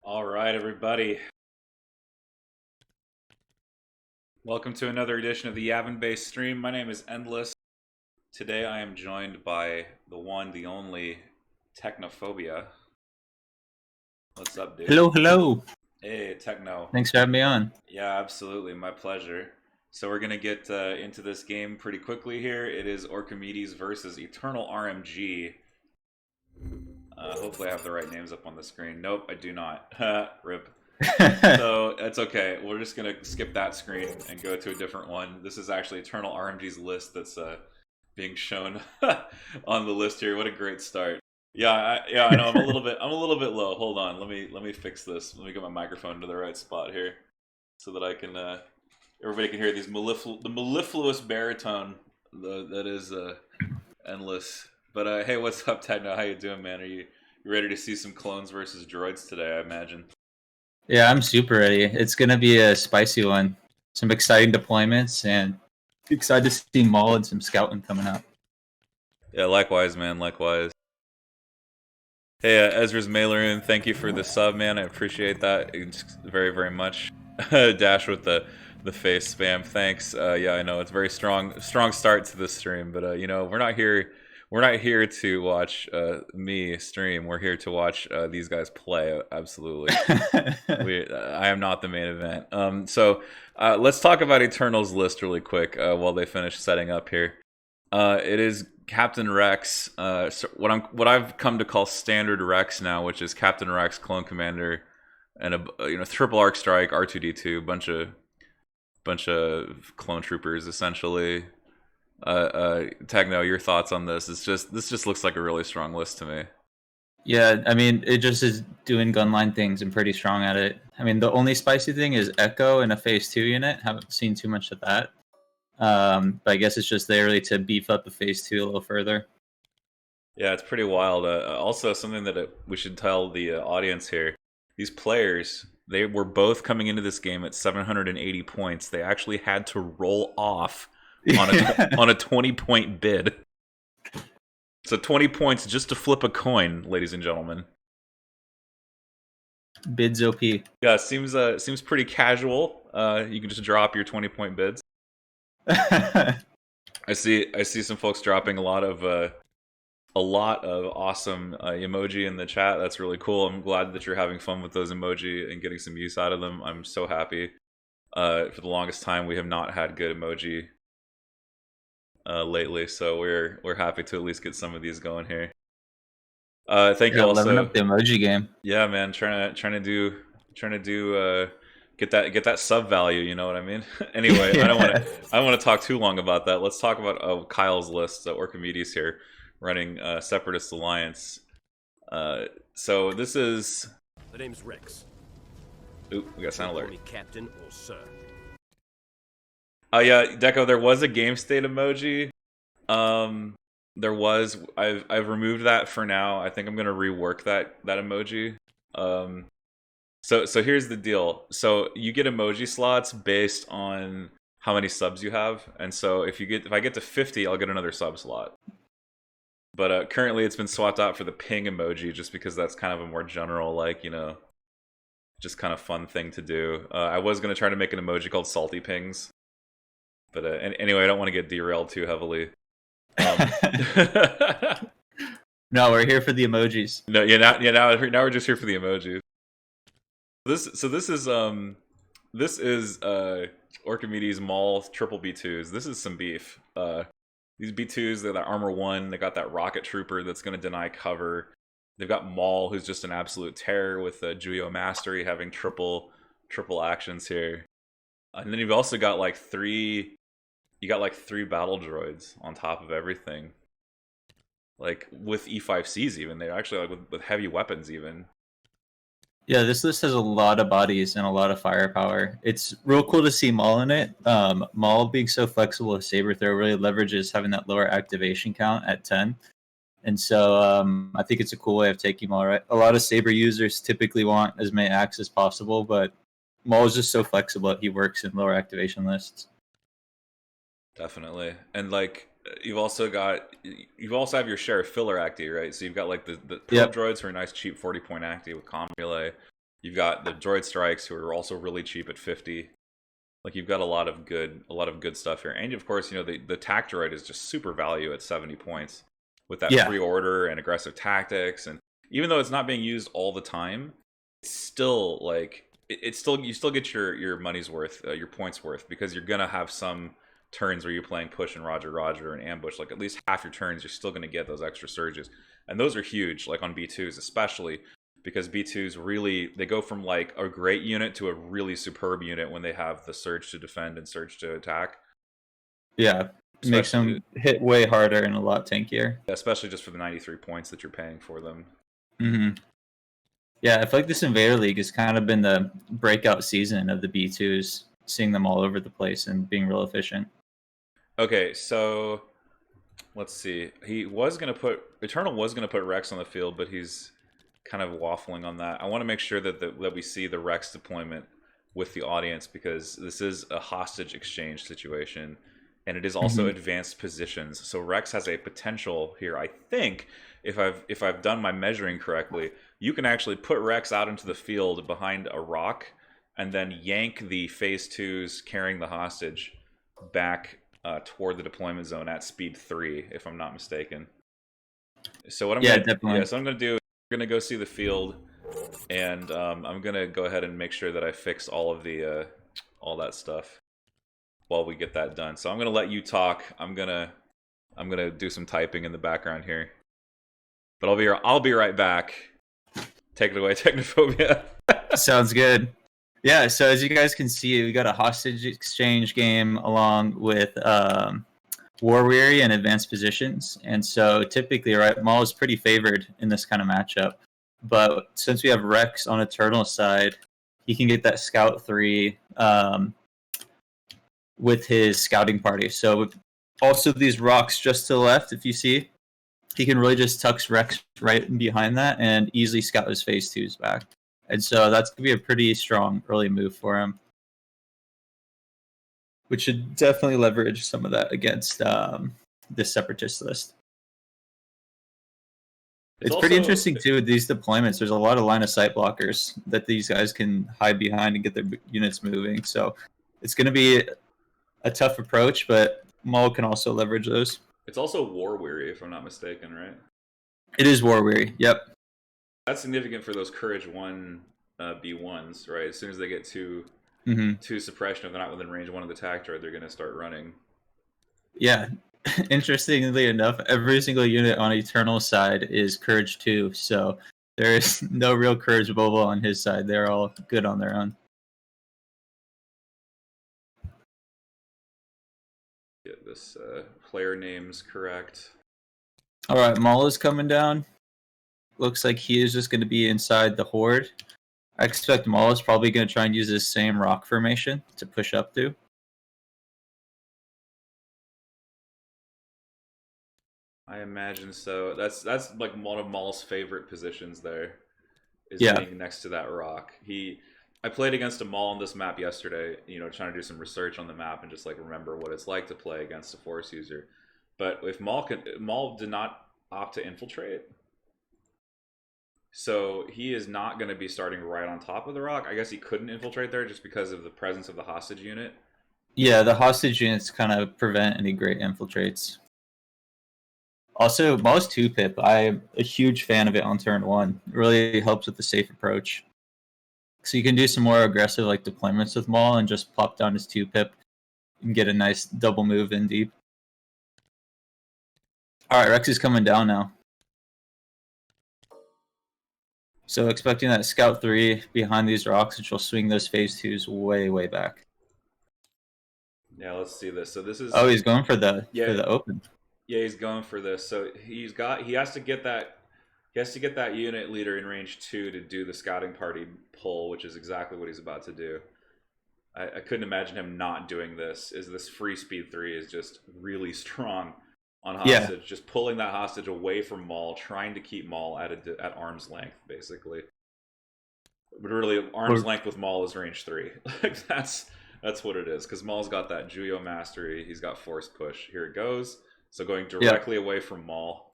All right, everybody. Welcome to another edition of the Yavin Base stream. My name is Endless. Today I am joined by the one, the only Technophobia. What's up, dude? Hello, hello. Hey, Techno. Thanks for having me on. Yeah, absolutely. My pleasure. So we're going to get into this game pretty quickly here. It is Orkimedes versus EternalRMG. Hopefully I have the right names up on the screen. Nope, I do not. Rip. So that's okay. We're just gonna skip that screen and go to a different one. This is actually EternalRMG's list that's being shown on the list here. What a great start! Yeah, I know. I'm a little bit low. Hold on. Let me fix this. Let me get my microphone to the right spot here, so that I can everybody can hear the mellifluous baritone that is endless. But hey, what's up, Techno? How you doing, man? Are you ready to see some clones versus droids today? I imagine. Yeah, I'm super ready. It's gonna be a spicy one. Some exciting deployments, and excited to see Maul and some scouting coming up. Yeah, likewise, man. Likewise. Hey, Ezra's Maileroon, thank you for the sub, man. I appreciate that very, very much. Dash with the face spam. Thanks. Yeah, I know it's very strong start to the stream, but you know we're not here. We're not here to watch me stream. We're here to watch these guys play. Absolutely. I am not the main event. So let's talk about Eternal's list really quick while they finish setting up here. It is Captain Rex. So what I've come to call Standard Rex now, which is Captain Rex, Clone Commander, and a triple arc strike, R2D2, bunch of clone troopers essentially. Techno, your thoughts on this? This just looks like a really strong list to me. Yeah, I mean, it just is doing gunline things and pretty strong at it. I mean, the only spicy thing is Echo in a Phase 2 unit. Haven't seen too much of that. But I guess it's just there really to beef up the Phase 2 a little further. Yeah, it's pretty wild. Also, something that we should tell the audience here. These players, they were both coming into this game at 780 points. They actually had to roll off on on a 20-point bid. So 20 points just to flip a coin, ladies and gentlemen. Bids OP. Yeah, seems pretty casual. You can just drop your 20-point bids. I see some folks dropping a lot of awesome emoji in the chat. That's really cool. I'm glad that you're having fun with those emoji and getting some use out of them. I'm so happy. For the longest time, we have not had good emoji lately, so we're happy to at least get some of these going here. Thank you also. Leveling up the emoji game. Yeah, man, trying to do get that sub value. You know what I mean? Anyway, I don't want to talk too long about that. Let's talk about Kyle's list. Orkimedes here, running Separatist Alliance. So this is. The name's Rex. Oop, we got sound alert. Call me Captain or Sir. Oh yeah, Deco. There was a game state emoji. There was. I've removed that for now. I think I'm gonna rework that emoji. So here's the deal. So you get emoji slots based on how many subs you have, and so if I get to 50, I'll get another sub slot. But currently, it's been swapped out for the ping emoji, just because that's kind of a more general, like, you know, just kind of fun thing to do. I was gonna try to make an emoji called Salty Pings, but anyway, I don't want to get derailed too heavily. No, we're here for the emojis. No, now we're just here for the emojis. This is Orkimedes Maul triple B2s. This is some beef. These B2s, they're that armor 1. They got that rocket trooper that's going to deny cover. They've got Maul, who's just an absolute terror with Juyo Mastery, having triple actions here. And then you've also got like three battle droids on top of everything. Like with E5Cs even. They're actually like with heavy weapons even. Yeah, this list has a lot of bodies and a lot of firepower. It's real cool to see Maul in it. Maul being so flexible with Saber Throw really leverages having that lower activation count at 10. And so I think it's a cool way of taking Maul, right? A lot of Saber users typically want as many acts as possible, but Maul is just so flexible that he works in lower activation lists. Definitely. And like you also have your share of filler acti, right? So you've got like the probe droids who are nice cheap 40-point acti with Commule. You've got the droid strikes, who are also really cheap at 50. Like, you've got a lot of good stuff here, and of course, you know, the tac droid is just super value at 70 points with that Yeah. free order and aggressive tactics, and even though it's not being used all the time, it's still like it's still, you still get your money's worth, your points worth, because you're gonna have some turns where you're playing push and Roger and ambush. Like, at least half your turns, you're still gonna get those extra surges, and those are huge. Like on B2s especially, because B2s really, they go from like a great unit to a really superb unit when they have the surge to defend and surge to attack. Yeah, it makes them hit way harder and a lot tankier. Especially just for the 93 points that you're paying for them. Yeah, I feel like this Invader League has kind of been the breakout season of the B2s, seeing them all over the place and being real efficient. Okay, so let's see. He was going to put, Eternal was going to put Rex on the field, but he's kind of waffling on that. I want to make sure that we see the Rex deployment with the audience, because this is a hostage exchange situation, and it is also advanced positions. So Rex has a potential here. I think if I've done my measuring correctly, you can actually put Rex out into the field behind a rock, and then yank the phase 2s carrying the hostage back toward the deployment zone at speed 3, if I'm not mistaken. So what I'm definitely. So I'm gonna do, I'm gonna go see the field, and I'm gonna go ahead and make sure that I fix all of the all that stuff while we get that done. So I'm gonna let you talk. I'm gonna do some typing in the background here, but I'll be right back. Take it away, Technophobia. Sounds good. Yeah, so as you guys can see, we got a hostage exchange game along with War Weary and Advanced Positions. And so typically, right, Maul is pretty favored in this kind of matchup. But since we have Rex on Eternal's side, he can get that Scout 3 with his scouting party. So with also these rocks just to the left, if you see, he can really just tux Rex right behind that and easily scout his phase 2s back. And so that's going to be a pretty strong early move for him, which should definitely leverage some of that against this Separatist list. It's also pretty interesting, too, with these deployments. There's a lot of line-of-sight blockers that these guys can hide behind and get their units moving. So it's going to be a tough approach, but Maul can also leverage those. It's also War Weary, if I'm not mistaken, right? It is War Weary, yep. That's significant for those Courage 1 B1s, right? As soon as they get two suppression, if they're not within range 1 of the tac droid, they're going to start running. Yeah. Interestingly enough, every single unit on Eternal's side is Courage 2, so there is no real Courage Bobo on his side. They're all good on their own. Get this player names correct. Alright, Maul is coming down. Looks like he is just going to be inside the Horde. I expect Maul is probably going to try and use this same rock formation to push up to. I imagine so. That's like one of Maul's favorite positions there, is being next to that rock. I played against a Maul on this map yesterday, you know, trying to do some research on the map and just like remember what it's like to play against a Force user. But if Maul did not opt to infiltrate, so he is not going to be starting right on top of the rock. I guess he couldn't infiltrate there just because of the presence of the hostage unit. Yeah, the hostage units kind of prevent any great infiltrates. Also, Maul's 2-pip, I'm a huge fan of it on turn 1. It really helps with the safe approach. So you can do some more aggressive like deployments with Maul and just plop down his 2-pip and get a nice double move in deep. Alright, Rex is coming down now. So expecting that Scout 3 behind these rocks, which will swing those phase 2s way, way back. Yeah, let's see this. So this is... Oh, he's going for the open. Yeah, he's going for this. So he has to get that unit leader in range 2 to do the scouting party pull, which is exactly what he's about to do. I couldn't imagine him not doing this. This free speed 3 is just really strong on hostage. Yeah. Just pulling that hostage away from Maul, trying to keep Maul at arm's length, basically. But really, arm's length with Maul is range 3. Like that's what it is. Because Maul's got that Juyo mastery. He's got force push. Here it goes. So going directly away from Maul.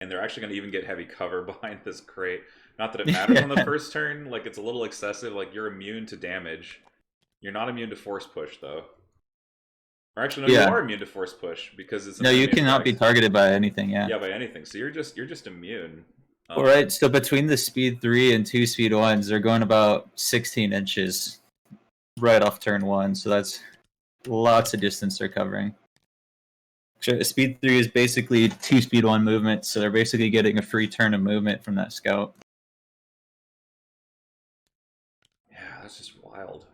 and they're actually going to even get heavy cover behind this crate. Not that it matters on the first turn, like it's a little excessive, like you're immune to damage. You're not immune to force push though. Or actually, no, you are immune to force push because it's an no, you enemy cannot effect. be targeted by anything. Yeah, by anything. So you're just immune. All right. So between the speed 3 and 2 speed 1s, they're going about 16 inches right off turn 1. So that's lots of distance they're covering. Speed 3 is basically 2 speed 1 movement, so they're basically getting a free turn of movement from that scout. Yeah, that's just wild.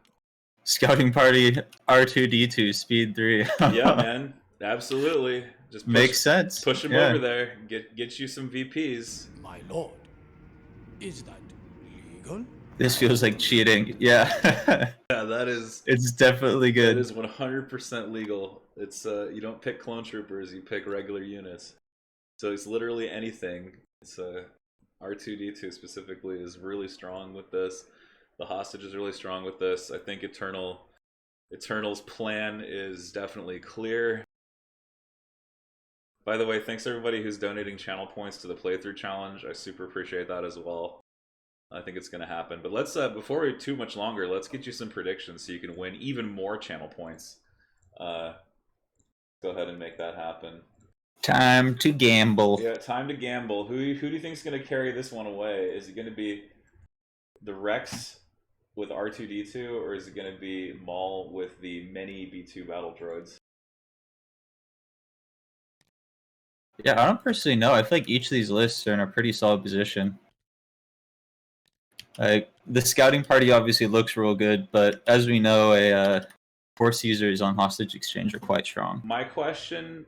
Scouting party R2D2 speed 3. Yeah, man, absolutely. Just makes sense. Push him over there. Get you some VPs. My lord, is that legal? This feels like cheating. Yeah. Yeah, that is. It's definitely good. It is 100% legal. It's you don't pick clone troopers, you pick regular units. So it's literally anything. It's R2D2 specifically is really strong with this. The hostage is really strong with this. I think Eternal's plan is definitely clear. By the way, thanks everybody who's donating channel points to the playthrough challenge. I super appreciate that as well. I think it's going to happen. But let's, before we too much longer, let's get you some predictions so you can win even more channel points. Go ahead and make that happen. Time to gamble. Yeah, time to gamble. Who do you think is going to carry this one away? Is it going to be the Rex with R2D2, or is it going to be Maul with the many B2 battle droids? Yeah, I don't personally know. I feel like each of these lists are in a pretty solid position. The scouting party obviously looks real good, but as we know, Force users on hostage exchange are quite strong. My question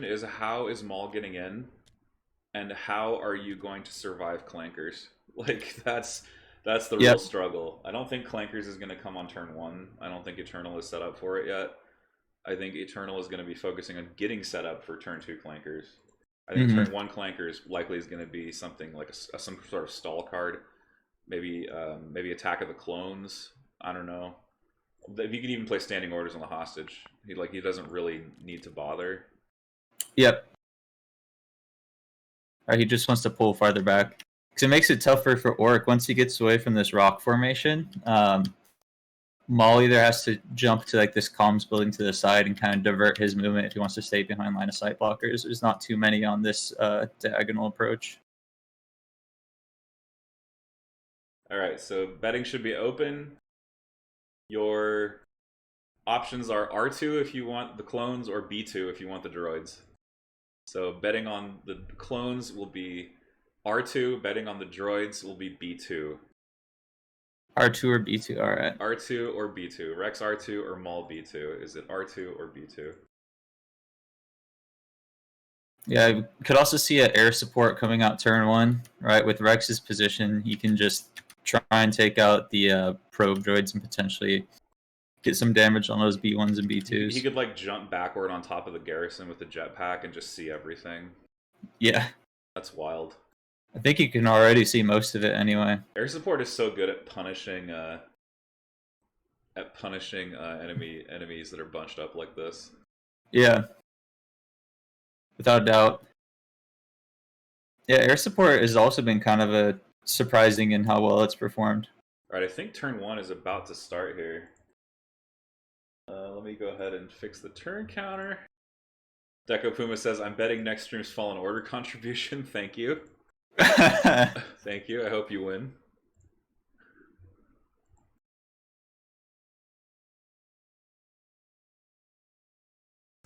is, how is Maul getting in, and how are you going to survive Clankers? Like that's the real struggle. I don't think Clankers is going to come on turn 1. I don't think Eternal is set up for it yet. I think Eternal is going to be focusing on getting set up for turn 2 Clankers. I think turn 1 Clankers likely is going to be something like some sort of stall card. Maybe Attack of the Clones. I don't know. If you could even play standing orders on the hostage, he doesn't really need to bother. Yep. Or he just wants to pull farther back. Because it makes it tougher for Orc once he gets away from this rock formation. Maul either has to jump to like this comms building to the side and kind of divert his movement if he wants to stay behind line of sight blockers. There's not too many on this diagonal approach. All right, so betting should be open. Your options are R2 if you want the clones, or B2 if you want the droids. So betting on the clones will be R2, betting on the droids will be B2. R2 or B2, alright. R2 or B2. Rex R2 or Maul B2. Is it R2 or B2? Yeah, you could also see an air support coming out turn 1, right? With Rex's position, he can just try and take out the probe droids and potentially get some damage on those B1s and B2s. He could like jump backward on top of the garrison with the jetpack and just see everything. Yeah. That's wild. I think you can already see most of it anyway. Air support is so good at punishing enemies that are bunched up like this. Yeah. Without doubt. Yeah, air support has also been kind of surprising in how well it's performed. Alright, I think turn 1 is about to start here. Let me go ahead and fix the turn counter. Deco Puma says, I'm betting next stream's Fallen Order contribution. Thank you. Thank you. I hope you win.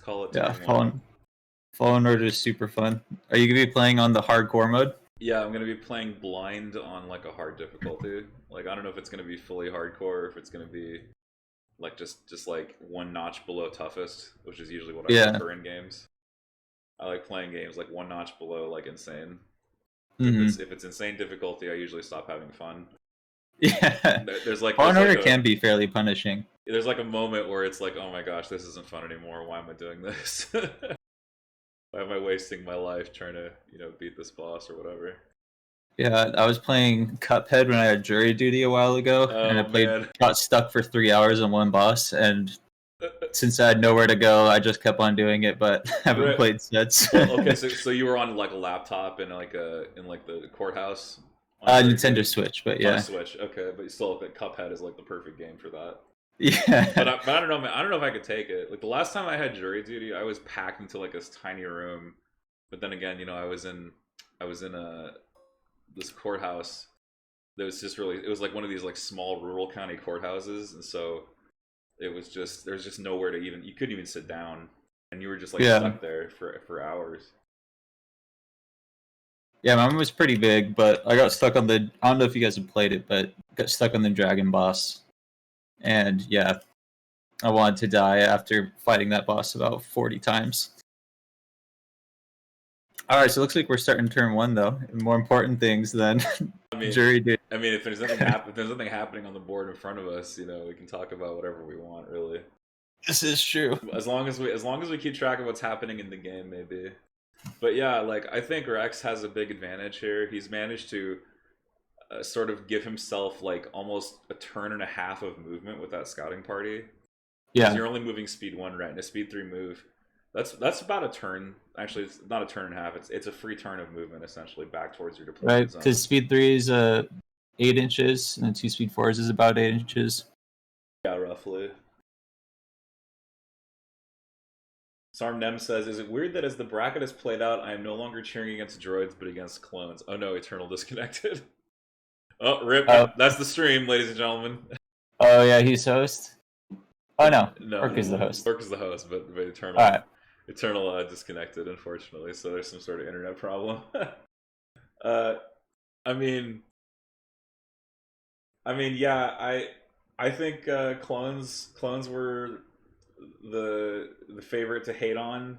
Call it. Yeah, Fallen Order is super fun. Are you gonna be playing on the hardcore mode? Yeah, I'm gonna be playing blind on like a hard difficulty. Like I don't know if it's gonna be fully hardcore, or if it's gonna be like just like one notch below toughest, which is usually what I prefer in games. I like playing games like one notch below like insane. If it's insane difficulty, I usually stop having fun. Yeah, there's like Fallen Order can be fairly punishing. There's like a moment where it's like, oh my gosh, this isn't fun anymore. Why am I doing this? Why am I wasting my life trying to, beat this boss or whatever? Yeah, I was playing Cuphead when I had jury duty a while ago, and got stuck for 3 hours on one boss, and since I had nowhere to go, I just kept on doing it, but haven't Right. played sets. Well, okay, so you were on like a laptop in like the courthouse on a Nintendo regular Switch, but on a yeah. Switch. Okay, but still, like Cuphead is like the perfect game for that. Yeah. But I don't know, man. I don't know if I could take it. Like the last time I had jury duty, I was packed into like this tiny room. But then again, I was in a this courthouse that was just really. It was like one of these like small rural county courthouses, and so it was just there's just nowhere to even. You couldn't even sit down, and you were just like Yeah. stuck there for hours. Yeah, mine was pretty big, but I got stuck on the. I don't know if you guys have played it, but got stuck on the dragon boss, and yeah, I wanted to die after fighting that boss about 40 times. All right, so it looks like we're starting turn 1 though. More important things than jury duty. I mean, if there's nothing if there's nothing happening on the board in front of us, we can talk about whatever we want, really. This is true. As long as we keep track of what's happening in the game, maybe. But yeah, like I think Rex has a big advantage here. He's managed to sort of give himself like almost a turn and a half of movement with that scouting party. Yeah, you're only moving speed 1, right? And a speed 3 move. That's about a turn. Actually, it's not a turn and a half. It's a free turn of movement essentially back towards your deployment right. zone. Because speed 3 is 8 inches, and 2 speed 4s is about 8 inches. Yeah, roughly. Sarm Nem says, "Is it weird that as the bracket is played out, I am no longer cheering against droids but against clones?" Oh no, Eternal disconnected. Oh, rip. Oh. That's the stream, ladies and gentlemen. Oh yeah, he's host. Oh no, Ork is the host. Ork is the host, but Eternal. All right. Eternal disconnected, unfortunately. So there's some sort of internet problem. I mean, yeah. I think clones were the favorite to hate on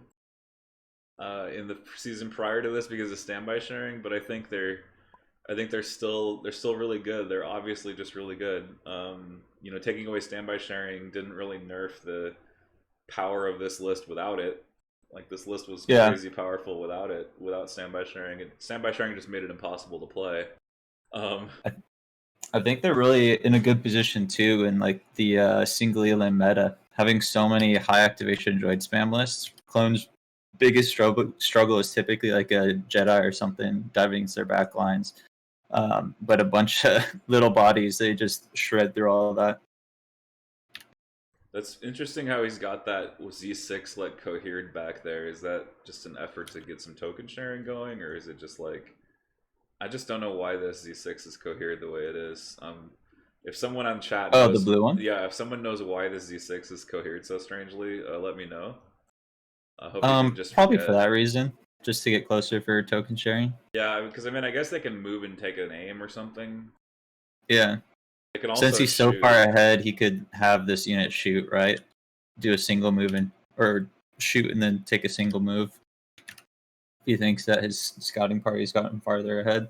in the season prior to this because of standby sharing, but I think they're still really good. They're obviously just really good. Taking away standby sharing didn't really nerf the power of this list without it. Like this list was crazy powerful without it, without standby sharing. Standby sharing just made it impossible to play. I think they're really in a good position too in like the single elim meta, having so many high activation droid spam lists. Clones' biggest struggle is typically like a Jedi or something diving into their back lines. But a bunch of little bodies, they just shred through all of that. That's interesting how he's got that Z6 like cohered back there. Is that just an effort to get some token sharing going, or is it just like I just don't know why this Z6 is cohered the way it is. If someone on chat knows, the blue one? Yeah, if someone knows why this Z6 is cohered so strangely, let me know. I hope you just probably forget. For that reason, just to get closer for token sharing. Yeah, because I guess they can move and take an aim or something. Yeah. They can also Since he's so far ahead, he could have this unit shoot, right? Do a single move or shoot and then take a single move. He thinks that his scouting party's gotten farther ahead.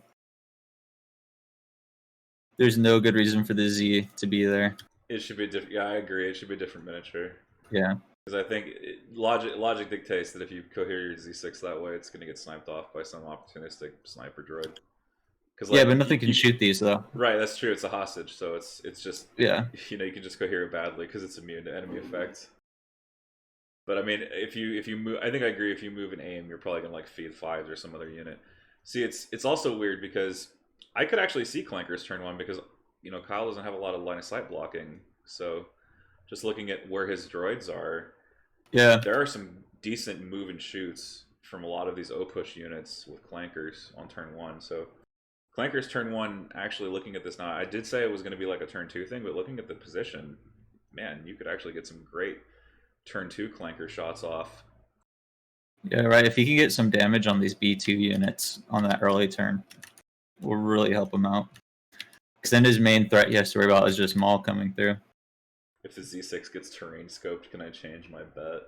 There's no good reason for the Z to be there. It should be different. Yeah, I agree. It should be a different miniature. Yeah. Because I think logic dictates that if you cohere your Z6 that way, it's going to get sniped off by some opportunistic sniper droid. Yeah, but nothing can shoot these though. Right, that's true. It's a hostage, so it's just you can just cohere it badly because it's immune to enemy effects. But I mean, if you move, I think I agree. If you move and aim, you're probably gonna like feed 5s or some other unit. See, it's also weird because I could actually see Clankers turn 1 because Kyle doesn't have a lot of line of sight blocking. So just looking at where his droids are, there are some decent move and shoots from a lot of these O-push units with Clankers on turn 1. So Clankers turn 1, actually looking at this now, I did say it was going to be like a turn 2 thing, but looking at the position, man, you could actually get some great turn 2 Clanker shots off. Yeah, right. If he can get some damage on these B2 units on that early turn, will really help him out. Because then his main threat he has to worry about is just Maul coming through. If the Z6 gets terrain scoped, can I change my bet?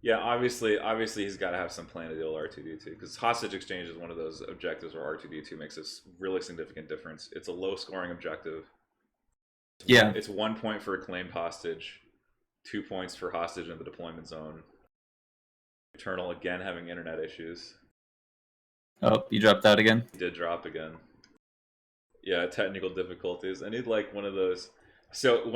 Yeah, obviously he's got to have some plan to deal with R2D2 because hostage exchange is one of those objectives where R2D2 makes a really significant difference. It's a low scoring objective. It's 1 point for a claimed hostage, 2 points for hostage in the deployment zone. Eternal again having internet issues. Oh, you dropped out again? He did drop again. Yeah, technical difficulties. I need like one of those. So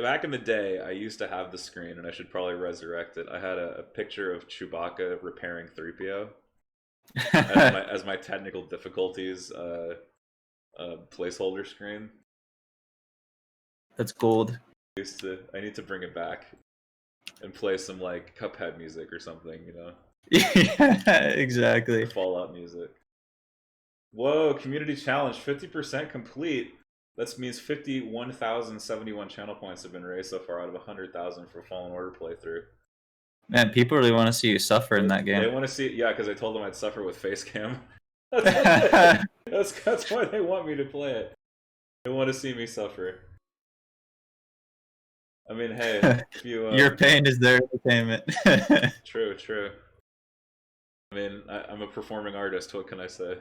back in the day, I used to have the screen, and I should probably resurrect it. I had a picture of Chewbacca repairing 3PO as my technical difficulties placeholder screen. That's gold. I need to bring it back and play some like Cuphead music or something, Yeah, exactly. or Fallout music. Whoa, community challenge, 50% complete. That means 51,071 channel points have been raised so far out of 100,000 for Fallen Order playthrough. Man, people really want to see you suffer in that game. They want to see, yeah, because I told them I'd suffer with face cam. That's why they want me to play it. They want to see me suffer. I mean, hey, if you your pain is their entertainment. True. I mean, I'm a performing artist. What can I say?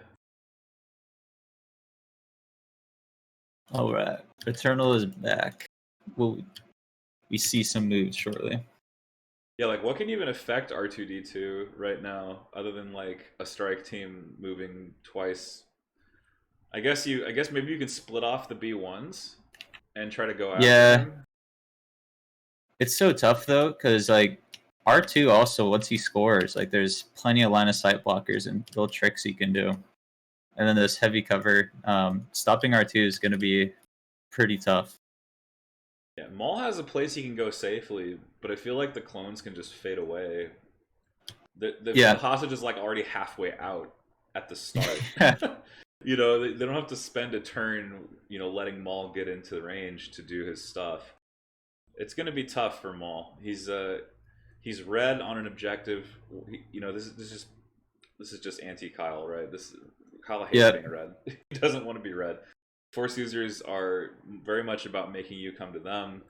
All right, Eternal is back. We see some moves shortly. Yeah, like what can even affect R2D2 right now, other than like a strike team moving twice? I guess maybe you can split off the B1s and try to go after him. It's so tough though, because like R2 also once he scores, like there's plenty of line of sight blockers and little tricks he can do. And then this heavy cover, stopping R2 is going to be pretty tough. Yeah, Maul has a place he can go safely, but I feel like the clones can just fade away. The hostage is like already halfway out at the start. They don't have to spend a turn, letting Maul get into the range to do his stuff. It's going to be tough for Maul. He's red on an objective. This is just anti-Kyle, right? Kyle hates being red. He doesn't want to be red. Force users are very much about making you come to them.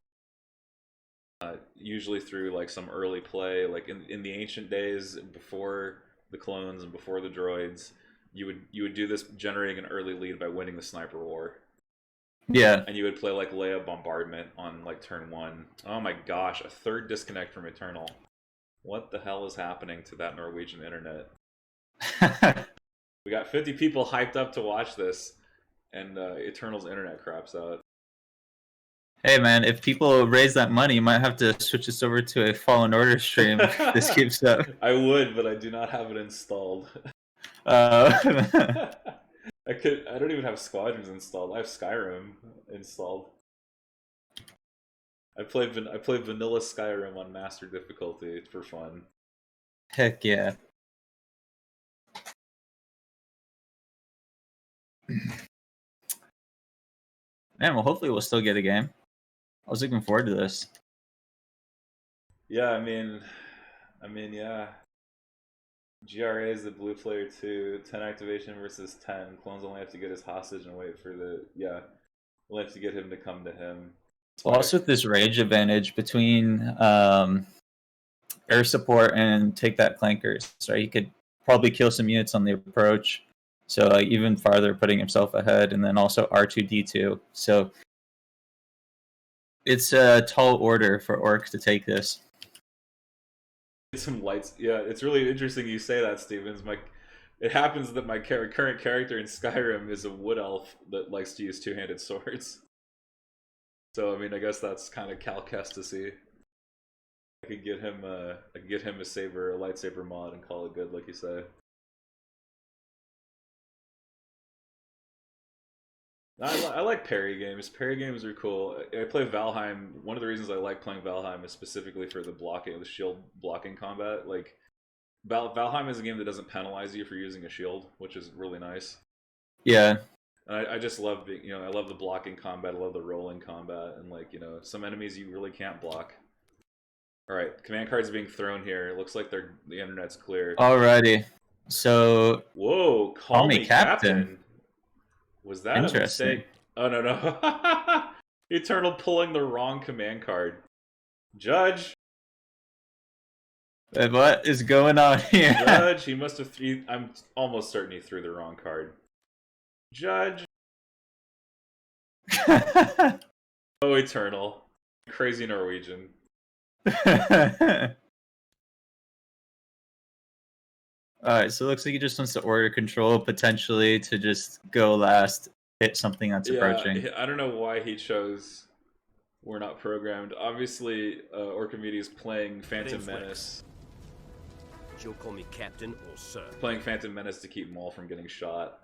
Usually through like some early play, like in the ancient days before the clones and before the droids, you would do this generating an early lead by winning the sniper war. Yeah. And you would play like Leia Bombardment on like turn 1. Oh my gosh, a third disconnect from Eternal. What the hell is happening to that Norwegian internet? We got 50 people hyped up to watch this, and Eternal's internet craps out. Hey man, if people raise that money, you might have to switch this over to a Fallen Order stream if this keeps up. I would, but I do not have it installed. I don't even have Squadrons installed. I have Skyrim installed. I play vanilla Skyrim on master difficulty for fun. Heck yeah. Man, well hopefully we'll still get a game. I was looking forward to this. Yeah, I mean, yeah. GRA is the blue player 2. 10 activation versus 10. Clones only have to get his hostage and wait for we'll have to get him to come to him. Well, also with this range advantage between air support and take that clankers, right? He could probably kill some units on the approach. So even farther putting himself ahead, and then also R2D2. So it's a tall order for Orc to take this. Some lights. Yeah, it's really interesting you say that, Stevens. It happens that my current character in Skyrim is a wood elf that likes to use two-handed swords. So I mean, I guess that's kind of Calcast to see. I could get him a lightsaber mod, and call it good, like you say. I like parry games. Parry games are cool. I play Valheim. One of the reasons I like playing Valheim is specifically for the shield blocking combat. Like, Valheim is a game that doesn't penalize you for using a shield, which is really nice. Yeah. And I just love I love the blocking combat. I love the rolling combat, and some enemies you really can't block. All right, command cards being thrown here. It looks like the internet's clear. Alrighty. So. Whoa! Call me Captain. Was that a mistake? Oh, no. Eternal pulling the wrong command card. Judge! What is going on here? Judge, he must have... I'm almost certain he threw the wrong card. Judge! Oh, Eternal. Crazy Norwegian. Alright, so it looks like he just wants to order control, potentially, to just go last. hit something that's approaching. I don't know why he chose We're Not Programmed. Obviously, Orkimedes playing Phantom Menace. You'll call me Captain or Sir. Playing Phantom Menace to keep Maul from getting shot.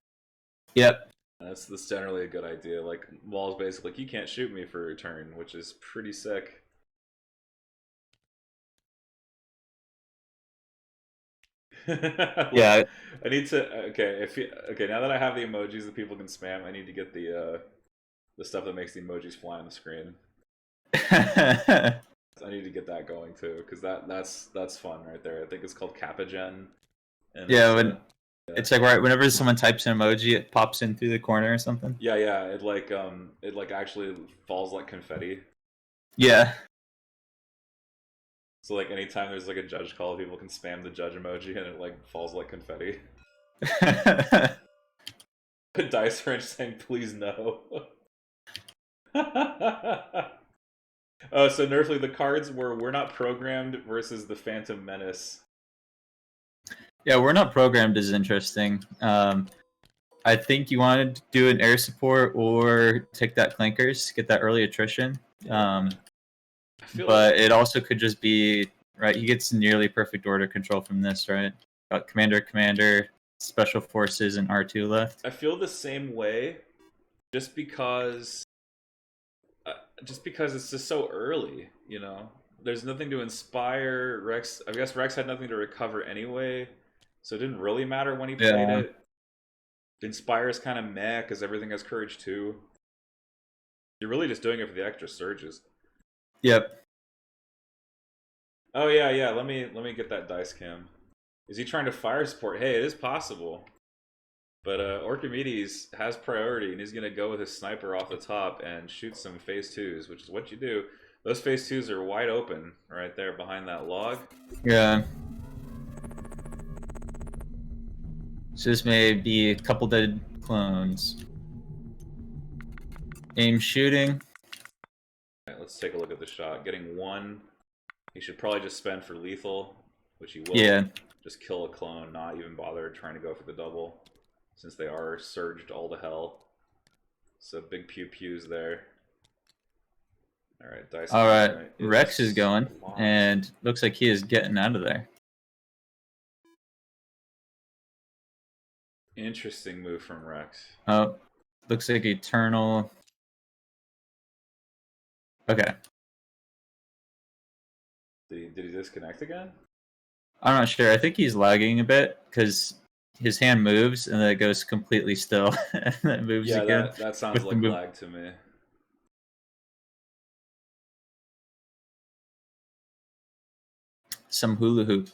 Yep. That's generally a good idea. Like, Maul's basically like, you can't shoot me for a turn, which is pretty sick. Yeah. I need to. Okay, now that I have the emojis that people can spam, I need to get the stuff that makes the emojis fly on the screen. I need to get that going too, because that's fun right there. I think it's called Kappagen. And yeah, it's like right whenever someone types an emoji, it pops in through the corner or something. Yeah, it like actually falls like confetti. Yeah. So like anytime there's like a judge call, people can spam the judge emoji and it like falls like confetti. Dice Wrench saying please no. Oh, so Nerfly, the cards were We're Not Programmed versus the Phantom Menace. Yeah, We're Not Programmed is interesting. I think you wanted to do an air support or take that Clankers, get that early attrition. But it also could just be, right, he gets nearly perfect order control from this, right? Got Commander, Special Forces, and R2 left. I feel the same way, just because it's just so early, you know? There's nothing to inspire Rex. I guess Rex had nothing to recover anyway, so it didn't really matter when he played it. Inspire's kind of meh, because everything has Courage too. You're really just doing it for the extra surges. Yep. Oh yeah. Let me get that dice cam. Is he trying to fire support? Hey, it is possible. But Orkimedes has priority, and he's gonna go with his sniper off the top and shoot some phase 2s, which is what you do. Those phase 2s are wide open right there behind that log. Yeah. So this may be a couple dead clones. Aim shooting. Alright, let's take a look at the shot. Getting one. He should probably just spend for lethal, which he will. Yeah. Just kill a clone, not even bother trying to go for the double, since they are surged all to hell. So big pew-pews there. Alright, dice. Alright, Rex is going, and looks like he is getting out of there. Interesting move from Rex. Oh, looks like Eternal. Okay. Did he disconnect again? I'm not sure. I think he's lagging a bit because his hand moves and then it goes completely still and then moves again. Yeah, that sounds like lag to me. Some hula hoop.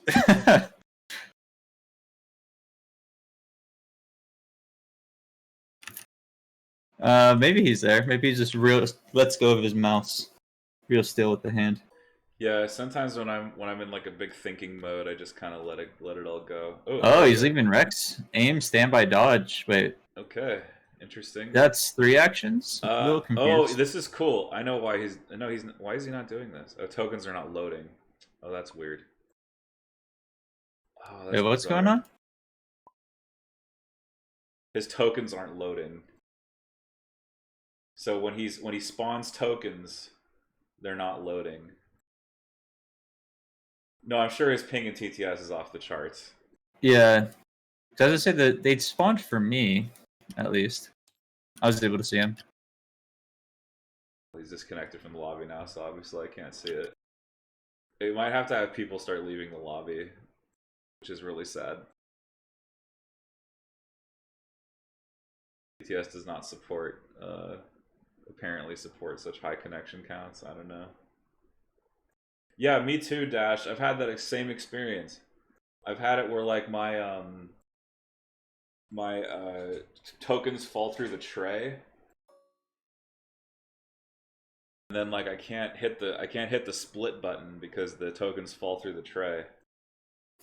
Maybe he's there. Maybe he's just lets go of his mouse. Real still with the hand. Yeah, sometimes when I'm in like a big thinking mode, I just kind of let it all go. Oh, he's leaving Rex. Aim, standby, dodge. Wait. Okay, interesting. That's 3 actions. A little confused. Oh, this is cool. I know why he's. No, he's. Why is he not doing this? Oh, tokens are not loading. Oh, that's weird. Oh, Wait, what's going on? His tokens aren't loading. So when he spawns tokens, they're not loading. No, I'm sure his ping in TTS is off the charts. Yeah. As I said, that they spawned for me, at least. I was able to see him. He's disconnected from the lobby now, so obviously I can't see it. You might have to have people start leaving the lobby, which is really sad. TTS does not support, apparently support such high connection counts. I don't know. Yeah, me too, Dash. I've had that same experience. I've had it where like my tokens fall through the tray, and then like I can't hit the split button because the tokens fall through the tray.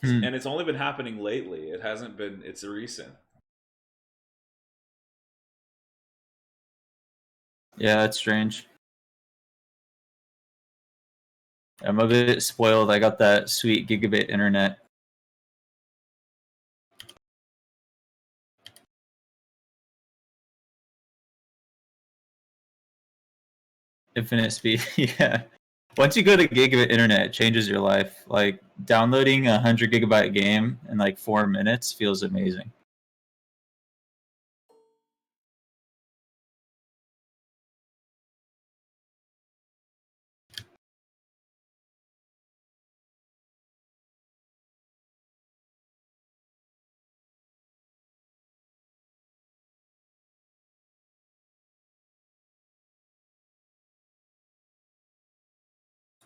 And it's only been happening lately. It hasn't been. It's recent. Yeah, that's strange. I'm a bit spoiled. I got that sweet gigabit internet. Infinite speed. Yeah. Once you go to gigabit internet, it changes your life. Like downloading a 100 gigabyte game in like 4 minutes feels amazing.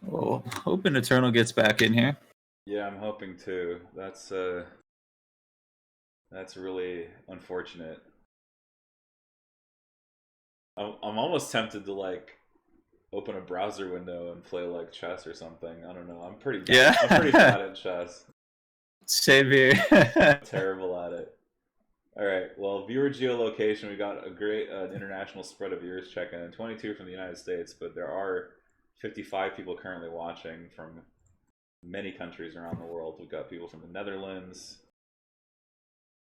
Well, hoping Eternal gets back in here. Yeah, I'm hoping too. That's really unfortunate. I'm almost tempted to like open a browser window and play like chess or something. I don't know. I'm pretty bad. Yeah. I'm pretty bad at chess. Same here. Terrible at it. All right. Well, viewer geolocation. We got a great international spread of viewers checking in. 22 from the United States, but there are 55 people currently watching from many countries around the world. We've got people from the Netherlands.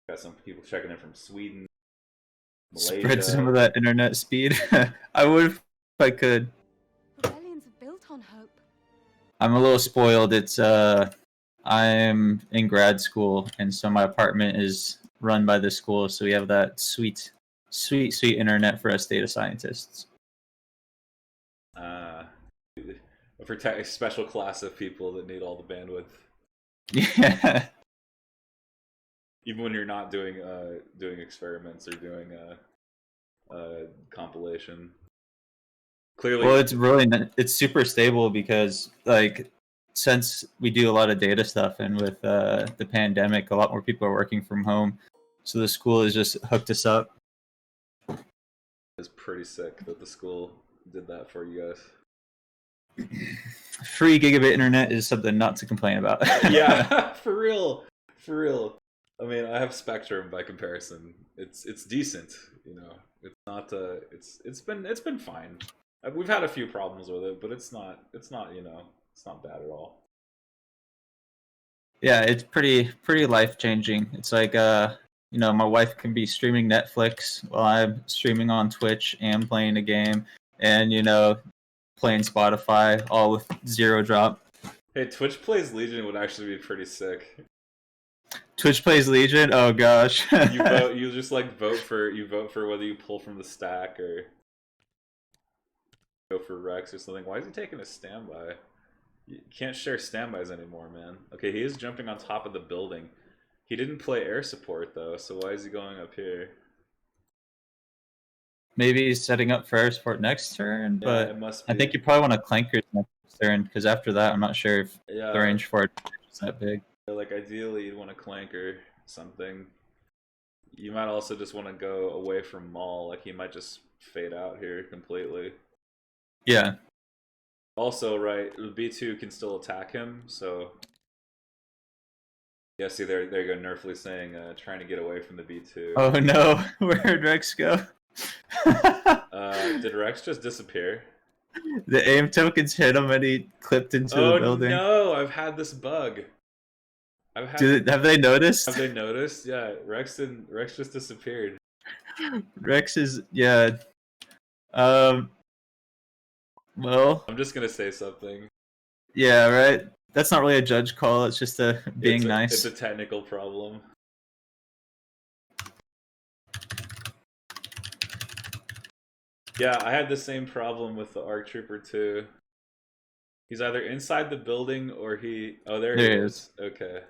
Got some people checking in from Sweden, Malaysia. Spread some of that internet speed. I would if I could. Rebellions are built on hope. I'm a little spoiled. It's I'm in grad school, and so my apartment is run by the school, so we have that sweet internet for us data scientists. For a special class of people that need all the bandwidth. Yeah. Even when you're not doing experiments or doing compilation. Clearly, Well, it's super stable because like since we do a lot of data stuff, and with the pandemic, a lot more people are working from home, so the school has just hooked us up. It's pretty sick that the school did that for you guys. Free gigabit internet is something not to complain about. Yeah, for real. I mean, I have Spectrum by comparison. It's decent, you know. It's not it's been fine. We've had a few problems with it, but it's not you know, it's not bad at all. Yeah, it's pretty life changing. It's like you know, my wife can be streaming Netflix while I'm streaming on Twitch and playing a game, and you know, playing Spotify all with 0 drop. Hey, Twitch Plays Legion would actually be pretty sick. Twitch Plays Legion? Oh gosh. You just like vote for whether you pull from the stack or go for Rex or something. Why is he taking a standby? You can't share standbys anymore, man. Okay, he is jumping on top of the building. He didn't play air support though, so why is he going up here? Maybe he's setting up for air support next turn, Yeah, but it must be. I think you probably want to Clankers next turn, because after that, I'm not sure if Yeah, the range for it is that big. like ideally you'd want to clanker something. You might also just want to go away from Maul, like he might just fade out here completely. Yeah. Also, right, B2 can still attack him, so yeah, see there you go, Nerfly saying trying to get away from the B2. Oh no, where'd Rex go? Did Rex just disappear? The aim tokens hit him and he clipped into the building. No, I've had this bug. Have they noticed? Have they noticed? Yeah, Rex just disappeared. Rex is well, I'm just gonna say something. Yeah, right. That's not really a judge call. It's just being nice. It's a technical problem. Yeah, I had the same problem with the ARC Trooper too. He's either inside the building or there he is. Okay.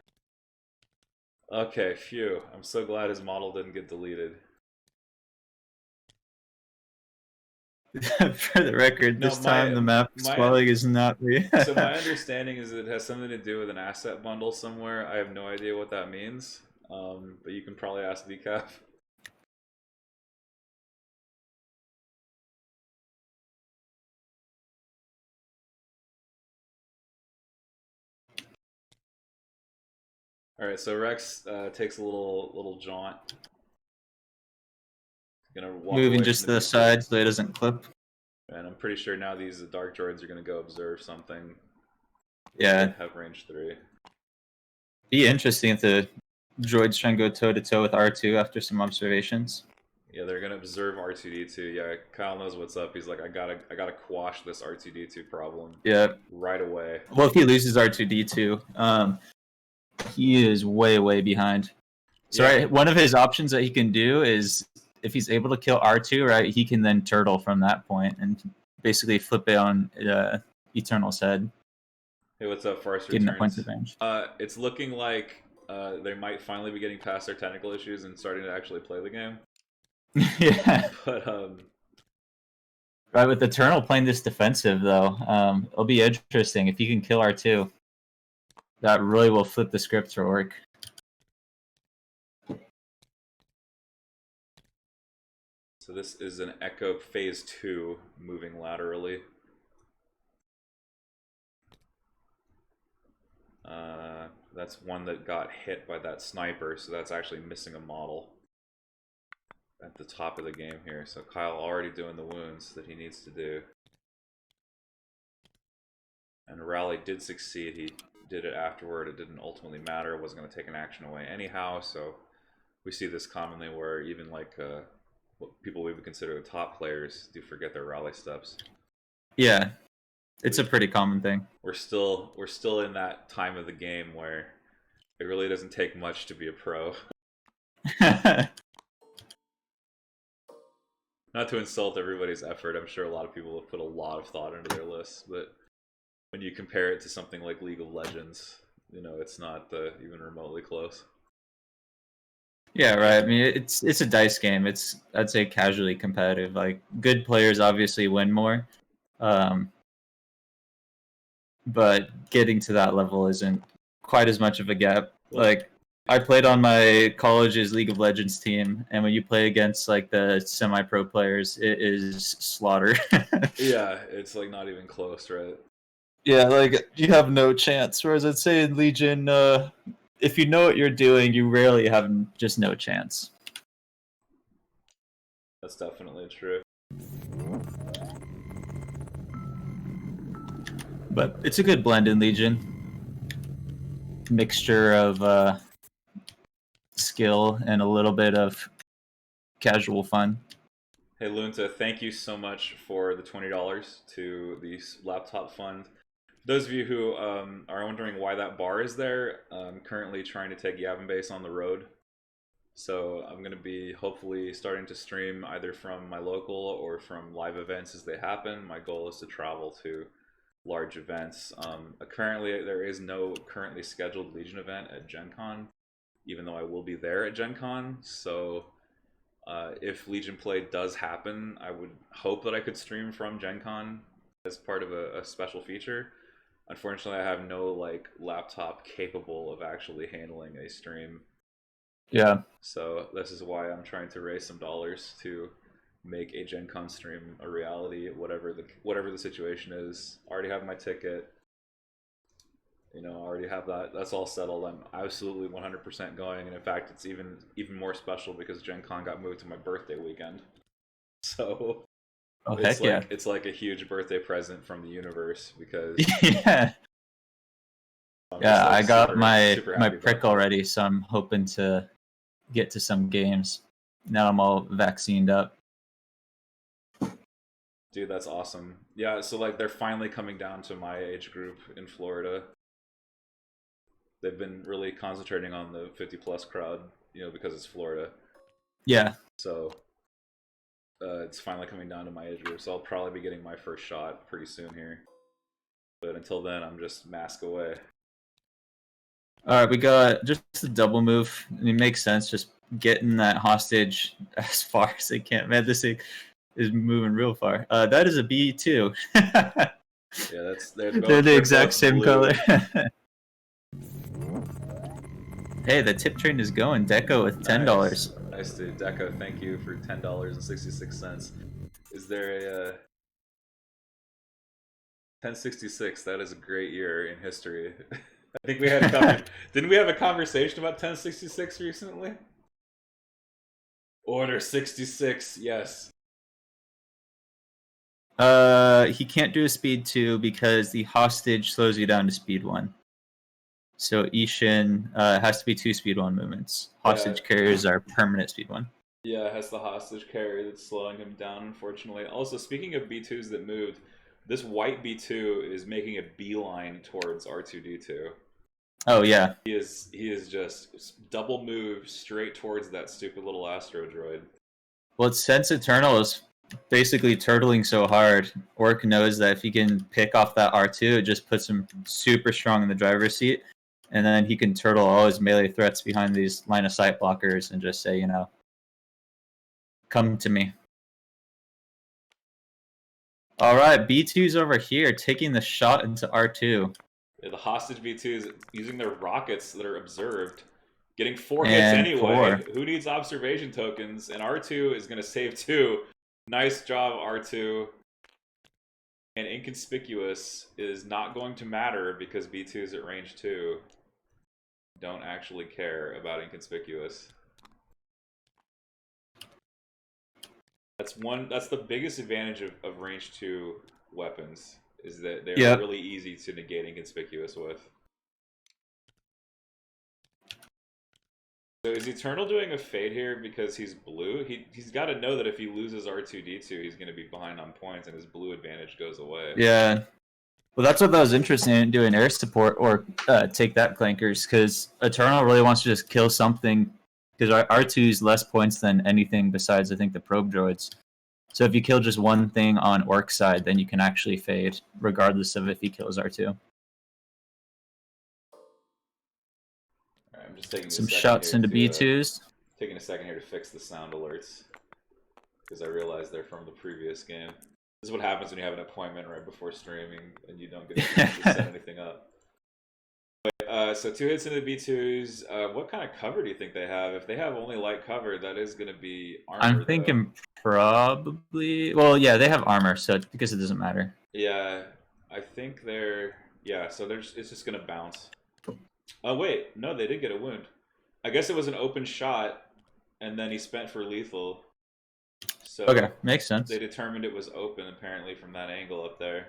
Okay, phew. I'm so glad his model didn't get deleted. For the record, this time the map spelling is not me. So my understanding is that it has something to do with an asset bundle somewhere. I have no idea what that means, but you can probably ask Decaf. All right, so Rex takes a little jaunt. Gonna walk moving just to the side so it doesn't clip. And I'm pretty sure now these dark droids are gonna go observe something. Yeah. Have range 3. Be interesting if the droids try and go toe to toe with R2 after some observations. Yeah, they're gonna observe R2D2. Yeah, Kyle knows what's up. He's like, I gotta quash this R2D2 problem. Yeah. Right away. Well, if he loses R2D2, he is way behind. So Yeah. right, one of his options that he can do is if he's able to kill R2, right, he can then turtle from that point and basically flip it on Eternal's head. Hey, what's up, Farce Getting the Returns? points advantage. It's looking like they might finally be getting past their technical issues and starting to actually play the game. Yeah. But Right, with Eternal playing this defensive though, it'll be interesting if he can kill R2. That really will flip the script for Orc. so this is an Echo Phase 2 moving laterally. That's one that got hit by that sniper, so that's actually missing a model at the top of the game here. So Kyle already doing the wounds that he needs to do. And Rally did succeed. He did it afterward. It didn't ultimately matter. It wasn't going to take an action away anyhow. So we see this commonly where even like what people we would consider the top players do forget their rally steps. Yeah, it's a pretty common thing. We're still in that time of the game where it really doesn't take much to be a pro. Not to insult everybody's effort, I'm sure a lot of people have put a lot of thought into their lists, but when you compare it to something like League of Legends, you know, it's not even remotely close. Yeah, right. I mean, it's a dice game. It's, I'd say, casually competitive. Like, good players obviously win more, but getting to that level isn't quite as much of a gap. Like, I played on my college's League of Legends team, and when you play against like the semi-pro players, it is slaughter. Yeah, it's like not even close, right? Yeah, like you have no chance. Whereas I'd say in Legion, if you know what you're doing, you rarely have just no chance. That's definitely true. But it's a good blend in Legion. Mixture of skill and a little bit of casual fun. Hey Lunta, thank you so much for the $20 to the laptop fund. Those of you who are wondering why that bar is there, I'm currently trying to take Yavin Base on the road. So I'm going to be hopefully starting to stream either from my local or from live events as they happen. My goal is to travel to large events. Currently, there is no currently scheduled Legion event at Gen Con, even though I will be there at Gen Con. So if Legion play does happen, I would hope that I could stream from Gen Con as part of a special feature. Unfortunately, I have no like laptop capable of actually handling a stream. Yeah. So this is why I'm trying to raise some dollars to make a Gen Con stream a reality, whatever the situation is. I already have my ticket. You know, I already have that. That's all settled. I'm absolutely 100% going, and in fact, it's even more special because Gen Con got moved to my birthday weekend. So it's like a huge birthday present from the universe because yeah. Yeah, I got my prick that. already, so I'm hoping to get to some games. Now I'm all vaccinated up. Dude, that's awesome. Yeah, so like they're finally coming down to my age group in Florida. They've been really concentrating on the 50+ crowd, you know, because it's Florida. Yeah. So it's finally coming down to my age group, so I'll probably be getting my first shot pretty soon here. But until then, I'm just mask away. All right, we got just a double move. It makes sense, just getting that hostage as far as they can. Man, this thing is moving real far. That is a B2. Yeah, they're the exact same blue. color. Hey, the tip train is going. Deco with $10. Nice, dude. Deco, thank you for $10.66. Is there a 1066? That is a great year in history. I think we had didn't we have a conversation about 1066 recently? Order 66, yes. He can't do a speed 2 because the hostage slows you down to speed 1. So Ishin has to be 2 speed 1 movements. Hostage carriers are permanent speed 1. Yeah, it has the hostage carrier that's slowing him down, unfortunately. Also, speaking of B2s that moved, this white B2 is making a beeline towards R2D2. Oh yeah. He is just double move straight towards that stupid little astro droid. Well, since Eternal is basically turtling so hard, Orc knows that if he can pick off that R2, it just puts him super strong in the driver's seat, and then he can turtle all his melee threats behind these line of sight blockers and just say, come to me. All right, B2's over here taking the shot into R2. Yeah, the hostage B2s using their rockets that are observed, getting 4 hits And anyway. 4. Who needs observation tokens? And R2 is going to save 2. Nice job, R2. And inconspicuous is not going to matter because B2's at range 2 don't actually care about inconspicuous. That's the biggest advantage of range 2 weapons, is that they're really easy to negate inconspicuous with. So is Eternal doing a fade here because he's blue? He's got to know that if he loses R2D2, he's going to be behind on points and his blue advantage goes away. Yeah. Well, that's what I was interested in, doing air support or take that Clankers, because Eternal really wants to just kill something, because R2 is less points than anything besides, I think, the probe droids. So if you kill just one thing on Orc side, then you can actually fade, regardless of if he kills R2. I'm just taking some shots into B2s. Taking a second here to fix the sound alerts, because I realized they're from the previous game. This is what happens when you have an appointment right before streaming and you don't get a chance to set anything up. But, so 2 hits into the B2s. What kind of cover do you think they have? If they have only light cover, that is going to be armor. I'm thinking probably... Well, yeah, they have armor, so because it doesn't matter. Yeah, I think they're... Yeah, so it's just going to bounce. Oh, wait. No, they did get a wound. I guess it was an open shot, and then he spent for lethal. So okay, makes sense. They determined it was open, apparently, from that angle up there.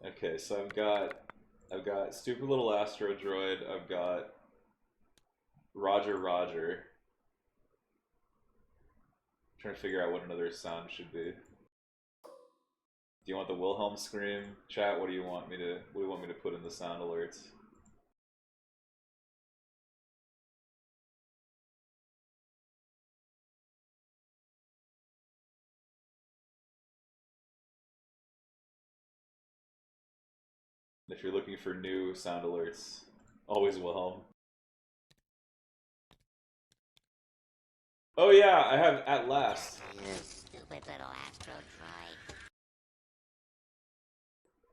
Okay, so I've got stupid little astro droid. I've got Roger Roger. I'm trying to figure out what another sound should be. Do you want the Wilhelm scream, chat? What do you want me to put in the sound alerts? If you're looking for new sound alerts, always Wilhelm. Oh yeah, I have At Last. You stupid little astro droid.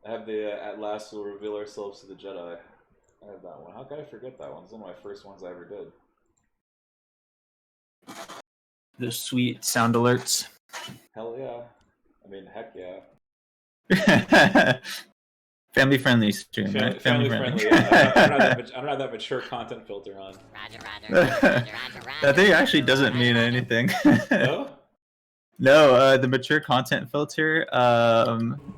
I have the At Last We'll Reveal Ourselves to the Jedi. I have that one. How could I forget that one? It's one of my first ones I ever did. The sweet sound alerts. Hell yeah. I mean, heck yeah. Family friendly stream, right? Family friendly. Yeah. I don't have that mature content filter on. That thing actually doesn't mean anything. No? No, the mature content filter,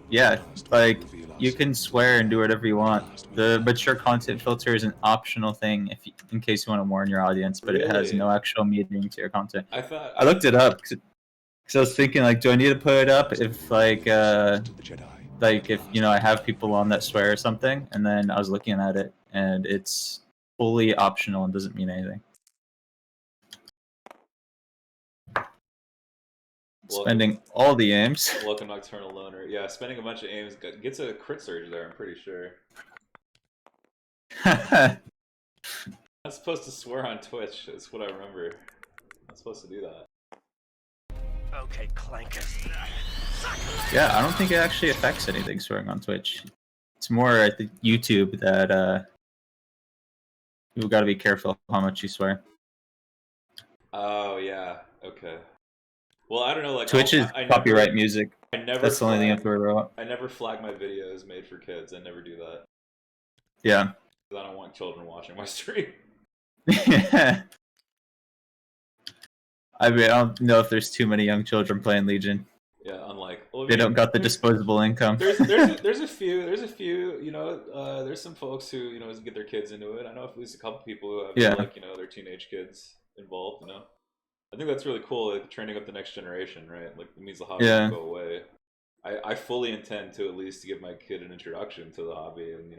yeah, like, you can swear and do whatever you want. The mature content filter is an optional thing in case you want to warn your audience, but it has no actual meaning to your content. I looked it up, because I was thinking, like, do I need to put it up if, like, if, I have people on that swear or something, and then I was looking at it, and it's fully optional and doesn't mean anything. Spending all the aims. Welcome, Nocturnal Loner. Yeah, spending a bunch of aims gets a crit surge there, I'm pretty sure. I'm not supposed to swear on Twitch, that's what I remember. I'm not supposed to do that. Okay, Clankers. Yeah, I don't think it actually affects anything swearing on Twitch. It's more at the YouTube that people gotta be careful how much you swear. Oh, yeah, okay. Well, I don't know. Like Twitch is I copyright never, music. I never That's the only thing you have flag. to worry about. I never flag my videos made for kids. I never do that Yeah. because I don't want children watching my stream. I mean, I don't know if there's too many young children playing Legion. Yeah, unlike well, They don't got the disposable income. There's a few you know there's some folks who get their kids into it. I know at least a couple people who have like their teenage kids involved. You know, I think that's really cool. Like training up the next generation, right? Like it means the hobby won't go away. I fully intend to at least give my kid an introduction to the hobby, and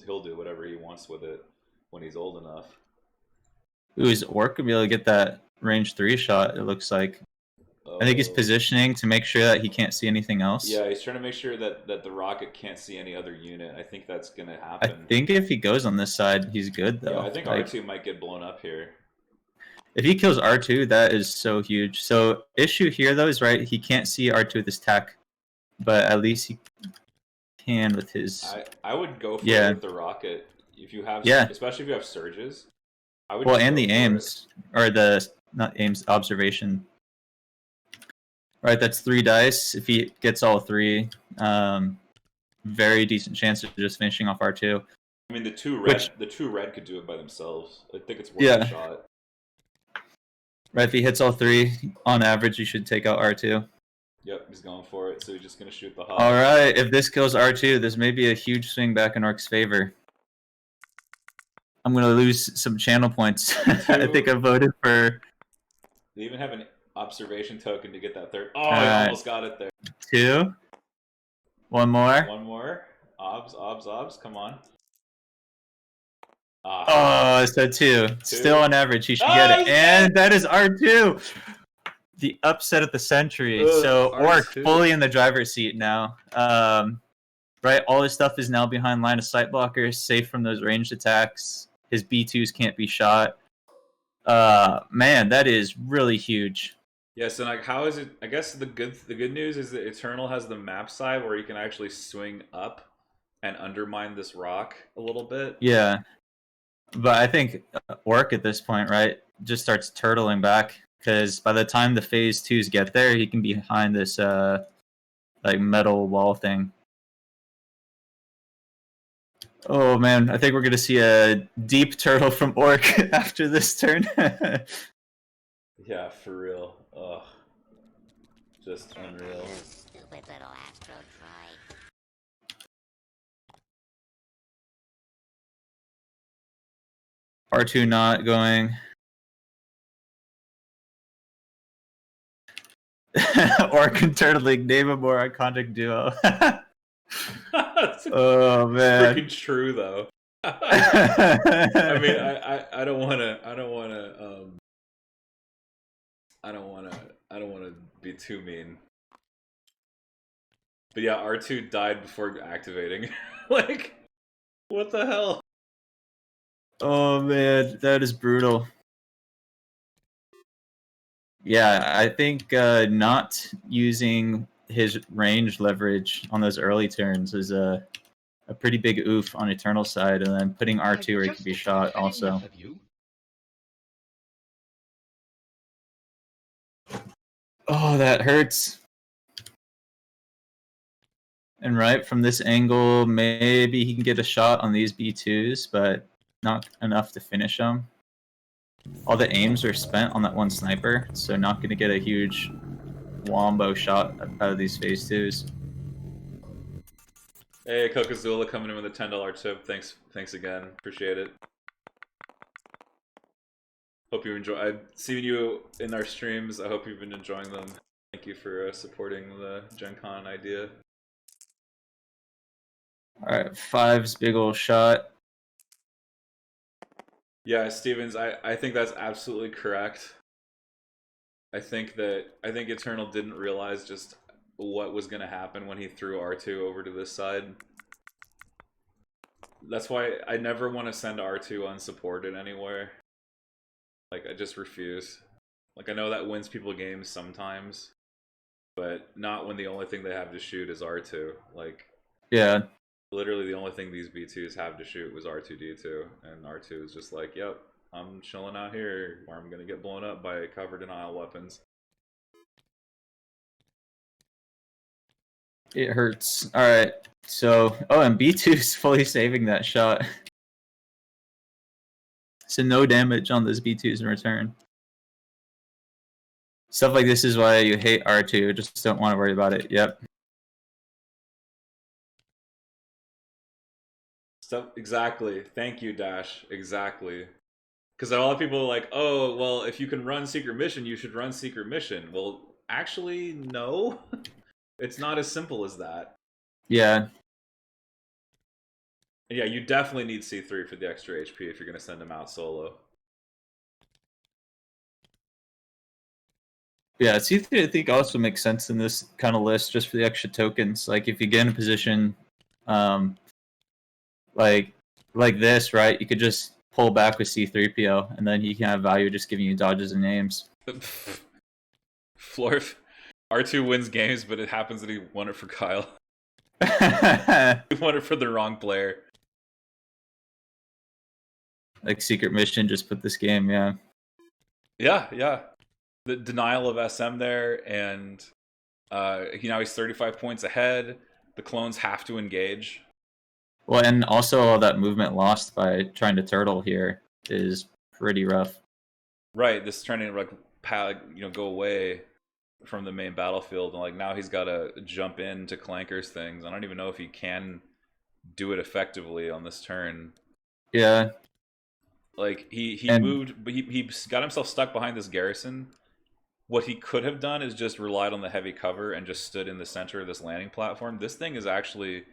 he'll do whatever he wants with it when he's old enough. Ooh, is Orc gonna be able to get that range 3 shot? It looks like. I think he's positioning to make sure that he can't see anything else. Yeah, he's trying to make sure that the rocket can't see any other unit. I think that's gonna happen. I think if he goes on this side, he's good though. Yeah, I think R2 might get blown up here. If he kills R2, that is so huge. So issue here though is he can't see R2 with his tech, but at least he can with his. I would go for it with the rocket if you have, especially if you have surges. I would. Well, and the aims or the not aims observation. Right, that's 3 dice. If he gets all 3, very decent chance of just finishing off R2. I mean, the two red could do it by themselves. I think it's worth a shot. Right, if he hits all 3, on average, you should take out R2. Yep, he's going for it, so he's just going to shoot the hub. All right, if this kills R2, this may be a huge swing back in Orc's favor. I'm going to lose some channel points. I think I voted for... They even have an observation token to get that third. Oh, I almost got it there. 2. One more. One more. Obs. Come on. Oh, so 2. Still on average, he should get it. And that is R2. The upset of the century. So Orc fully in the driver's seat now. Right, all his stuff is now behind line of sight blockers, safe from those ranged attacks. His B2s can't be shot. Man, that is really huge. Yes, and like, how is it? I guess the good news is that Eternal has the map side where you can actually swing up and undermine this rock a little bit. Yeah, but I think Orc at this point, right, just starts turtling back because by the time the phase 2s get there, he can be behind this like metal wall thing. Oh man, I think we're gonna see a deep turtle from Orc after this turn. Yeah, for real. Ugh. Just unreal. Stupid little astro droid. R2 not going. Orc and Turtling, name a more iconic duo. Oh man. Freaking true though. I mean, I don't want to be too mean. But yeah, R2 died before activating. Like, what the hell? Oh man, that is brutal. Yeah, I think not using his range leverage on those early turns is a pretty big oof on Eternal side, and then putting R2 where he can be shot also. Oh, that hurts. And right from this angle, maybe he can get a shot on these B2s, but not enough to finish them. All the aims are spent on that one sniper, so not going to get a huge wombo shot out of these phase 2s. Hey, Kokazula coming in with a $10 tip. Thanks again. Appreciate it. Hope you enjoy. I've seen you in our streams. I hope you've been enjoying them. Thank you for supporting the Gen Con idea. Alright, 5's big ol' shot. Yeah, Stevens, I think that's absolutely correct. I think Eternal didn't realize just what was going to happen when he threw R2 over to this side. That's why I never want to send R2 unsupported anywhere. Like, I just refuse. Like, I know that wins people games sometimes, but not when the only thing they have to shoot is R2. Like, yeah. Literally the only thing these B2s have to shoot was R2D2, and R2 is just like, yep, I'm chilling out here, or I'm gonna get blown up by cover denial weapons. It hurts. All right. So, oh, and B2 is fully saving that shot. So no damage on those B2s in return. Stuff like this is why you hate R2. Just don't want to worry about it. Yep. Stuff exactly. Thank you, Dash. Exactly. Because a lot of people are like, oh, well, if you can run Secret Mission, you should run Secret Mission. Well, actually, no. It's not as simple as that. Yeah. Yeah, you definitely need C3 for the extra HP if you're going to send him out solo. Yeah, C3 I think also makes sense in this kind of list just for the extra tokens. Like if you get in a position like this, right? You could just pull back with C3PO and then he can have value just giving you dodges and names. Florf, R2 wins games, but it happens that he won it for Kyle. He won it for the wrong player. Like Secret Mission just put this game, yeah. Yeah, yeah. The denial of SM there, and he's 35 points ahead. The clones have to engage. Well, and also all that movement lost by trying to turtle here is pretty rough. Right, this is trying to go away from the main battlefield, and like now he's got to jump into Clankers things. I don't even know if he can do it effectively on this turn. Yeah. Like he moved, but he got himself stuck behind this garrison. What he could have done is just relied on the heavy cover and just stood in the center of this landing platform. This thing is actually,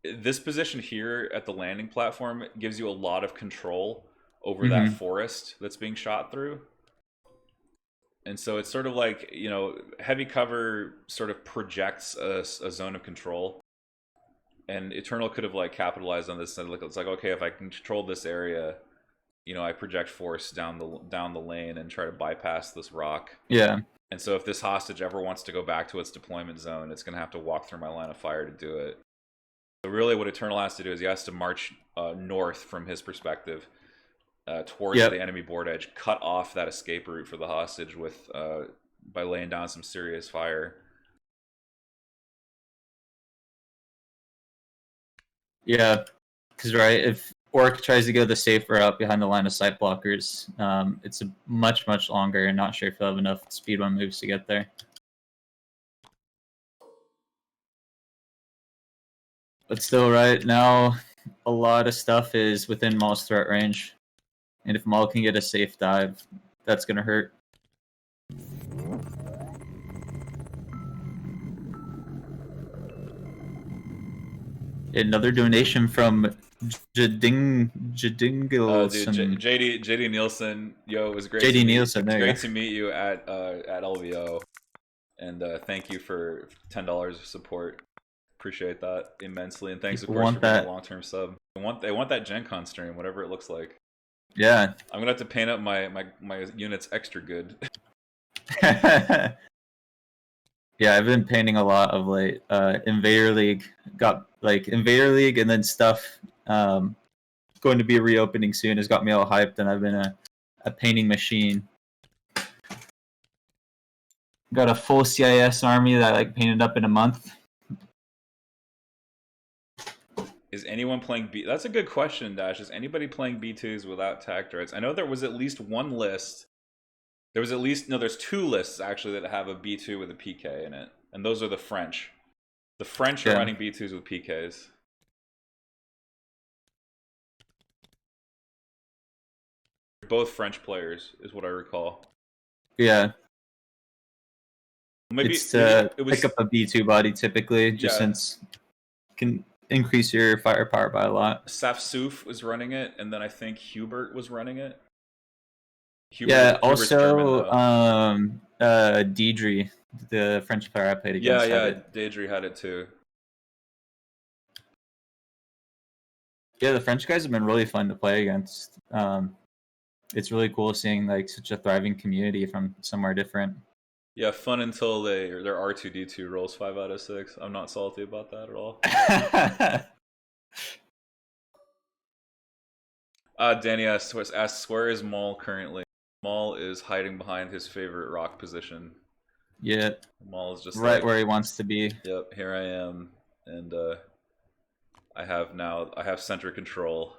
this position here at the landing platform gives you a lot of control over that forest that's being shot through. And so it's sort of like, you know, heavy cover sort of projects a zone of control. And Eternal could have like capitalized on this, and it's like, okay, if I can control this area, you know, I project force down the lane and try to bypass this rock. Yeah. And so if this hostage ever wants to go back to its deployment zone, it's going to have to walk through my line of fire to do it. So really what Eternal has to do is he has to march north from his perspective towards the enemy board edge, cut off that escape route for the hostage with by laying down some serious fire. Yeah, because right, if Orc tries to go the safe route behind the line of sight blockers, it's a much longer, and not sure if he'll have enough speed 1 moves to get there. But still, right now, a lot of stuff is within Maul's threat range, and if Maul can get a safe dive, that's gonna hurt. Another donation from Jadingilson. JD Nielsen, yo, it was great. JD Nielsen, great to meet you at LVO, and thank you for $10 of support. Appreciate that immensely, and thanks of course for being a long-term sub. They want that Gen Con stream, whatever it looks like. Yeah, I'm gonna have to paint up my units extra good. Yeah, I've been painting a lot of late. Invader League got Invader League, and then stuff going to be reopening soon has got me all hyped, and I've been a painting machine. Got a full CIS army that I painted up in a month. Is anyone playing B? That's a good question, Dash. Is anybody playing B2s without tact droids? I know there was at least one list. There's 2 lists actually that have a B2 with a PK in it, and those are the French. The French are running B2s with PKs. Both French players, is what I recall. Yeah. Maybe it's to pick up a B2 body typically, just since you can increase your firepower by a lot. Safsouf was running it, and then I think Hubert was running it. Also Deidre, the French player I played against. Deidre had it too. Yeah, the French guys have been really fun to play against. It's really cool seeing such a thriving community from somewhere different. Yeah, fun until their R2D2 rolls 5 out of 6. I'm not salty about that at all. Danny asks, where is Maul currently? Maul is hiding behind his favorite rock position. Yeah, Maul is just right like, where he wants to be. yep, here I am, and I have center control,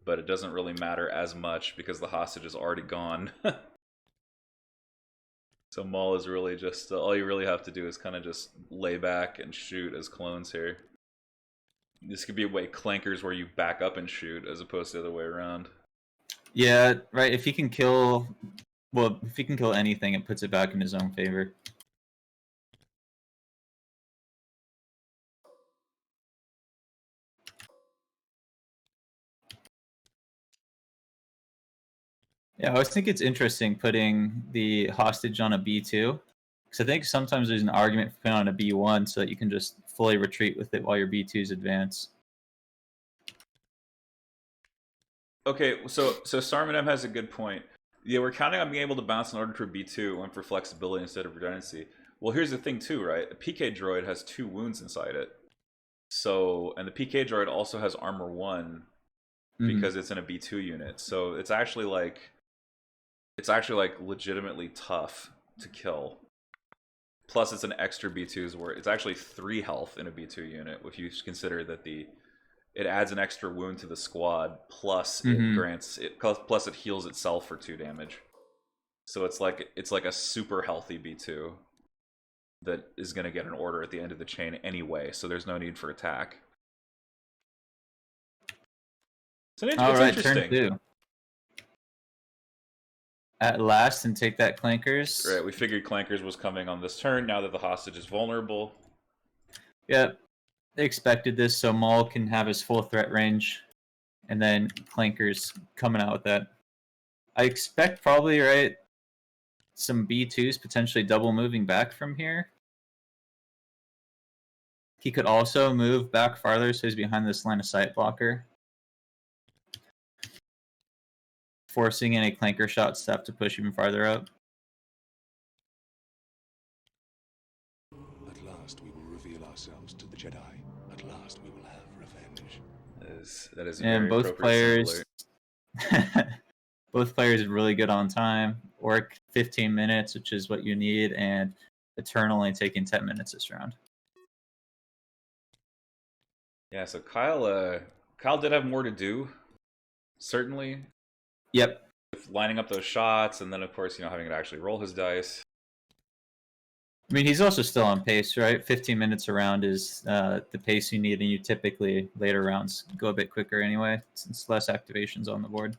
but it doesn't really matter as much because the hostage is already gone. So Maul is really just all you really have to do is kind of just lay back and shoot as clones here. This could be a way Clankers where you back up and shoot as opposed to the other way around. Yeah, right. If he can kill, well, if he can kill anything, it puts it back in his own favor. Yeah, I always think it's interesting putting the hostage on a B2. Because I think sometimes there's an argument for putting on a B1 so that you can just fully retreat with it while your B2s advance. Okay, so Starman M has a good point. Yeah, we're counting on being able to bounce in order to B2 and for flexibility instead of redundancy. Well, here's the thing too, right? A PK droid has 2 wounds inside it. So, and the PK droid also has armor 1 because it's in a B2 unit. So it's actually like legitimately tough to kill. Plus, it's an extra B2's where it's actually 3 health in a B2 unit if you consider that it adds an extra wound to the squad, plus plus it heals itself for 2 damage. So it's like a super healthy B2 that is going to get an order at the end of the chain anyway. So there's no need for attack. All right, interesting. turn 2. At last, and take that Clankers. Right, we figured Clankers was coming on this turn. Now that the hostage is vulnerable. Yep. They expected this, so Maul can have his full threat range, and then Clankers coming out with that. I expect probably, right, some B2s potentially double moving back from here. He could also move back farther so he's behind this line of sight blocker, forcing any Clanker shot stuff to push even farther up. At last we will reveal ourselves to the Jedi. At last we will have revenge. That is a And very both appropriate players, both players are really good on time. Orc 15 minutes, which is what you need, and Eternal only taking 10 minutes this round. Yeah, so Kyle did have more to do, certainly. Yep. With lining up those shots, and then of course, having to actually roll his dice. I mean, he's also still on pace, right? 15 minutes around is the pace you need, and you typically later rounds go a bit quicker anyway, since less activations on the board.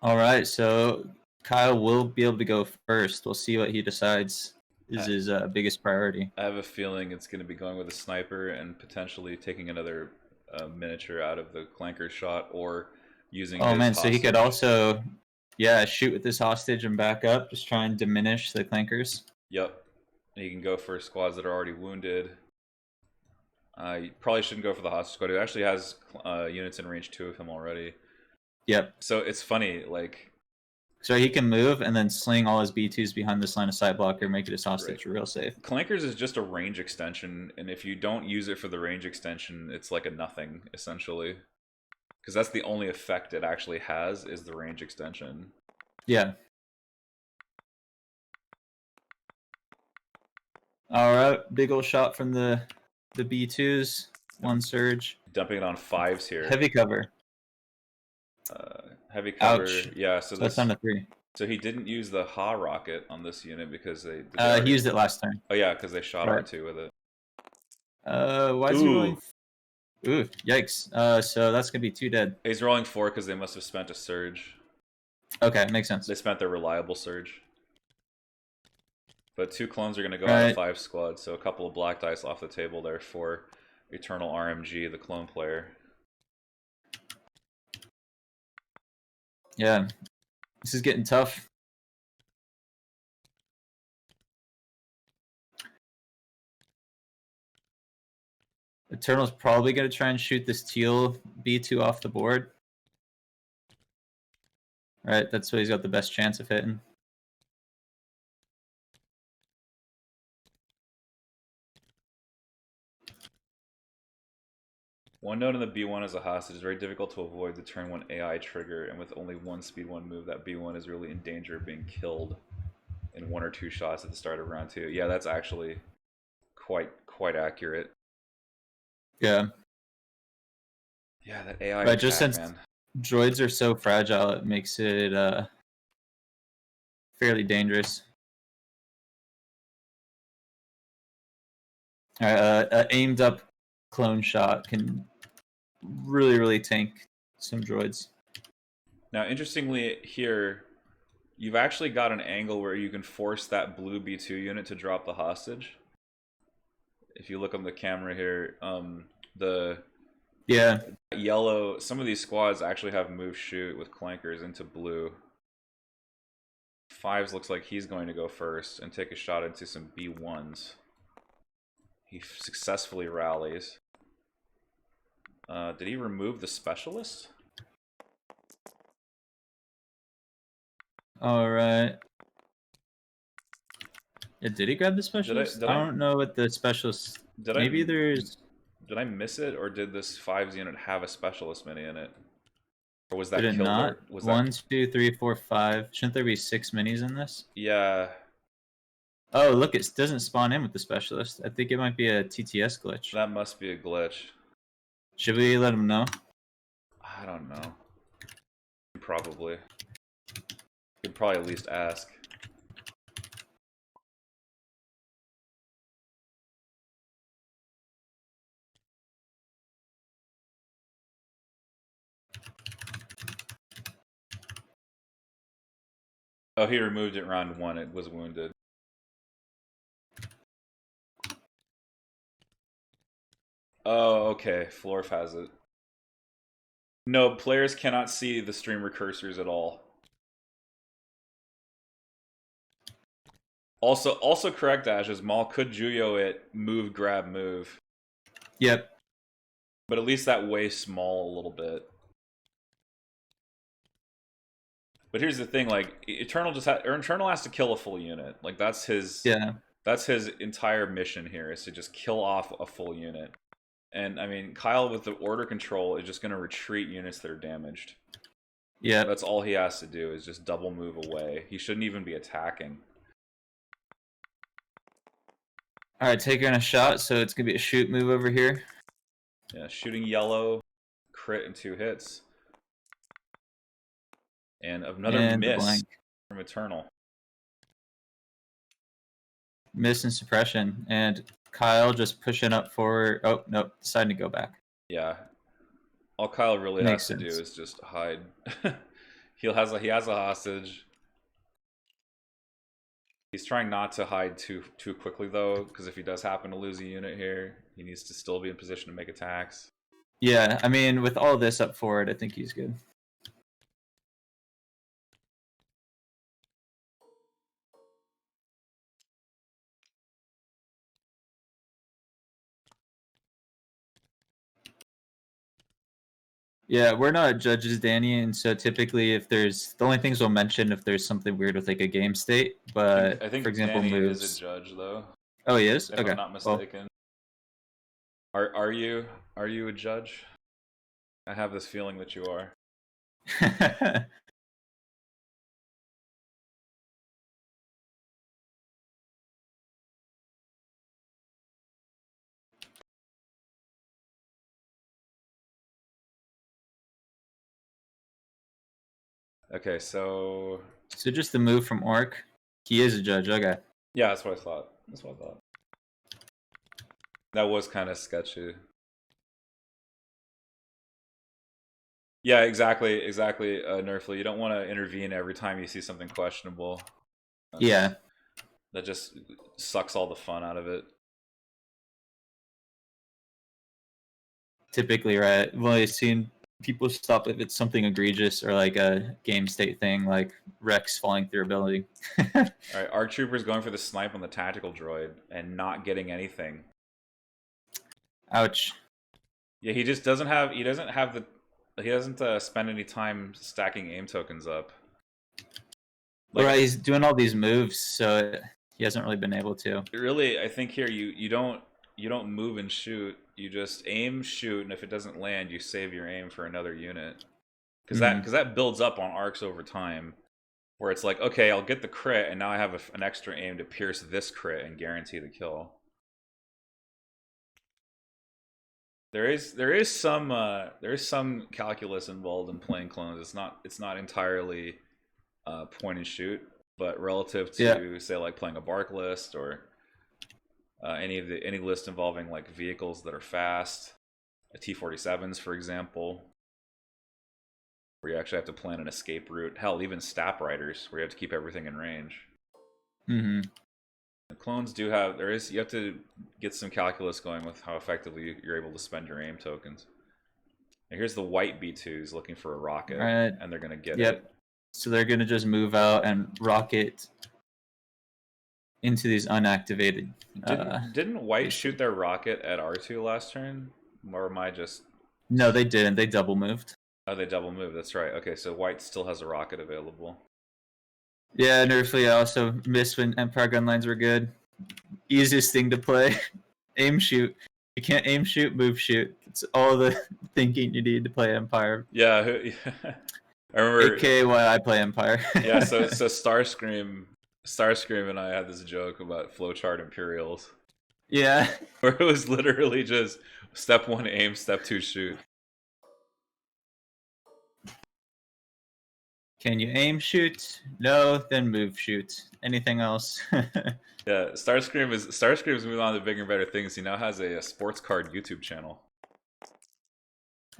All right, so Kyle will be able to go first. We'll see what he decides is his biggest priority. I have a feeling it's going to be going with a sniper and potentially taking another miniature out of the Clanker shot, or using his man, so he could hostage. also, shoot with this hostage and back up, just try and diminish the Clankers. Yep. And you can go for squads that are already wounded. You probably shouldn't go for the hostage squad. It actually has units in range 2 of him already. Yep. So it's funny, like... So he can move and then sling all his B2s behind this line of sight blocker, make it his hostage real safe. Clankers is just a range extension, and if you don't use it for the range extension, it's like a nothing, essentially. Because that's the only effect it actually has, is the range extension. Yeah. Alright, big old shot from the B2s. 1 surge. Dumping it on 5s here. Heavy cover. Heavy cover. Ouch. Yeah, so That's on the 3. So he didn't use the Ha rocket on this unit because they he used it last turn. Oh yeah, because they shot R2 with it. Why is he rolling? Ooh, yikes. So that's gonna be 2 dead. He's rolling 4 because they must have spent a surge. Okay, makes sense. They spent their reliable surge. But 2 clones are gonna go out of 5 squads, so a couple of black dice off the table there for EternalRMG, the clone player. Yeah, this is getting tough. Eternal's probably going to try and shoot this teal B2 off the board. Right, that's what he's got the best chance of hitting. One node in the B1 as a hostage is very difficult to avoid the turn 1 AI trigger, and with only one speed 1 move, that B1 is really in danger of being killed in 1 or 2 shots at the start of round 2. Yeah, that's actually quite accurate. Yeah. Yeah, that AI But attack, just since man. droids are so fragile, it makes it fairly dangerous. Aimed up clone shot can really tank some droids. Now, interestingly here, you've actually got an angle where you can force that blue B2 unit to drop the hostage. If you look on the camera here, the yellow, some of these squads actually have move shoot with clankers into blue. Fives looks like he's going to go first and take a shot into some B1s. He successfully rallies. Did he remove the specialist? Alright. Yeah, did he grab the specialist? I don't know what the specialist... Maybe there's... Did I miss it, or did this 5's unit have a specialist mini in it? Or was that did it killed? not? Was 1, 2, 3, 4, 5. Shouldn't there be 6 minis in this? Yeah. Oh, look, it doesn't spawn in with the specialist. I think it might be a TTS glitch. That must be a glitch. Should we let him know? I don't know. Probably. Could probably at least ask. Oh, he removed it round 1. It was wounded. Oh, okay. Florf has it. No, players cannot see the streamer cursors at all. Also correct, Ash, is Maul could Juyo it, move, grab, move. Yep. But at least that wastes Maul a little bit. But here's the thing, like, Eternal has to kill a full unit. Like, that's his entire mission here, is to just kill off a full unit. And I mean, Kyle with the order control is just going to retreat units that are damaged. Yeah. That's all he has to do, is just double move away. He shouldn't even be attacking. Alright, taking a shot, so it's going to be a shoot move over here. Yeah, shooting yellow, crit and 2 hits. And another miss from Eternal. Miss and suppression, and Kyle just pushing up forward. Oh, nope, deciding to go back. Yeah. All Kyle really has to do is just hide. He has a hostage. He's trying not to hide too quickly, though, because if he does happen to lose a unit here, he needs to still be in position to make attacks. Yeah, I mean, with all this up forward, I think he's good. Yeah, we're not judges, Danny, and so typically if there's... The only things we'll mention if there's something weird with like a game state, but I think for example, Danny moves... is a judge, though. Oh, he is? If okay. I'm not mistaken. Well. Are you a judge? I have this feeling that you are. Okay, so just the move from Orc. He is a judge, okay. Yeah, that's what I thought. That was kind of sketchy. Yeah, exactly, Nerfly. You don't want to intervene every time you see something questionable. Yeah. That just sucks all the fun out of it. Typically, right. Well, I've seen people stop if it's something egregious or like a game state thing, like Rex falling through ability. Alright, ARC Trooper's going for the snipe on the tactical droid and not getting anything. Ouch. Yeah, he just doesn't have... He doesn't spend any time stacking aim tokens up. Like, right, he's doing all these moves, so he hasn't really been able to. Really, I think here you don't... you don't move and shoot. You just aim, shoot, and if it doesn't land, you save your aim for another unit. Because that builds up on arcs over time, where it's like, okay, I'll get the crit, and now I have an extra aim to pierce this crit and guarantee the kill. There is some calculus involved in playing clones. It's not entirely point and shoot, but relative to say like playing a bark list or any list involving like vehicles that are fast, T-47s for example, where you actually have to plan an escape route. Hell, even Stap Riders, where you have to keep everything in range. Mm-hmm. The clones do have you have to get some calculus going with how effectively you're able to spend your aim tokens. And here's the white B2s looking for a rocket, and they're gonna get it. So they're gonna just move out and rocket into these unactivated. Didn't white shoot their rocket at R2 last turn, or am I just? No, they didn't. They double moved. Oh, they double moved. That's right. Okay, so white still has a rocket available. Yeah, Nerfly also missed when Empire gun lines were good. Easiest thing to play. Aim shoot. You can't aim shoot, move shoot. It's all the thinking you need to play Empire. Yeah, I remember. AKA why I play Empire. Yeah, so Starscream and I had this joke about flowchart Imperials. Yeah. Where it was literally just step 1 aim, step 2 shoot. Can you aim shoot? No, then move shoot. Anything else? Yeah, Starscream's moving on to bigger and better things. He now has a sports card YouTube channel.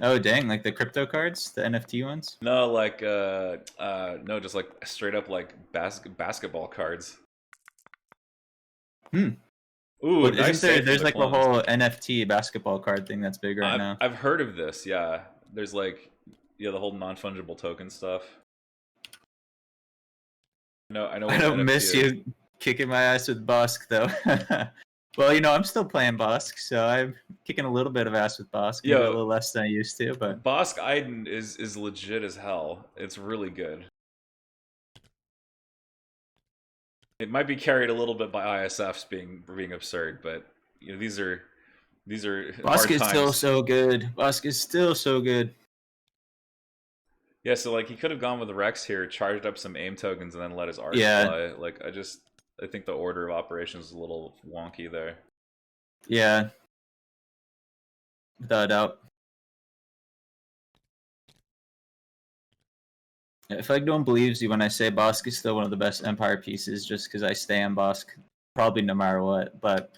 Oh dang, like the crypto cards, the NFT ones? No, like no, just like straight up like basketball cards. Ooh, but nice there's like a whole NFT basketball card thing that's big right now. I've heard of this, yeah. There's like the whole non-fungible token stuff. No, I know. I don't miss you kicking my ass with Bosk though. Well, I'm still playing Bosk, so I'm kicking a little bit of ass with Bosk. Yeah, a little less than I used to, but Bosk Iden is legit as hell. It's really good. It might be carried a little bit by ISFs being absurd, but these are Bosk is still so good. Bosk is still so good. Yeah, so like he could have gone with Rex here, charged up some aim tokens, and then let his arcs fly. Like I think the order of operations is a little wonky there. Yeah, without a doubt. I feel like no one believes you when I say Bosk is still one of the best Empire pieces, just because I stay on Bosk, probably no matter what. But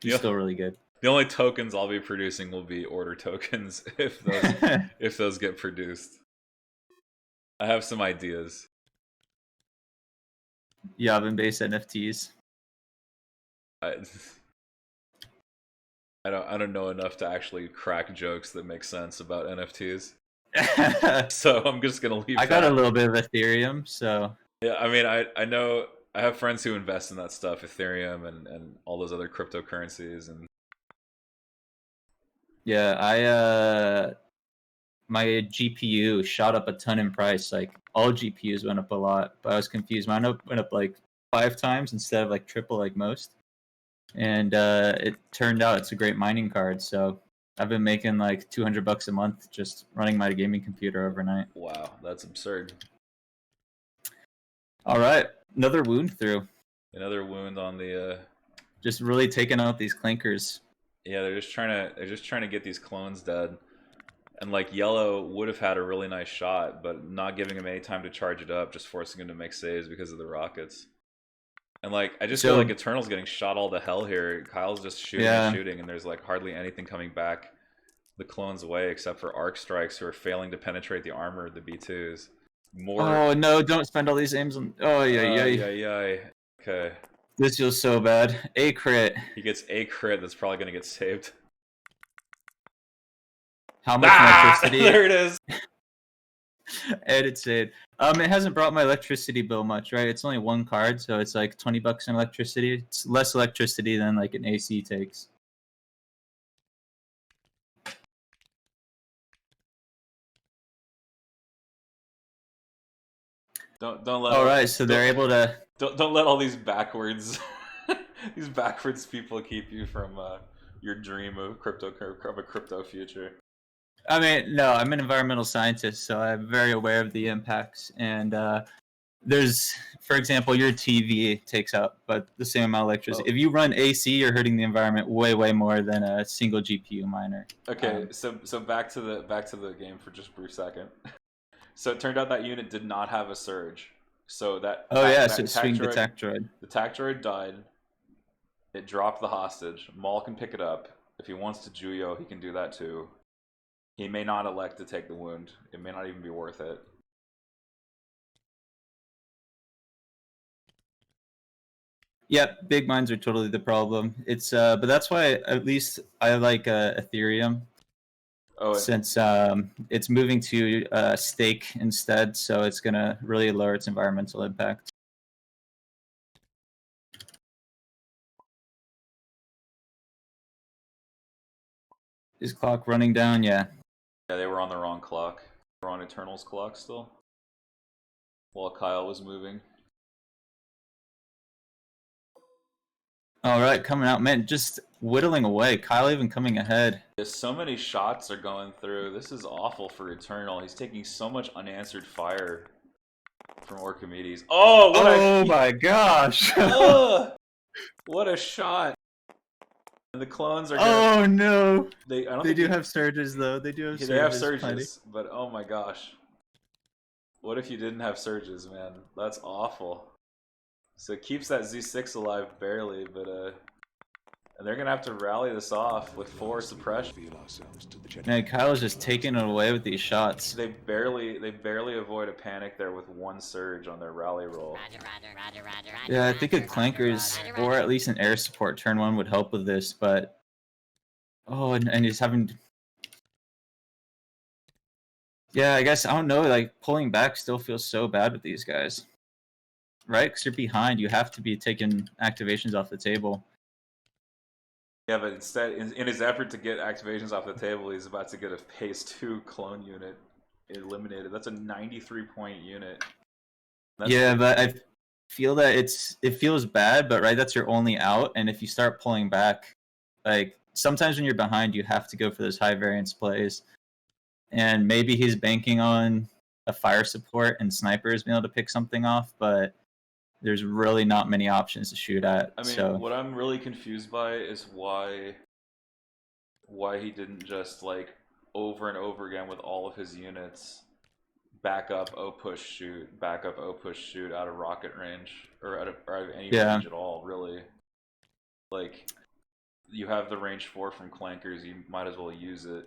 he's still really good. The only tokens I'll be producing will be order tokens if those get produced. I have some ideas. Yavin-based NFTs. I don't know enough to actually crack jokes that make sense about NFTs. So I'm just gonna leave. I got a little bit of Ethereum, so yeah. I mean, I know I have friends who invest in that stuff, Ethereum and all those other cryptocurrencies, and yeah, my GPU shot up a ton in price. Like all GPUs went up a lot, but I was confused. Mine went up like 5 times instead of like triple like most. And it turned out it's a great mining card. So I've been making like $200 a month just running my gaming computer overnight. Wow, that's absurd. All right, another wound through. Another wound on the. Just really taking out these clankers. Yeah, they're just trying to get these clones dead. And like yellow would have had a really nice shot, but not giving him any time to charge it up, just forcing him to make saves because of the rockets. And like I just feel like Eternal's getting shot all to hell here. Kyle's just shooting and shooting, and there's like hardly anything coming back the clones' way except for arc strikes who are failing to penetrate the armor of the B2s. Oh no! Don't spend all these aims on. Oh yeah. Okay. This feels so bad. A crit. He gets a crit that's probably gonna get saved. How much electricity? There it is. Edit saved. It hasn't brought my electricity bill much, right? It's only 1 card, so it's like $20 in electricity. It's less electricity than like an AC takes. Don't let. All right, so they're able to. Don't let all these backwards, these backwards people keep you from your dream of a crypto future. I mean, no, I'm an environmental scientist, so I'm very aware of the impacts. And there's, for example, your TV takes up but the same amount of electricity. Oh. If you run AC, you're hurting the environment way, way more than a single GPU miner. Okay, so back to the game for just a brief second. So it turned out that unit did not have a surge. So that Oh yeah, that so swing the tac droid. The tac droid died. It dropped the hostage. Maul can pick it up. If he wants to Juyo, he can do that too. He may not elect to take the wound. It may not even be worth it. Yep, big mines are totally the problem. It's but that's why at least I like Ethereum. Oh, Since it's moving to stake instead, so it's gonna really lower its environmental impact. Is clock running down? Yeah. yeah, they were on the wrong clock. They were on Eternal's clock still. While Kyle was moving. All right, coming out, man, just whittling away. Kyle even coming ahead. There's so many shots are going through. This is awful for Eternal. He's taking so much unanswered fire from Orkimedes. Oh, what oh my gosh! what a shot! And the clones are. Oh no! They do have surges though. They do have. They have surges, but oh my gosh! What if you didn't have surges, man? That's awful. So it keeps that Z6 alive barely, but and they're gonna have to rally this off with 4 suppression. Man, Kyle's just taking it away with these shots. They barely avoid a panic there with 1 surge on their rally roll. Yeah, I think a Clankers or at least an air support turn 1 would help with this, but oh, and he's having. Yeah, I guess I don't know. Like pulling back still feels so bad with these guys. Right, because you're behind, you have to be taking activations off the table. Yeah, but instead, in his effort to get activations off the table, he's about to get a Phase 2 clone unit eliminated. That's a 93-point unit. Yeah, but I feel that it feels bad, but right, that's your only out. And if you start pulling back, like sometimes when you're behind, you have to go for those high variance plays. And maybe he's banking on a fire support and snipers being able to pick something off, but there's really not many options to shoot at. I mean, what I'm really confused by is why he didn't just like over and over again with all of his units back up O push shoot, back up O push shoot out of rocket range or out of any range at all, really. Like you have the range 4 from Clankers, you might as well use it.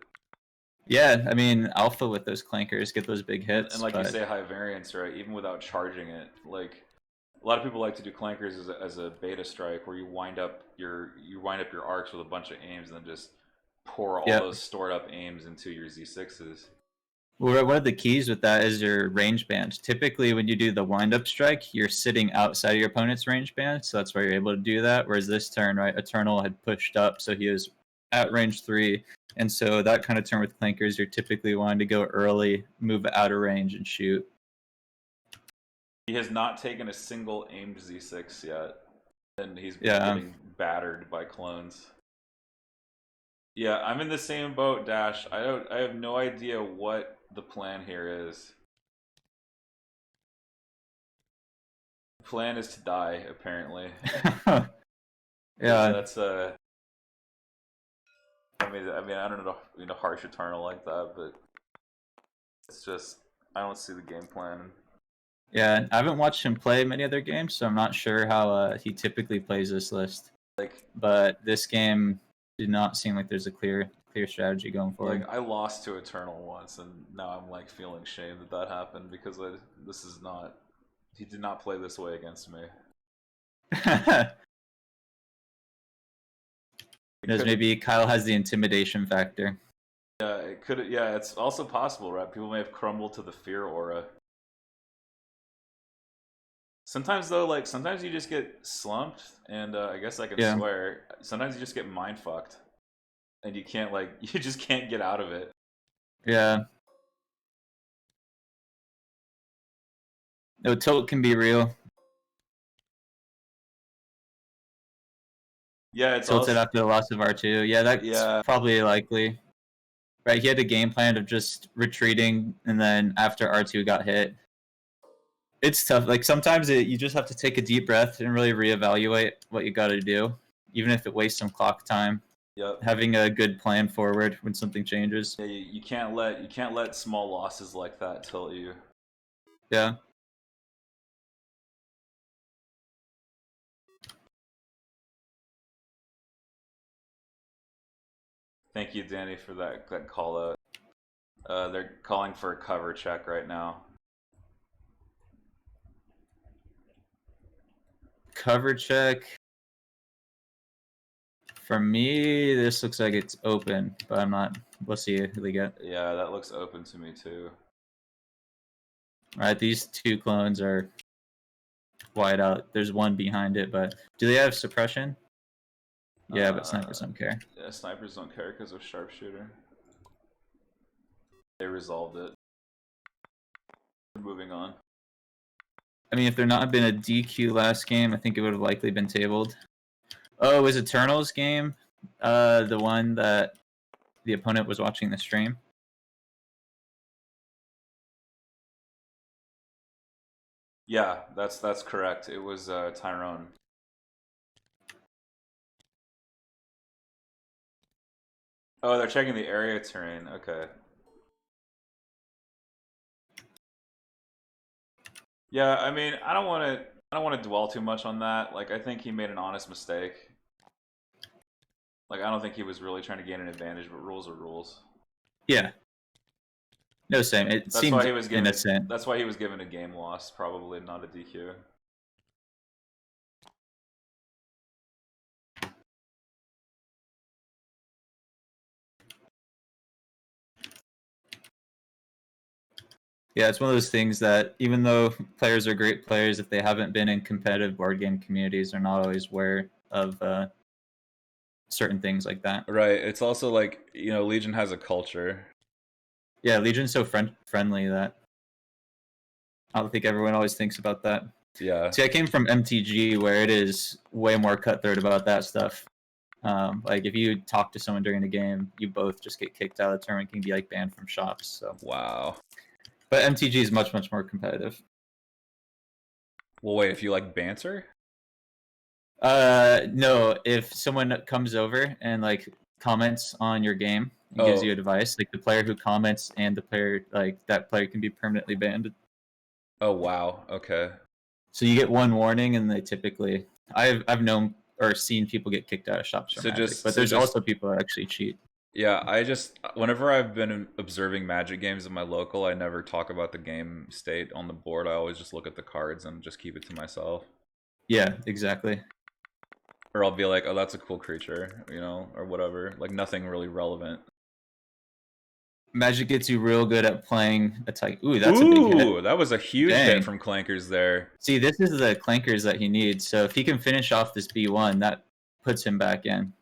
Yeah, I mean, alpha with those Clankers, get those big hits. And like you say, high variance, right? Even without charging it, like a lot of people like to do Clankers as a beta strike, where you wind up your arcs with a bunch of aims and then just pour all those stored up aims into your Z6s. Well, one of the keys with that is your range band. Typically, when you do the wind up strike, you're sitting outside of your opponent's range band, so that's why you're able to do that. Whereas this turn, right, Eternal had pushed up, so he was at range 3. And so that kind of turn with Clankers, you're typically wanting to go early, move out of range, and shoot. He has not taken a single aimed Z6 yet, and he's been getting battered by clones. Yeah, I'm in the same boat, Dash. I have no idea what the plan here is. The plan is to die, apparently. Yeah, that's I mean, I don't know, harsh Eternal like that, but it's just I don't see the game plan. Yeah, I haven't watched him play many other games, so I'm not sure how he typically plays this list. But this game did not seem like there's a clear strategy going forward. Like I lost to Eternal once, and now I'm like feeling shame that happened because this is not. He did not play this way against me. Because maybe Kyle has the intimidation factor. Yeah, it could. Yeah, it's also possible, right? People may have crumbled to the fear aura. Sometimes though, sometimes you just get slumped, and I guess I can swear. Sometimes you just get mind fucked, and you can't you just can't get out of it. Yeah. No, tilt can be real. Yeah, it's tilted also after the loss of R2. Yeah, that's yeah. probably likely. Right, he had a game plan of just retreating, and then after R2 got hit, it's tough. Like sometimes you just have to take a deep breath and really reevaluate what you got to do, even if it wastes some clock time. Yep. Having a good plan forward when something changes. Yeah, you can't let small losses like that tilt you. Yeah. Thank you, Danny, for that call out. They're calling for a cover check right now. Cover check. For me, this looks like it's open, but I'm not. We'll see who they get. Yeah, that looks open to me too. All right, these two clones are wide out. There's one behind it, but do they have suppression? Yeah, but snipers don't care. Yeah, snipers don't care because of sharpshooter. They resolved it. We're moving on. I mean, if there not been a DQ last game, I think it would have likely been tabled. Oh, it was Eternal's game, the one that the opponent was watching the stream. Yeah, that's correct. It was Tyrone. Oh, they're checking the area terrain. Okay. Yeah, I mean, I don't want to dwell too much on that. Like, I think he made an honest mistake. Like, I don't think he was really trying to gain an advantage, but rules are rules. Yeah. No, same. It seemed why he was given innocent. That's why he was given a game loss, probably not a DQ. Yeah, it's one of those things that even though players are great players, if they haven't been in competitive board game communities, they're not always aware of certain things like that. Right. It's also like, you know, Legion has a culture. Yeah, Legion's so friendly that I don't think everyone always thinks about that. Yeah. See, I came from MTG where it is way more cutthroat about that stuff. Like if you talk to someone during the game, you both just get kicked out of the tournament, can be like banned from shops. So Wow. but MTG is much more competitive. Well, wait, if you like banter? No, if someone comes over and like comments on your game and gives you advice, like the player who comments and the player, like that player can be permanently banned. Oh wow. Okay. So you get one warning, and they typically, I've known or seen people get kicked out of shops for Magic, but there's also people that actually cheat. Yeah, I just whenever I've been observing Magic games in my local, I never talk about the game state on the board. I always just look at the cards and just keep it to myself. Yeah, exactly. Or I'll be like, oh, that's a cool creature, you know, or whatever. Like nothing really relevant. Magic gets you real good at playing attack. Ooh, that's a big hit. Ooh, that was a huge hit from Clankers there. See, this is the Clankers that he needs. So if he can finish off this B1, that puts him back in.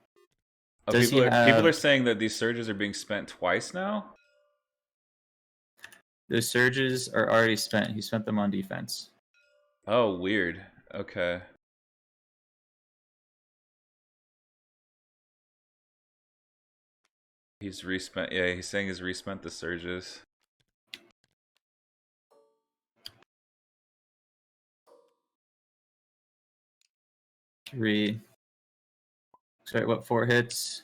Oh, people are saying that these surges are being spent twice now? Those surges are already spent. He spent them on defense. Oh, weird. Okay. He's respent. Yeah, he's saying he's respent the surges. Three. Sorry, what, 4 hits?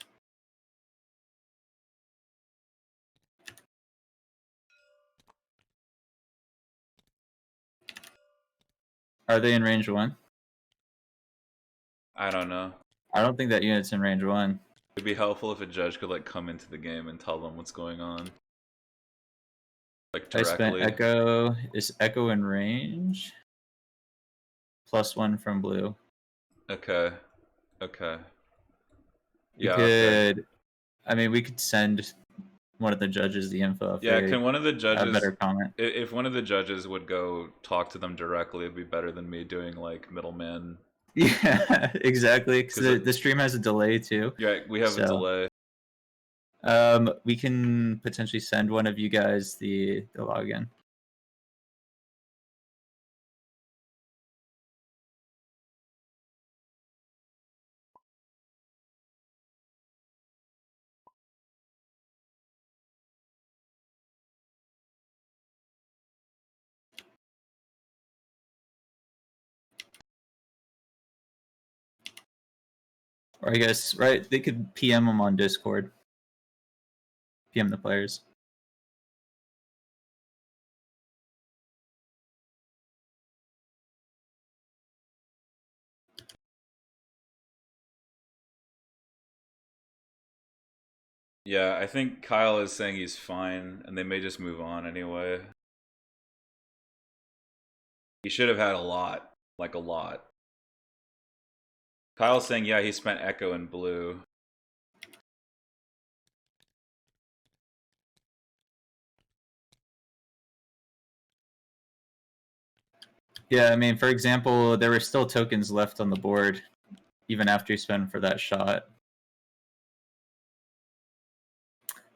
Are they in range 1? I don't know. I don't think that unit's in range 1. It'd be helpful if a judge could like come into the game and tell them what's going on. Like directly. I spent Echo. Is Echo in range? +1 from blue. Okay. Okay. You Yeah. could. Okay. I mean, we could send one of the judges the info. Yeah. Can one of the judges? A better comment. If one of the judges would go talk to them directly, it'd be better than me doing like middleman. Yeah, exactly. Because the stream has a delay too. Yeah, we have a delay. We can potentially send one of you guys the login. Or I guess, right, they could PM them on Discord. PM the players. Yeah, I think Kyle is saying he's fine, and they may just move on anyway. He should have had a lot. Like, a lot. Kyle's saying, yeah, he spent Echo in blue. Yeah, I mean, for example, there were still tokens left on the board, even after you spent for that shot.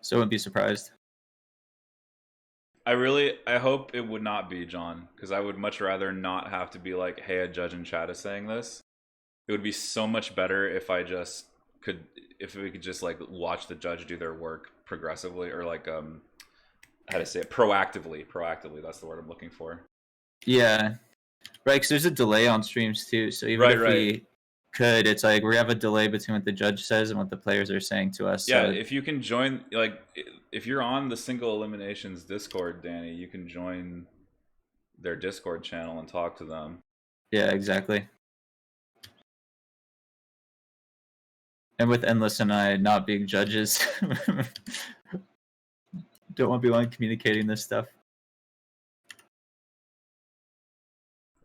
So I wouldn't be surprised. I hope it would not be, John, because I would much rather not have to be like, hey, a judge in chat is saying this. It would be so much better if I just could, if we could just like watch the judge do their work progressively, or like, how to say it, proactively. Proactively, that's the word I'm looking for. Yeah, right, because there's a delay on streams too, so even if we could, it's like we have a delay between what the judge says and what the players are saying to us. Yeah, so... if you can join, like, if you're on the Single Eliminations Discord, Danny, you can join their Discord channel and talk to them. Yeah, exactly. And with Endless and I not being judges, don't want to be one communicating this stuff.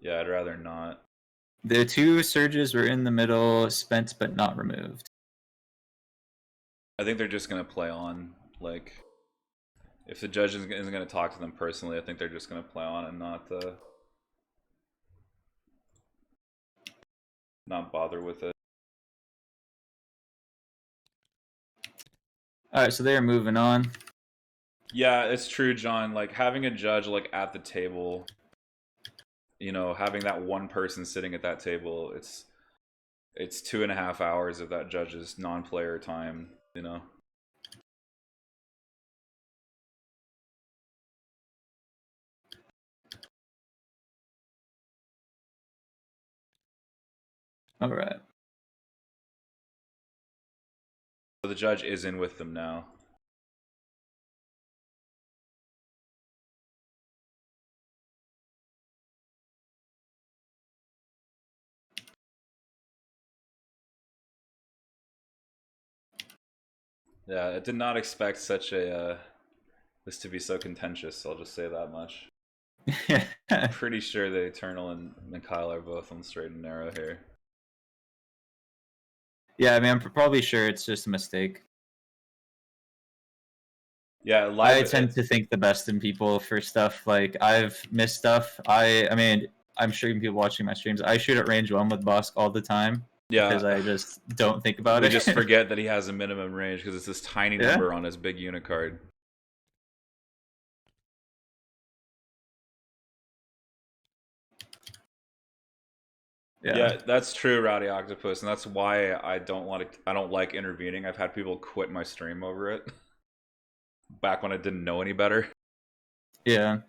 Yeah, I'd rather not. The two surges were in the middle, spent but not removed. I think they're just going to play on, like, if the judge isn't going to talk to them personally, I think they're just going to play on and not bother with it. All right, so they are moving on. Yeah, it's true, John. Like, having a judge, like, at the table, you know, having that one person sitting at that table, it's 2.5 hours of that judge's non-player time, you know? All right. So the judge is in with them now. Yeah, I did not expect such a this to be so contentious. I'll just say that much. Pretty sure that Eternal and Kyle are both on the straight and narrow here. Yeah, I mean, I'm probably sure it's just a mistake. Yeah, I tend to think the best in people for stuff. Like, I've missed stuff. I mean, I'm sure people watching my streams, I shoot at range 1 with Bosk all the time. Yeah, because I just don't think about we it. just forget that he has a minimum range because it's this tiny number on his big unit card. Yeah, that's true, Rowdy Octopus, and that's why I don't like intervening. I've had people quit my stream over it. Back when I didn't know any better. Yeah.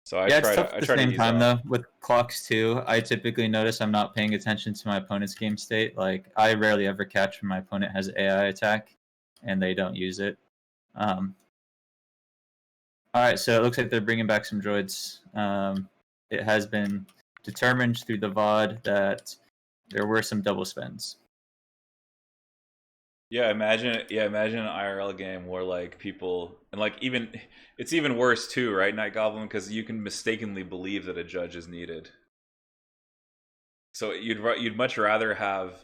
So I try at the same time though. With clocks too, I typically notice I'm not paying attention to my opponent's game state. Like, I rarely ever catch when my opponent has AI attack and they don't use it. All right, so it looks like they're bringing back some droids. It has been determined through the VOD that there were some double spends. Yeah, imagine an IRL game where like people, and like it's even worse too, right, Night Goblin, because you can mistakenly believe that a judge is needed. So you'd much rather have,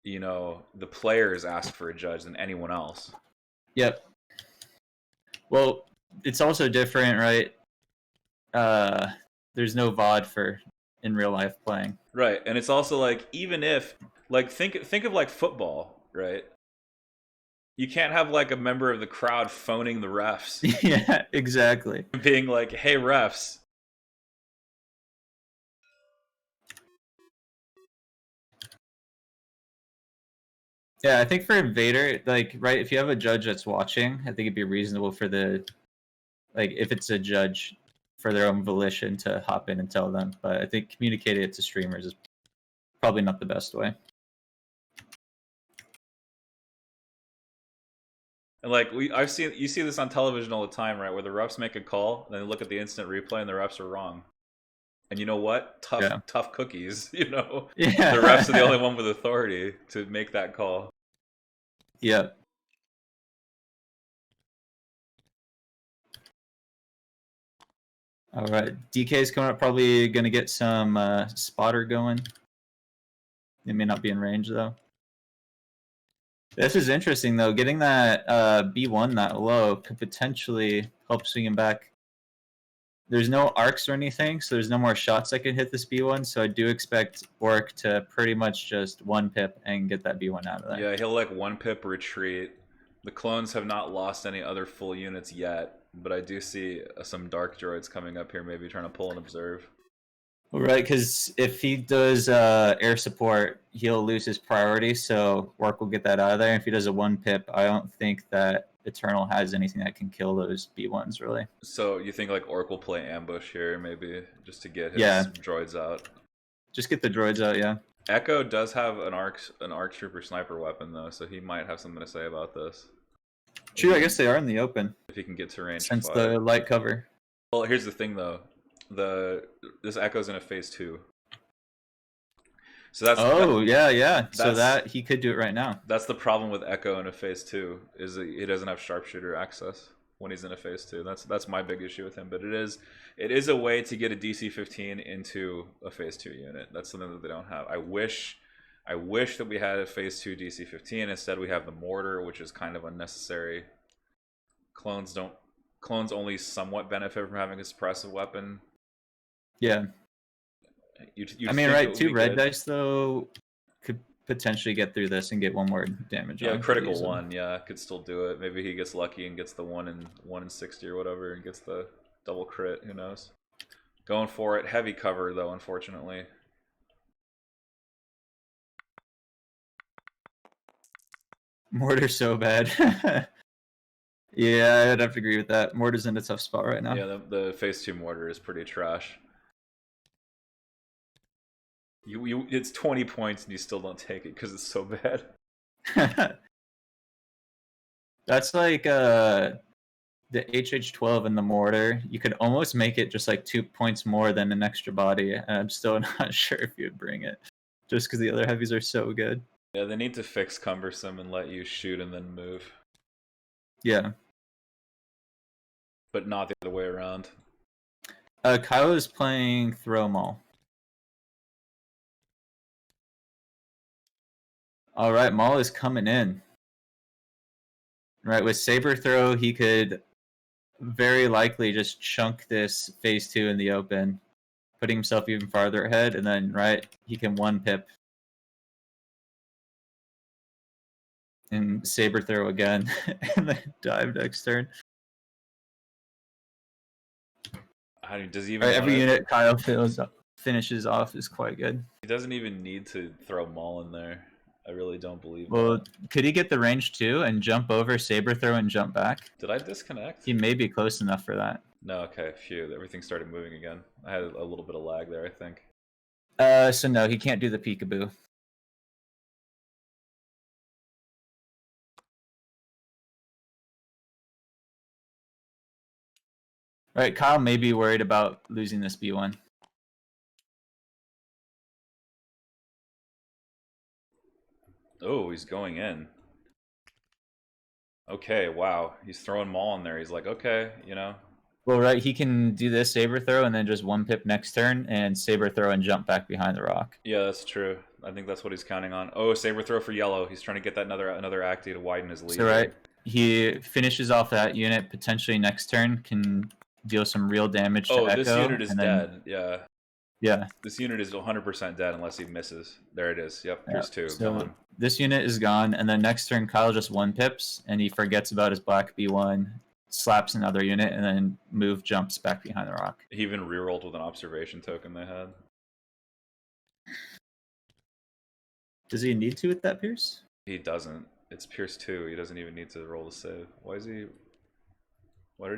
you know, the players ask for a judge than anyone else. Yep. Well, it's also different, right? There's no VOD for in real life playing. Right, and it's also like, even if, like, think of like football, right? You can't have like a member of the crowd phoning the refs. Yeah, exactly. Being like, "Hey, refs." Yeah, I think for Invader, like, right, if you have a judge that's watching, I think it'd be reasonable for the, like, if it's a judge for their own volition to hop in and tell them. But I think communicating it to streamers is probably not the best way. And like you see this on television all the time, right? Where the refs make a call, and then they look at the instant replay, and the refs are wrong. And you know what? Tough cookies. You know, Yeah. The refs are the only one with authority to make that call. Yep. All right, DK's coming up. Probably gonna get some spotter going. They may not be in range though. This is interesting though. Getting that B1 that low could potentially help swing him back. There's no arcs or anything, so there's no more shots that can hit this B1. So I do expect Orc to pretty much just one pip and get that B1 out of there. Yeah, he'll like one pip retreat. The clones have not lost any other full units yet, but I do see some dark droids coming up here, maybe trying to pull and observe. Right, because if he does air support, he'll lose his priority, so Orc will get that out of there. If he does a one pip, I don't think that Eternal has anything that can kill those B1s, really. So you think like Orc will play ambush here, maybe, just to get his droids out? Just get the droids out, yeah. Echo does have an ARC Trooper sniper weapon, though, so he might have something to say about this. True, I guess they are in the open. If he can get to range Since 5. the light cover. Well, here's the thing, though. This Echo's in a phase 2. So that's yeah. So that he could do it right now. That's the problem with Echo in a phase 2, is that he doesn't have sharpshooter access when he's in a phase 2. That's my big issue with him. But it is a way to get a DC-15 into a phase 2 unit. That's something that they don't have. I wish that we had a phase 2 DC-15. Instead, we have the mortar, which is kind of unnecessary. Clones only somewhat benefit from having a suppressive weapon. Yeah. I mean, right, 2 red dice, though, could potentially get through this and get one more damage. Yeah, critical 1, yeah, could still do it. Maybe he gets lucky and gets the 1 in 60 or whatever and gets the double crit, who knows. Going for it. Heavy cover, though, unfortunately. Mortar's so bad. Yeah, I'd have to agree with that. Mortar's in a tough spot right now. Yeah, the phase 2 mortar is pretty trash. It's 20 points and you still don't take it because it's so bad. That's like the HH12 and the mortar. You could almost make it just like 2 points more than an extra body, and I'm still not sure if you'd bring it, just because the other heavies are so good. Yeah, they need to fix cumbersome and let you shoot and then move. Yeah. But not the other way around. Kyle is playing Throw Maul. Alright, Maul is coming in. Right, with Saber Throw, he could very likely just chunk this phase 2 in the open, putting himself even farther ahead, and then, right, he can one pip. And Saber Throw again, and then dive next turn. Does he even every unit Kyle finishes off is quite good. He doesn't even need to throw Maul in there. I really don't believe that. Could he get the range too and jump over, Saber Throw, and jump back? Did I disconnect? He may be close enough for that. No, okay, phew. Everything started moving again. I had a little bit of lag there, I think. So no, he can't do the peekaboo. Right, Kyle may be worried about losing this B1. Oh, he's going in. Okay, wow. He's throwing Maul in there. He's like, okay, you know. Well, right, he can do this Saber Throw and then just one pip next turn and Saber Throw and jump back behind the rock. Yeah, that's true. I think that's what he's counting on. Oh, Saber Throw for yellow. He's trying to get that another acti to widen his lead. So right, he finishes off that unit, potentially next turn can deal some real damage to Echo. Oh, this unit is dead. Yeah. Yeah. This unit is 100% dead unless he misses. There it is. Yep, here's 2. So gone. This unit is gone, and then next turn Kyle just one pips, and he forgets about his black B1, slaps another unit, and then jumps back behind the rock. He even rerolled with an observation token they had. Does he need to with that Pierce? He doesn't. It's Pierce 2. He doesn't even need to roll the save. Why did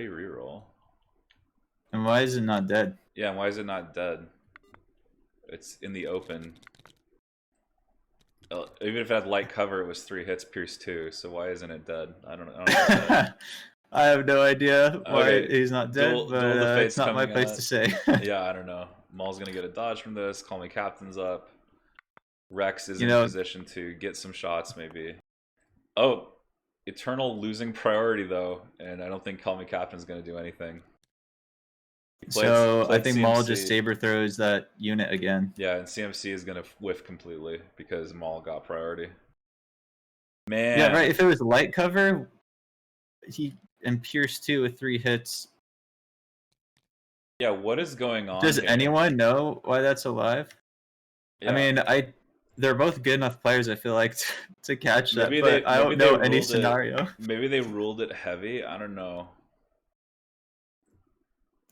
he reroll? And why is it not dead? Yeah, and why is it not dead? It's in the open. Even if it had light cover, it was 3 hits, pierce 2. So why isn't it dead? I don't know. I have no idea why Okay, he's not dead, Duel but the Fates it's not my coming place out. to say. Yeah, I don't know. Maul's gonna get a dodge from this. Call me captain's up. Rex is You in know- position to get some shots, maybe. Oh, Eternal losing priority though, and I don't think Call Me Captain's gonna do anything. So I think Maul CMC. just saber throws that unit again. Yeah, and CMC is gonna whiff completely because Maul got priority. Man. Yeah, right. If it was light cover, he and pierce 2 with 3 hits. Yeah, what is going on? Does here? anyone know why that's alive? Yeah. I mean, they're both good enough players. I feel like to catch that, Maybe but I don't they know any ruled it- scenario. Maybe they ruled it heavy. I don't know.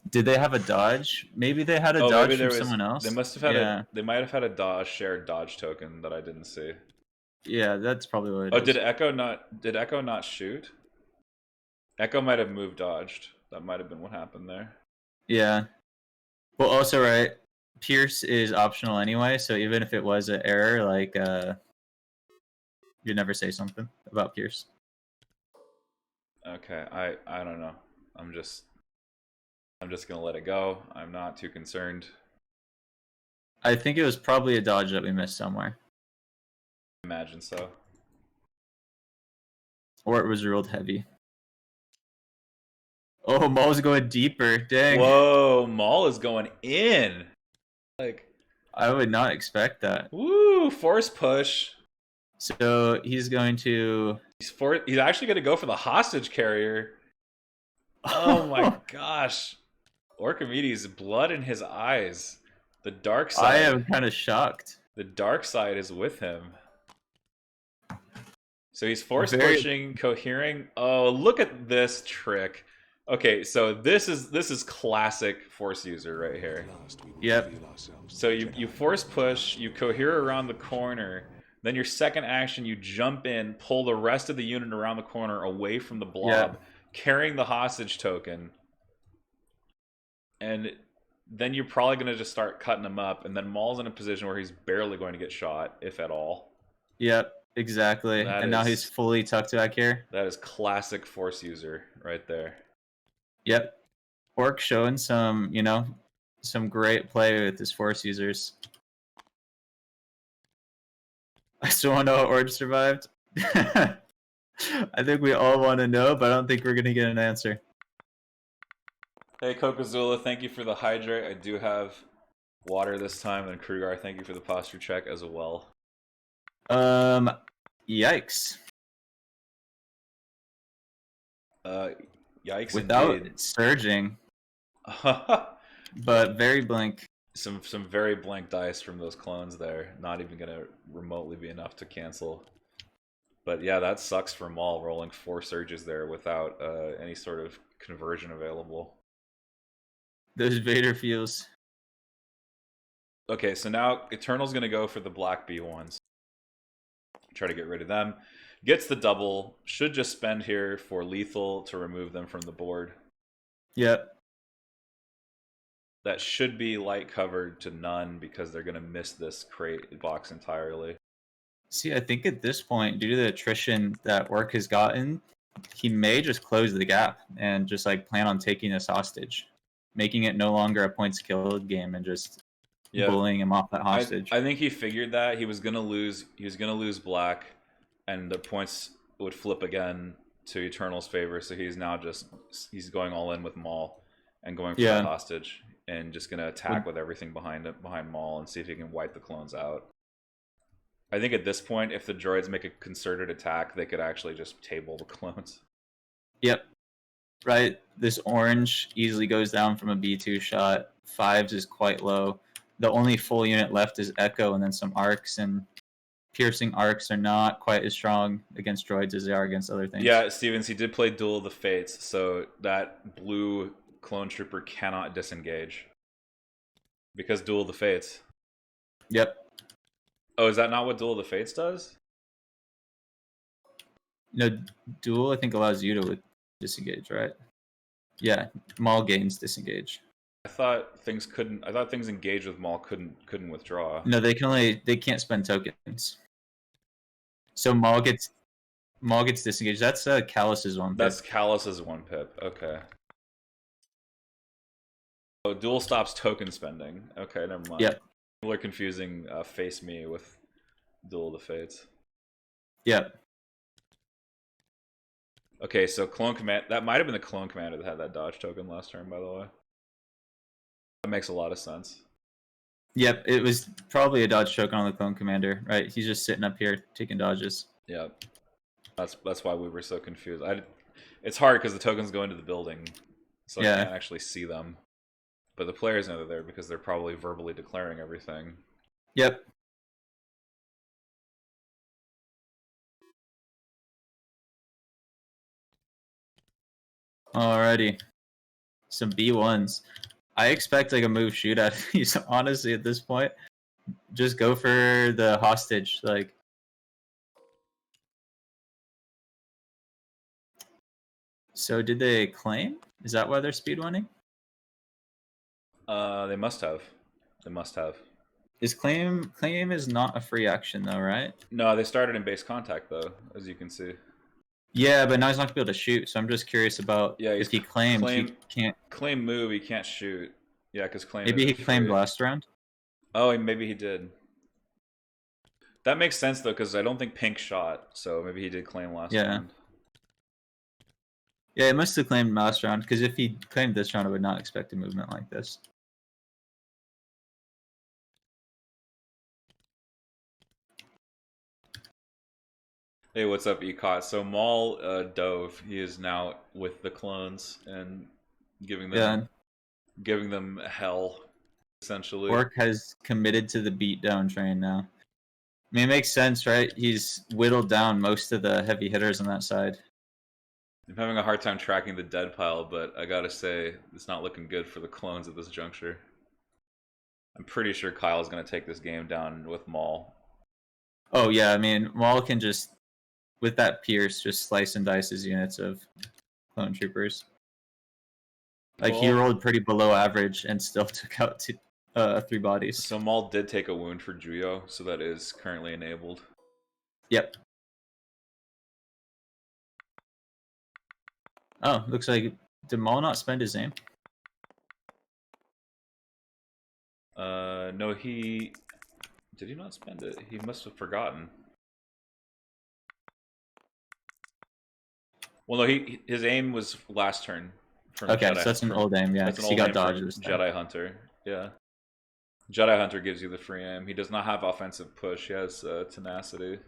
Did they have a dodge? Maybe they had a dodge from someone else. They must have had Yeah. They might have had a shared dodge token that I didn't see. Yeah, that's probably what it Oh, is. did Echo not shoot? Echo might have moved dodged. That might have been what happened there. Yeah. Well, also, right, Pierce is optional anyway, so even if it was an error, like, you'd never say something about Pierce. Okay, I don't know. I'm just gonna let it go. I'm not too concerned. I think it was probably a dodge that we missed somewhere. Imagine so. Or it was ruled heavy. Oh, Maul's going deeper. Dang. Whoa, Maul is going in. Like, I would not expect that. woo, force push. So he's going to... He's actually going to go for the hostage carrier. Oh my gosh. Orkimedes, blood in his eyes. The dark side. I am kind of shocked. The dark side is with him. So he's force pushing, cohering. Oh, look at this trick. Okay, so this is classic force user right here. Yep. So you force push, you cohere around the corner, then your second action you jump in, pull the rest of the unit around the corner away from the blob, carrying the hostage token. And then you're probably going to just start cutting him up, and then Maul's in a position where he's barely going to get shot, if at all. Yep, exactly. That and now is- he's fully tucked back here. That is classic force user right there. Yep. Orc showing some, some great play with his force users. I still want to know how Orc survived. I think we all want to know, but I don't think we're going to get an answer. Hey, Coca-Zula, thank you for the hydrate. I do have water this time, and Krugar, thank you for the posture check as well. Yikes. Yikes Without indeed. surging, but very blink. some very blank dice from those clones there. Not even going to remotely be enough to cancel. But yeah, that sucks for Maul, rolling 4 surges there without any sort of conversion available. Those Vader feels. Okay, so now Eternal's going to go for the Black B ones. Try to get rid of them. Gets the double. Should just spend here for lethal to remove them from the board. Yep. That should be light covered to none because they're going to miss this crate box entirely. See, I think at this point, due to the attrition that Orc has gotten, he may just close the gap and just like plan on taking this hostage, making it no longer a points killed game and just bullying him off that hostage. I think he figured that he was gonna lose. He was gonna lose black, and the points would flip again to Eternal's favor. So he's now he's going all in with Maul and going for that hostage and just gonna attack with everything behind Maul and see if he can wipe the clones out. I think at this point, if the droids make a concerted attack, they could actually just table the clones. Yep. Right. This orange easily goes down from a B2 shot. 5s is quite low. The only full unit left is Echo and then some arcs, and piercing arcs are not quite as strong against droids as they are against other things. Yeah, Stevens, he did play Duel of the Fates, so that blue clone trooper cannot disengage. Because Duel of the Fates. Yep. Oh, is that not what Duel of the Fates does? Duel, I think, allows you to disengage, right? Yeah, Maul gains disengage. I thought things couldn't. I thought things engaged with Maul couldn't withdraw. No, they can't spend tokens. So Maul gets disengaged. That's Callus's one. That's Callus's 1 pip. Okay. Oh, Duel stops token spending. Okay, never mind. Yep. People are confusing Face Me with Duel of the Fates. Yep. Okay, so Clone Command. That might have been the Clone Commander that had that dodge token last turn, by the way. That makes a lot of sense. Yep, it was probably a dodge token on the Clone Commander, right? He's just sitting up here taking dodges. Yeah, that's why we were so confused. It's hard because the tokens go into the building, so I can't actually see them. But the players know they're there because they're probably verbally declaring everything. Yep. Alrighty. Some B1s. I expect like a move shoot out of these, honestly, at this point. Just go for the hostage, like. So did they claim? Is that why they're speedrunning? They must have. They must have. Is claim is not a free action though, right? No, they started in base contact though, as you can see. Yeah, but now he's not gonna be able to shoot. So I'm just curious about if he claims he can't claim move. He can't shoot. Yeah, because claim. Maybe he claimed last round. Oh, maybe he did. That makes sense though, because I don't think Pink shot, so maybe he did claim last round. Yeah, he must have claimed last round, because if he claimed this round, I would not expect a movement like this. Hey, what's up, Ecot? So Maul dove. He is now with the clones and giving them hell, essentially. Orc has committed to the beatdown train now. I mean, it makes sense, right? He's whittled down most of the heavy hitters on that side. I'm having a hard time tracking the dead pile, but I gotta say, it's not looking good for the clones at this juncture. I'm pretty sure Kyle's gonna take this game down with Maul. Oh yeah, I mean, Maul can just, with that Pierce, just slice and dice his units of clone troopers. Like, he rolled pretty below average and still took out 3 bodies. So Maul did take a wound for Juyo, so that is currently enabled. Yep. Oh, looks like, did Maul not spend his aim? No, did he not spend it? He must have forgotten. Well, no, his aim was last turn. Okay, so that's an old aim, yeah, because he got dodges. Jedi Hunter, yeah. Jedi Hunter gives you the free aim. He does not have offensive push. He has tenacity,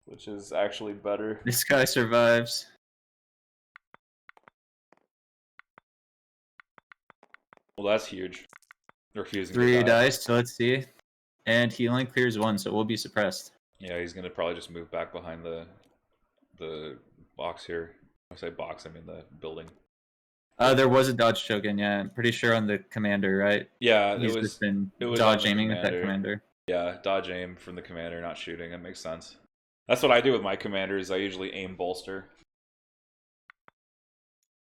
which is actually better. This guy survives. Well, that's huge. Refusing 3 dice, so let's see. And he only clears 1, so we'll be suppressed. Yeah, he's gonna probably just move back behind the box here. When I say box, I mean the building. There was a dodge token, yeah. I'm pretty sure on the commander, right? Yeah, He's just been dodge aiming at that commander. Yeah, dodge aim from the commander, not shooting. That makes sense. That's what I do with my commanders. I usually aim bolster.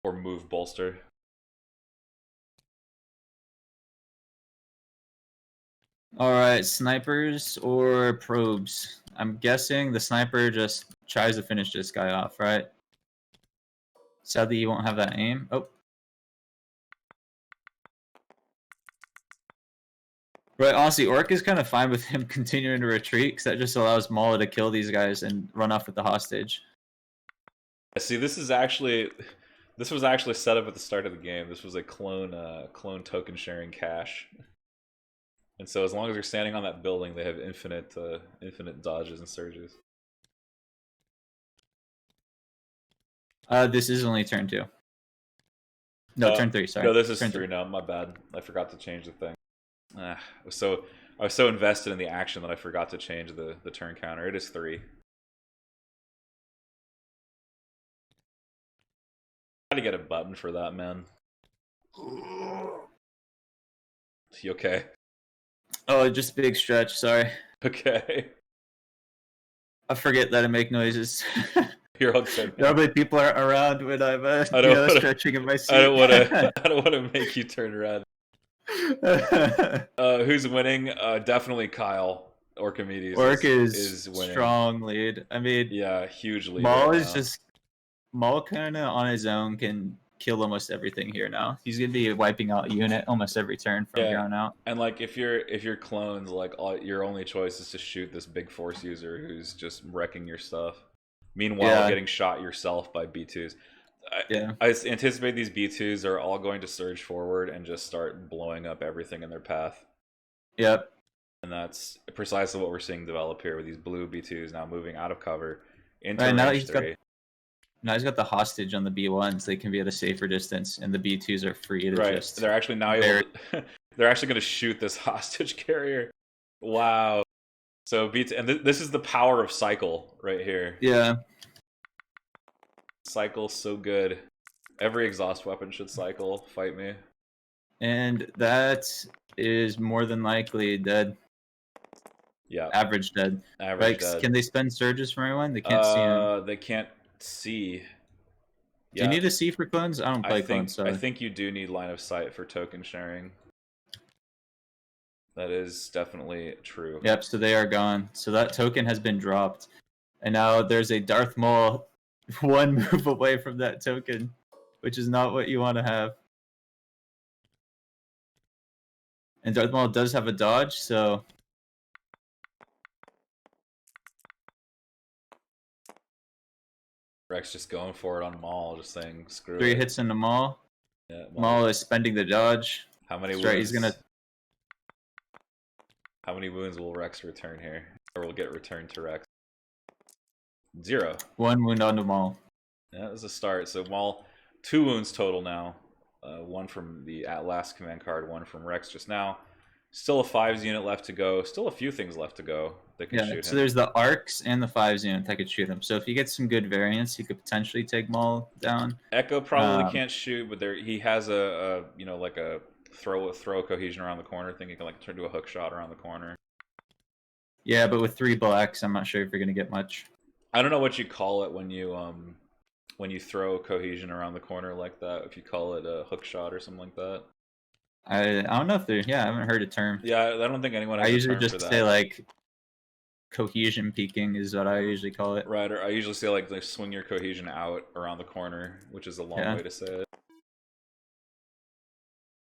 Or move bolster. Alright, snipers or probes? I'm guessing the sniper just tries to finish this guy off, right? Sadly, you won't have that aim. Oh. Right, honestly, Orc is kind of fine with him continuing to retreat, because that just allows Maul to kill these guys and run off with the hostage. See, this was actually set up at the start of the game. This was a clone token sharing cache. And so as long as you're standing on that building, they have infinite dodges and surges. This is only turn 2. No, turn 3, sorry. No, this is turn 3 now. My bad. I forgot to change the thing. I was so invested in the action that I forgot to change the turn counter. It is 3. Got to get a button for that, man. You okay? Oh, just a big stretch, sorry. Okay. I forget that I make noises. You're all good. Normally people are around when I'm I don't wanna, stretching in my seat. I don't want to. I don't want to make you turn around. Who's winning? Definitely Kyle. Orkimedes Orc is winning. strong lead. I mean, Yeah, huge lead. Maul right is now. just Maul kind of on his own can kill almost everything here now. He's gonna be wiping out a unit almost every turn from here on out. And like if you're clones, like your only choice is to shoot this big force user who's just wrecking your stuff. Meanwhile, getting shot yourself by B2s. I anticipate these B2s are all going to surge forward and just start blowing up everything in their path. Yep. And that's precisely what we're seeing develop here with these blue B2s now moving out of cover into Right, now range 3. Now he's got the hostage on the B1s. They can be at a safer distance, and the B2s are free to just... They're actually now able to, they're actually going to shoot this hostage carrier. Wow. So and this is the power of cycle right here. Yeah. Cycle's so good. Every exhaust weapon should cycle. Fight me. And that is more than likely dead. Yeah. Average dead. Average dead. Can they spend surges for anyone? They can't see him. They can't see. Do you need to see for clones? I don't play clones. So. I think you do need line of sight for token sharing. That is definitely true. Yep, so they are gone. So that token has been dropped. And now there's a Darth Maul one move away from that token, which is not what you want to have. And Darth Maul does have a dodge, so... Rex just going for it on Maul, just saying screw 3 it. hits into Maul. Yeah, Maul is spending the dodge. How many wounds? Right, he's gonna... How many wounds will Rex return here? Or will get returned to Rex? 0. 1 wound onto Maul. Yeah, that was a start. So Maul, 2 wounds total now. 1 from the last command card, 1 from Rex just now. Still a 5s unit left to go. Still a few things left to go that can shoot him. So there's the arcs and the 5s unit that could shoot him. So if you get some good variants, you could potentially take Maul down. Echo probably can't shoot, but he has a like a throw cohesion around the corner thing. He can like turn to a hook shot around the corner. Yeah, but with 3 blacks, I'm not sure if you're gonna get much. I don't know what you call it when you throw cohesion around the corner like that. If you call it a hook shot or something like that. I don't know if they're... Yeah, I haven't heard a term. Yeah, I don't think anyone has I a usually term just for that. say like cohesion peaking is what I usually call it. Right, or I usually say like swing your cohesion out around the corner, which is a long way to say it.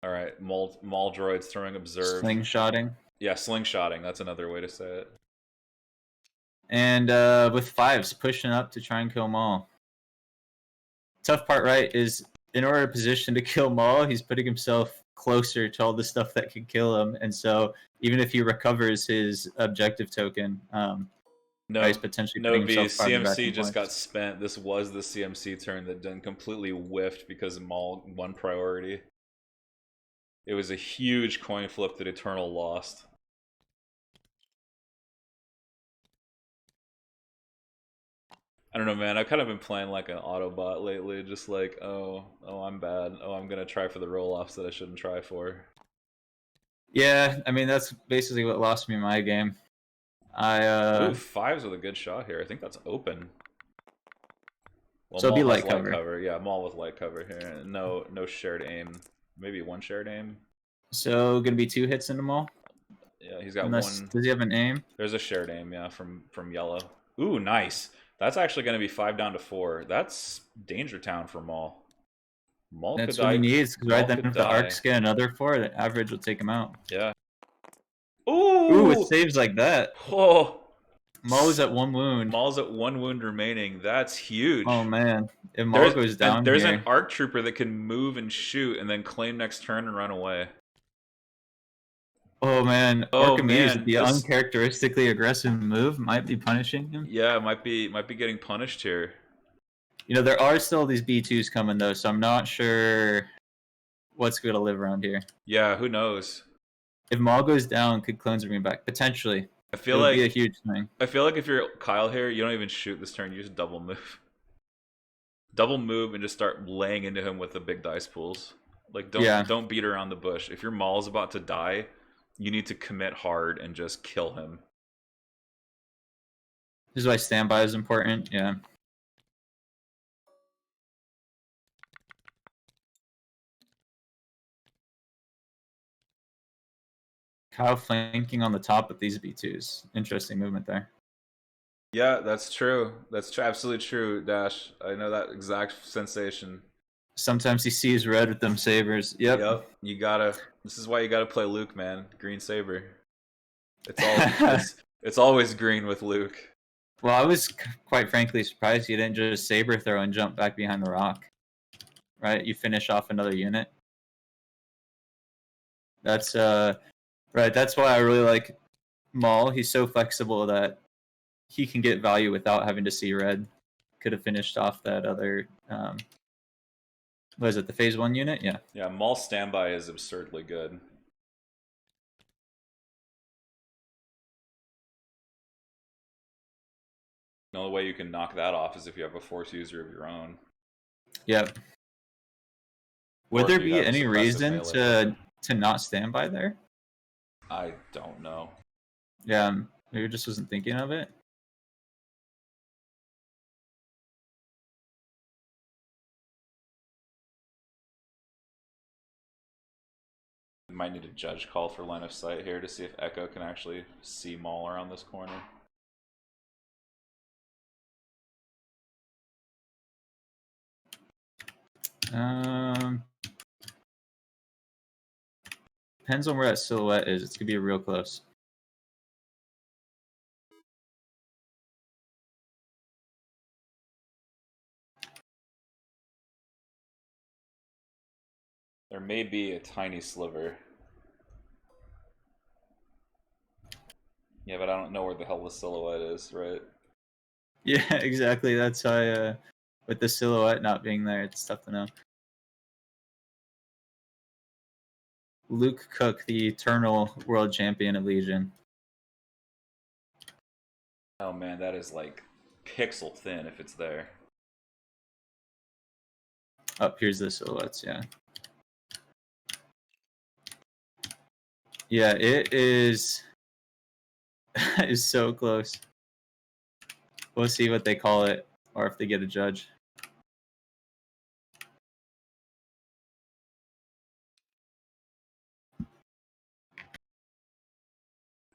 All right, Maul droids throwing observe. Slingshotting. Yeah, slingshotting. That's another way to say it. And with 5s pushing up to try and kill Maul. Tough part, right, is in order to position to kill Maul, he's putting himself closer to all the stuff that could kill him, and so even if he recovers his objective token, he's potentially putting himself farther back CMC in just points. got spent. This was the CMC turn that done completely whiffed because Maul won priority. It was a huge coin flip that Eternal lost. I don't know, man. I've kind of been playing like an Autobot lately, just like, oh, I'm bad. Oh, I'm gonna try for the roll-offs that I shouldn't try for. Yeah, I mean that's basically what lost me my game. Ooh, 5s with a good shot here. I think that's open. Well, so it'd be Maul light has cover. Yeah, Maul with light cover here. No shared aim. Maybe 1 shared aim. So gonna be 2 hits into Maul. Yeah, he's got 1. Does he have an aim? There's a shared aim, yeah, from yellow. Ooh, nice. That's actually going to be 5 down to 4. That's Danger Town for Maul. Maul That's could what die. he needs, because right then if the die. arcs get another 4, the average will take him out. Yeah. Ooh, with saves like that. Oh. Maul's at 1 wound. Maul's at 1 wound remaining. That's huge. Oh man, if Maul goes down there's here, an ARC trooper that can move and shoot and then claim next turn and run away. oh man, Oh, Orkimedes, man, the this- uncharacteristically aggressive move might be punishing him. Yeah, might be getting punished here. You know, there are still these B2s coming though, so I'm not sure what's going to live around here. Yeah, who knows? If Maul goes down, could clones bring back? Potentially. I feel It would like be a huge thing. I feel like if you're Kyle here, you don't even shoot this turn. You just double move. Double move and just start laying into him with the big dice pools. Like don't beat around the bush. If your Maul's about to die, you need to commit hard and just kill him. This is why standby is important. Yeah. Kyle flanking on the top with these B2s. Interesting movement there. Yeah, that's true. That's absolutely true, Dash. I know that exact sensation. Sometimes he sees red with them sabers. Yep. Yep. You gotta. This is why you gotta play Luke, man. Green saber. It's always green with Luke. Well, I was quite frankly surprised you didn't just saber throw and jump back behind the rock. Right? You finish off another unit. That's right. That's why I really like Maul. He's so flexible that he can get value without having to see red. Could have finished off that other. What is it? The phase 1 unit? Yeah. Yeah, Maul standby is absurdly good. The only way you can knock that off is if you have a force user of your own. Yep. Or Would if there you be have a any suppressive reason melee to weapon. not stand by there? I don't know. Yeah, maybe just wasn't thinking of it. We might need a judge call for line of sight here to see if Echo can actually see Maul around this corner. Depends on where that silhouette is. It's gonna be real close. There may be a tiny sliver. Yeah, but I don't know where the hell the silhouette is, right? Yeah, exactly. That's why, with the silhouette not being there, it's tough to know. Luke Cook, the eternal world champion of Legion. Oh man, that is like pixel thin if it's there. Oh, here's the silhouettes, yeah. Yeah, it is is so close. We'll see what they call it, or if they get a judge.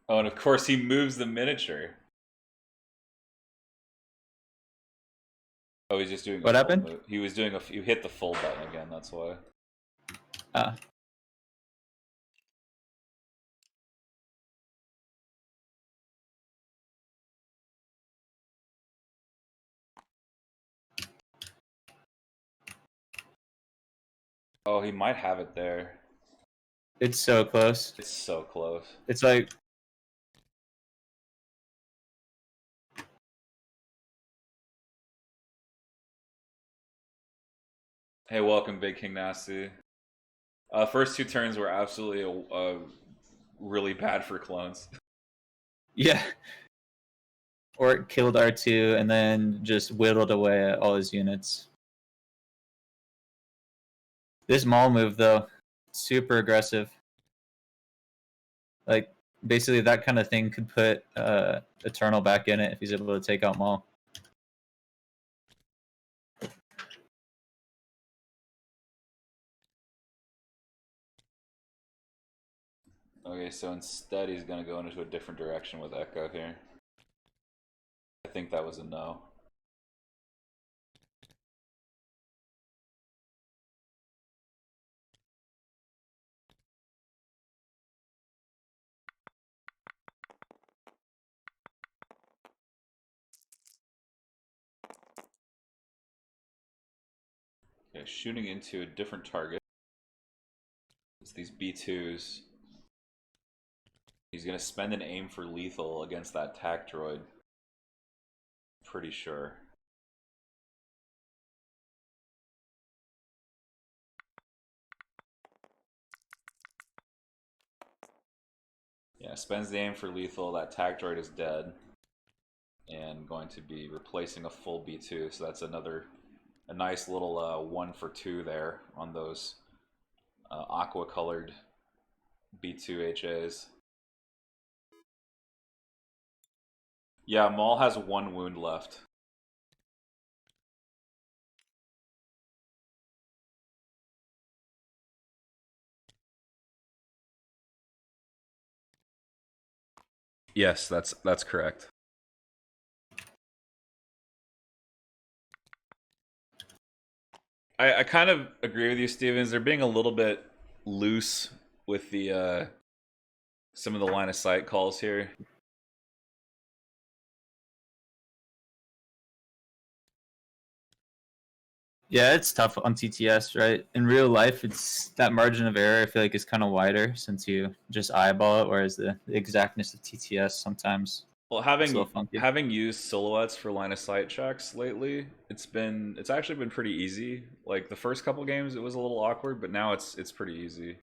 Oh, and of course he moves the miniature. Oh, he's just doing a What full happened? move. He was doing a. You hit the full button again. That's why. Ah. Oh, he might have it there. It's so close. It's so close. It's like Hey, welcome, Big King Nasty. First two turns were absolutely really bad for clones. yeah. Or it killed R2 and then just whittled away at all his units. This Maul move, though, super aggressive. Like, basically, that kind of thing could put Eternal back in it if he's able to take out Maul. Okay, so instead he's gonna go into a different direction with Echo here. I think that was a no. Okay, shooting into a different target. It's these B2s. He's gonna spend an aim for lethal against that tac droid. Pretty sure. Yeah, spends the aim for lethal. That tac droid is dead. And going to be replacing a full B2. So that's a nice little 1 for 2 there on those aqua colored B2 HAs. Yeah, Maul has 1 wound left. Yes, that's correct. I kind of agree with you, Stevens. They're being a little bit loose with the some of the line of sight calls here. Yeah, it's tough on TTS, right? In real life, it's that margin of error. I feel like is kind of wider since you just eyeball it, whereas the exactness of TTS sometimes Well, it's a little funky. having used silhouettes for line of sight checks lately, it's actually been pretty easy. Like the first couple games, it was a little awkward, but now it's pretty easy.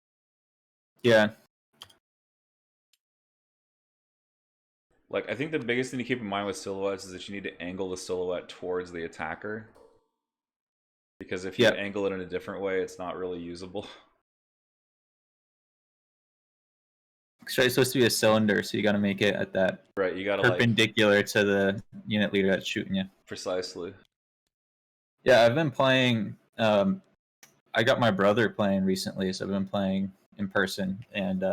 Yeah, Like I think the biggest thing to keep in mind with silhouettes is that you need to angle the silhouette towards the attacker. Because if you Yep. angle it in a different way, it's not really usable. so it's supposed to be a cylinder, so you got to make it at that Right, you gotta like perpendicular to the unit leader that's shooting you. precisely. Yeah, I've been playing. I got my brother playing recently, so I've been playing in person, and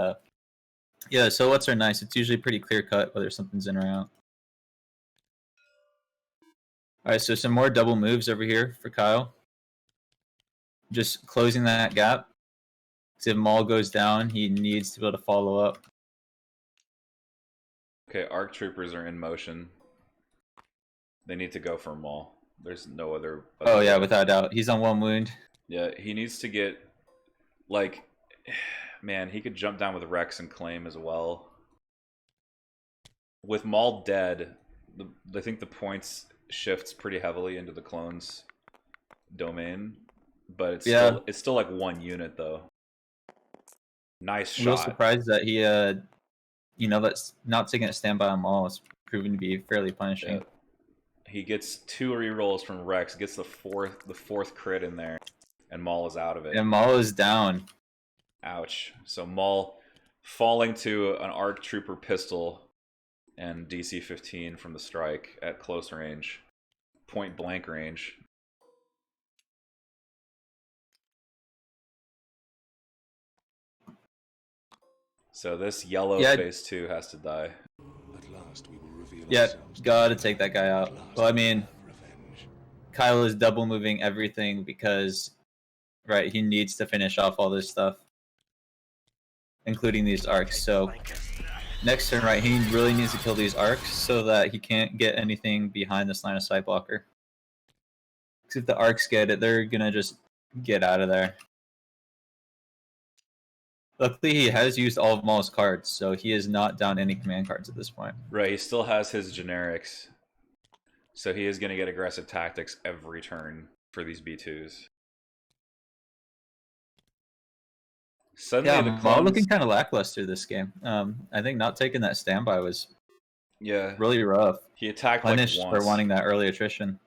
yeah, silhouettes are nice. It's usually pretty clear cut whether something's in or out. All right, so some more double moves over here for Kyle. Just closing that gap. So if Maul goes down, he needs to be able to follow up. Okay, ARC troopers are in motion. They need to go for Maul. There's no other. Oh yeah, way. without a doubt. He's on 1 wound. Yeah, he needs to get like, man, he could jump down with Rex and claim as well. With Maul dead, I think the points shifts pretty heavily into the clones domain, but it's still like 1 unit though. Nice I'm real shot. surprised that he that's not taking a standby on Maul is proven to be fairly punishing. Yeah. He gets 2 rerolls from Rex, gets the fourth crit in there, and Maul is out of it. And Maul is down. Ouch. So Maul falling to an ARC Trooper pistol and DC 15 from the strike at close range. Point blank range. So this yellow phase 2 has to die. At last we will reveal Yeah, ourselves to gotta the take that guy out. At last Well, I we will mean, have revenge. Kyle is double moving everything because, right, he needs to finish off all this stuff, including these arcs. So next turn, right, he really needs to kill these arcs so that he can't get anything behind this line of sight blocker. Because if the arcs get it, they're gonna just get out of there. Luckily, he has used all of Maul's cards, so he is not down any command cards at this point. Right, he still has his generics. So he is going to get aggressive tactics every turn for these B2s. Suddenly Yeah, the Maul clones... looking kind of lackluster this game. I think not taking that standby was really rough. He attacked Punished like once. for wanting that early attrition.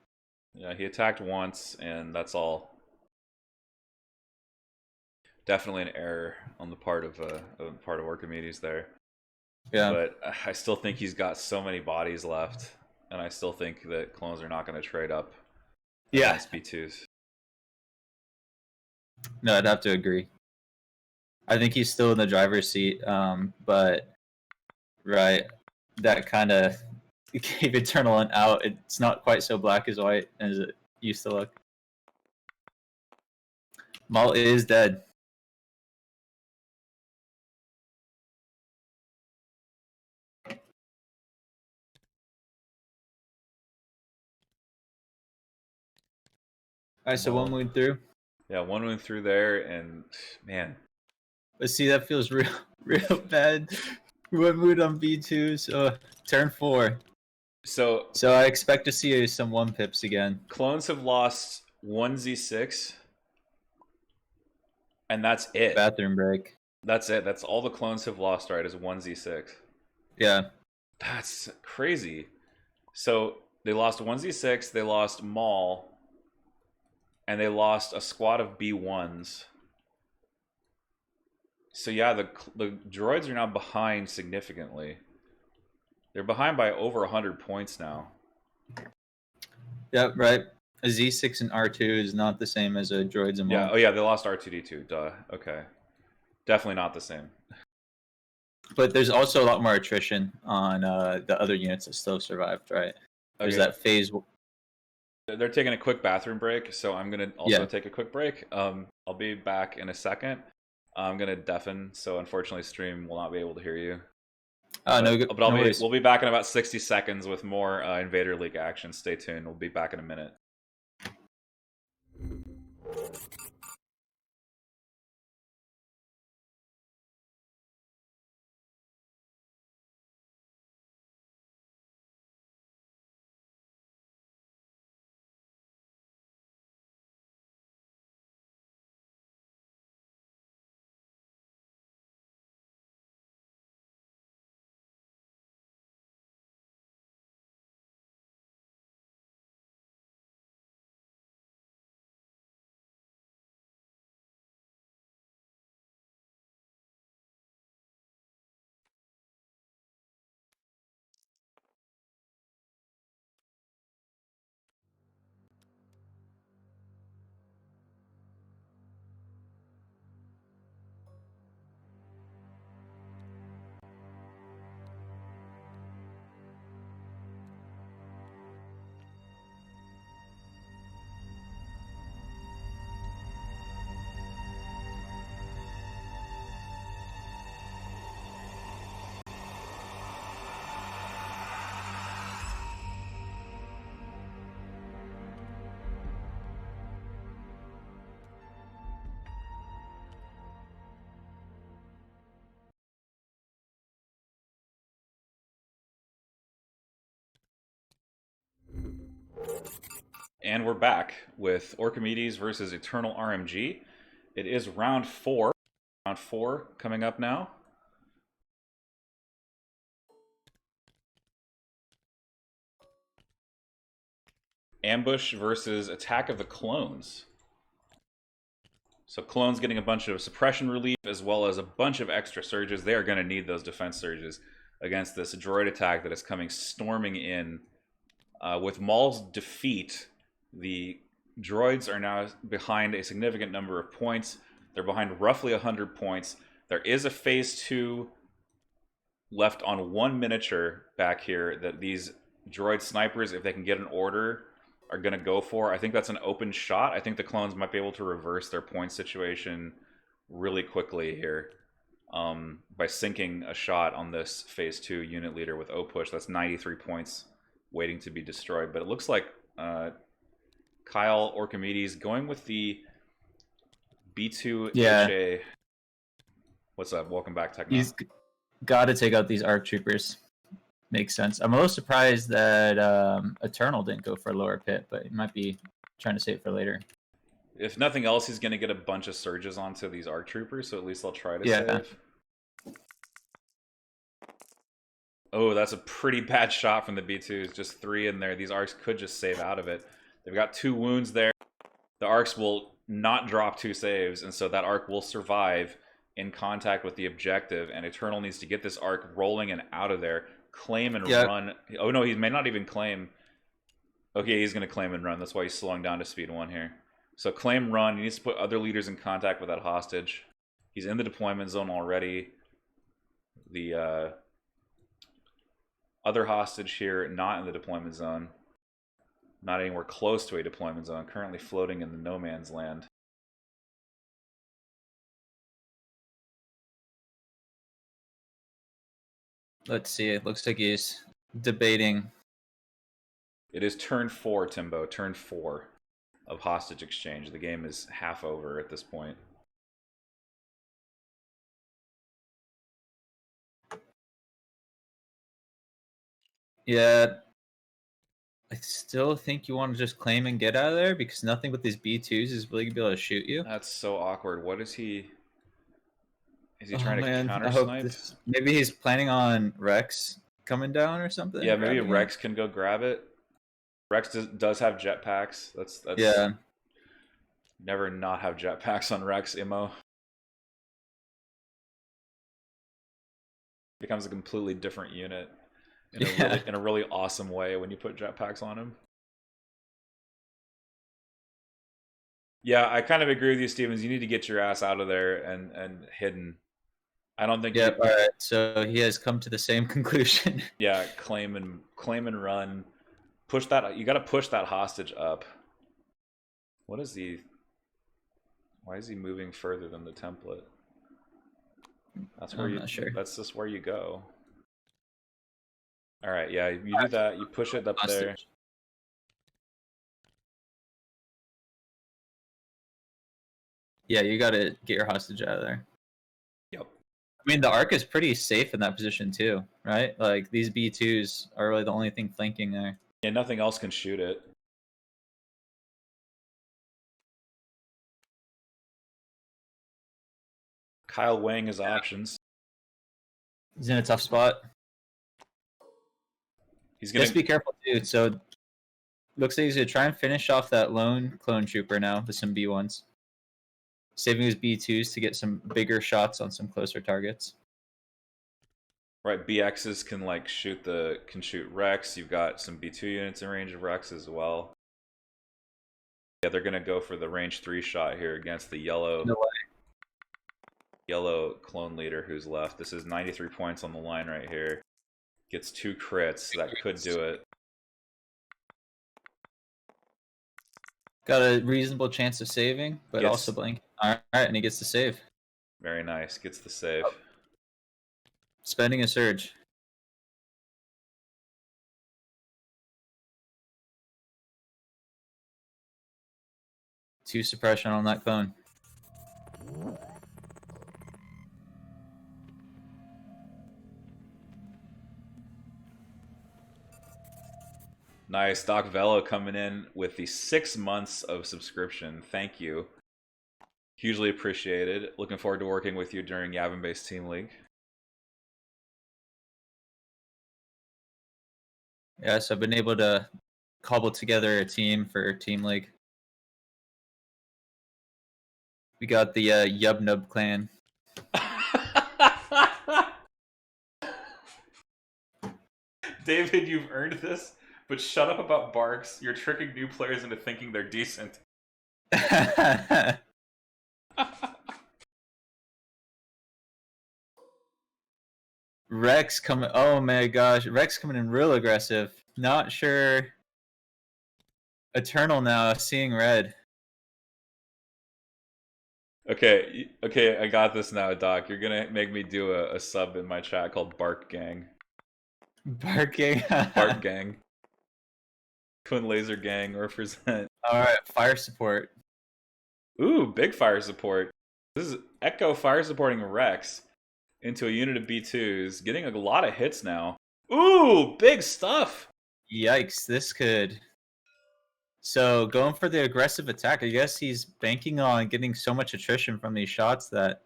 Yeah, he attacked once, and that's all. Definitely an error on the part of Orkimedes there. Yeah, but I still think he's got so many bodies left, and I still think that clones are not going to trade up. Against B2s. No, I'd have to agree. I think he's still in the driver's seat, but right, that kind of gave Eternal an out. It's not quite so black as white as it used to look. Maul is dead. Alright, so Maul. 1 wound through. Yeah, 1 wound through there, and man. But see, that feels real bad. 1 wound on B2, so turn 4. So I expect to see some 1 pips again. Clones have lost 1 Z6, and that's it. Bathroom break. That's it. That's all the clones have lost, right, is 1 Z6. Yeah. That's crazy. So they lost 1 Z6, they lost Maul, and they lost a squad of B1s. So yeah, the droids are now behind significantly. They're behind by over 100 points now. Yep, right. A Z6 and R2 is not the same as a droids and Maul. Yeah, oh yeah, they lost R2D2. Duh. Okay. Definitely not the same. But there's also a lot more attrition on the other units that still survived, right? There's Okay. that phase. They're taking a quick bathroom break, so I'm gonna also take a quick break. I'll be back in a second. I'm gonna deafen, so unfortunately, stream will not be able to hear you. No, But we'll be back in about 60 seconds with more Invader League action. Stay tuned. We'll be back in a minute. And we're back with Orkimedes versus EternalRMG. It is round 4. Round 4 coming up now. Ambush versus Attack of the Clones. So Clones getting a bunch of suppression relief as well as a bunch of extra surges. They are going to need those defense surges against this droid attack that is coming storming in. With Maul's defeat, the droids are now behind a significant number of points. They're behind roughly 100 points. There is a phase 2 left on one miniature back here that these droid snipers, if they can get an order, are going to go for. I think that's an open shot. I think the clones might be able to reverse their point situation really quickly here by sinking a shot on this phase 2 unit leader with O-Push. That's 93 points waiting to be destroyed. But it looks like Kyle Orkimedes going with the B2 HA. What's up? Welcome back, Techno. He's got to take out these ARC troopers. Makes sense. I'm a little surprised that Eternal didn't go for a lower pit, but he might be trying to save it for later. If nothing else, he's going to get a bunch of surges onto these ARC troopers, so at least I'll try to save. Oh, that's a pretty bad shot from the B2s. Just 3 in there. These ARCs could just save out of it. They've got 2 wounds there. The ARCs will not drop 2 saves, and so that ARC will survive in contact with the objective, and Eternal needs to get this ARC rolling and out of there. Claim and run. Oh no, he may not even claim. Okay, he's going to claim and run. That's why he's slowing down to speed 1 here. So claim run. He needs to put other leaders in contact with that hostage. He's in the deployment zone already. The other hostage here, not in the deployment zone. Not anywhere close to a deployment zone. Currently floating in the no man's land. Let's see. It looks like he's debating. It is turn 4, Timbo. Turn 4 of hostage exchange. The game is half over at this point. Yeah. I still think you want to just claim and get out of there because nothing but these B2s is really going to be able to shoot you. That's so awkward. What is he... Is he trying to counter snipe? Maybe he's planning on Rex coming down or something. Yeah, maybe Rex can go grab it. Rex does have jetpacks. That's yeah. Never not have jetpacks on Rex, Immo. Becomes a completely different unit in a really awesome way when you put jetpacks on him. Yeah, I kind of agree with you, Stevens. You need to get your ass out of there and hidden. I don't think. Yep. All right. So he has come to the same conclusion. Yeah, claim and run. Push that. You got to push that hostage up. What is he? Why is he moving further than the template? That's where I'm not sure. That's just where you go. All right. Yeah, you do that. You push it up there. Hostage. Yeah, you got to get your hostage out of there. Yep. I mean, the Ark is pretty safe in that position too, right? Like these B2s are really the only thing flanking there. Yeah, nothing else can shoot it. Kyle weighing his options. He's in a tough spot. He's gonna Just be careful too. So looks like he's gonna try and finish off that lone clone trooper now with some B1s, saving his B2s to get some bigger shots on some closer targets. right. BXs can like shoot Rex. You've got some B2 units in range of Rex as well. Yeah, they're gonna go for the range 3 shot here against the yellow clone leader who's left. This is 93 points on the line right here. Gets 2 crits. That could do it. Got a reasonable chance of saving, but also blank. All right, and he gets the save. Very nice. Gets the save. Spending a surge. Two suppression on that clone. Nice. Doc Velo coming in with the 6 months of subscription. Thank you. Hugely appreciated. Looking forward to working with you during Yavin-based Team League. Yeah, so I've been able to cobble together a team for Team League. We got the Yub Nub clan. David, you've earned this, but shut up about Barks. You're tricking new players into thinking they're decent. Rex coming. Oh my gosh, Rex coming in real aggressive. Not sure. Eternal now, seeing red. Okay, I got this now, Doc. You're gonna make me do a sub in my chat called Bark Gang. Barking. Bark Gang. Twin Laser Gang represent. Alright, fire support. Ooh, big fire support. This is Echo fire supporting Rex into a unit of B2s, getting a lot of hits now. Ooh, big stuff! Yikes, this could... So, going for the aggressive attack, I guess he's banking on getting so much attrition from these shots that...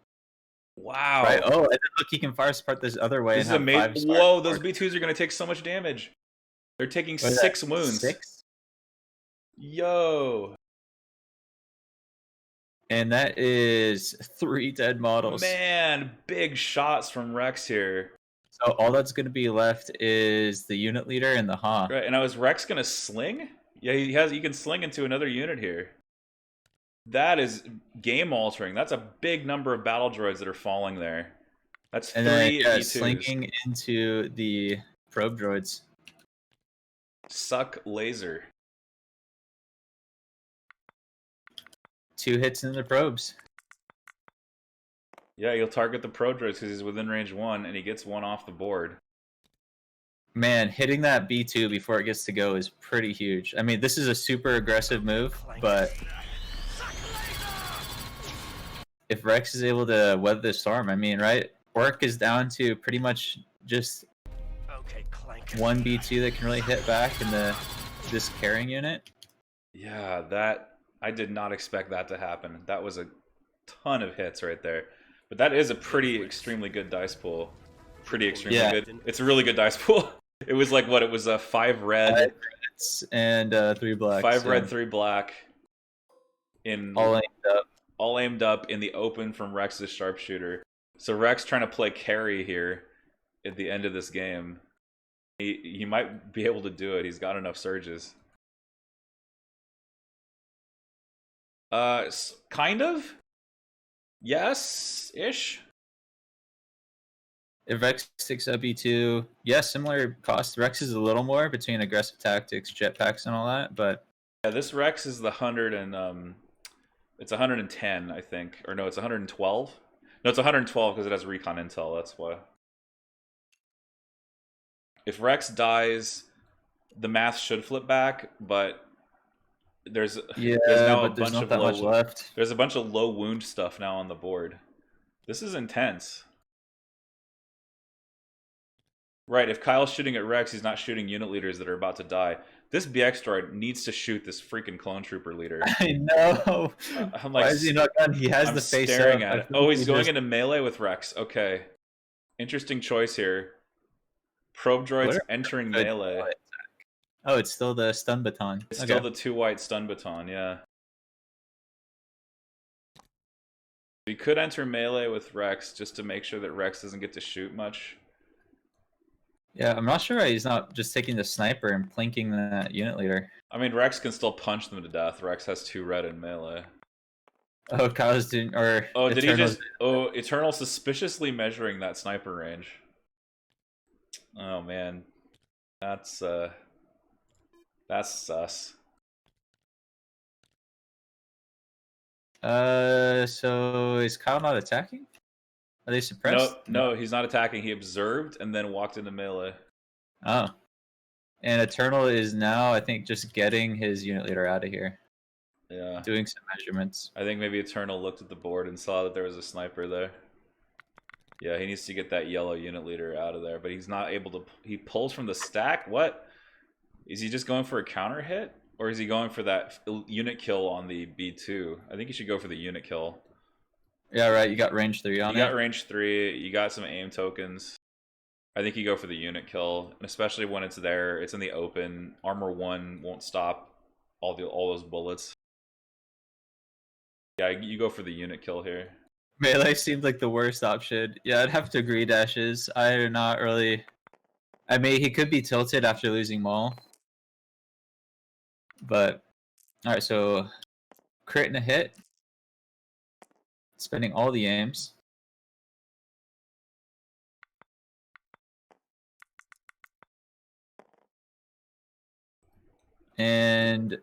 Wow. Right, oh, and then look, he can fire support this other way. This is amazing. Whoa, those B2s are going to take so much damage. They're taking 6 wounds. 6? Yo. And that is 3 dead models. Man, big shots from Rex here. So all that's going to be left is the unit leader and the Ha. Right, and now is Rex going to sling? Yeah, he can sling into another unit here. That is game altering. That's a big number of battle droids that are falling there. That's 3 B2s. Slinking into the probe droids. Suck laser. 2 hits in the probes. Yeah, he'll target the pro droids because he's within range 1, and he gets 1 off the board. Man, hitting that B2 before it gets to go is pretty huge. I mean, this is a super aggressive move, but if Rex is able to weather the storm, I mean, right? Orc is down to pretty much just one B2 that can really hit back in this carrying unit. Yeah, that I did not expect that to happen. That was a ton of hits right there. But that is a pretty extremely good dice pool. Pretty extremely good. It's a really good dice pool. It was like what? It was 5 red, 5 reds and 3 blacks. 5 red, 3 black. In all aimed up in the open from Rex's sharpshooter. So Rex trying to play carry here at the end of this game. He might be able to do it. He's got enough surges. Kind of. Yes-ish. If Rex takes up B2, yeah, similar cost. Rex is a little more between aggressive tactics, jetpacks, and all that, but Yeah, this Rex is the 100 and it's 110, I think, or no, it's 112. No, it's 112 because it has recon intel. That's why. If Rex dies, the math should flip back, but there's now a but there's bunch not of that much left. There's a bunch of low wound stuff now on the board. This is intense. Right, if Kyle's shooting at Rex, he's not shooting unit leaders that are about to die. This BX droid needs to shoot this freaking clone trooper leader. I know. I'm like, why is he not done? He has I'm the face staring up. at it. Oh, he's going into melee with Rex. Okay. Interesting choice here. Probe droids entering melee. Oh, it's still the stun baton. It's still the 2 white stun baton, yeah. We could enter melee with Rex just to make sure that Rex doesn't get to shoot much. Yeah, I'm not sure why he's not just taking the sniper and plinking that unit leader. I mean, Rex can still punch them to death. Rex has 2 red in melee. Oh, Kyle's doing, or oh, did Eternal's... he just? Oh, Eternal suspiciously measuring that sniper range. Oh man, that's sus. So is Kyle not attacking? Are they suppressed? No, he's not attacking. He observed and then walked into melee. Oh. And Eternal is now, I think, just getting his unit leader out of here. Yeah. Doing some measurements. I think maybe Eternal looked at the board and saw that there was a sniper there. Yeah, he needs to get that yellow unit leader out of there, but he's not able to. He pulls from the stack? What? Is he just going for a counter hit? Or is he going for that unit kill on the B2? I think he should go for the unit kill. Yeah, right. You got range 3 on it. You got range 3. You got some aim tokens. I think you go for the unit kill, and especially when it's there. It's in the open. Armor 1 won't stop all those bullets. Yeah, you go for the unit kill here. Melee seemed like the worst option. Yeah, I'd have to agree, Dashes. I'm not really... I mean, he could be tilted after losing Maul. But, alright, so crit and a hit. Spending all the aims. And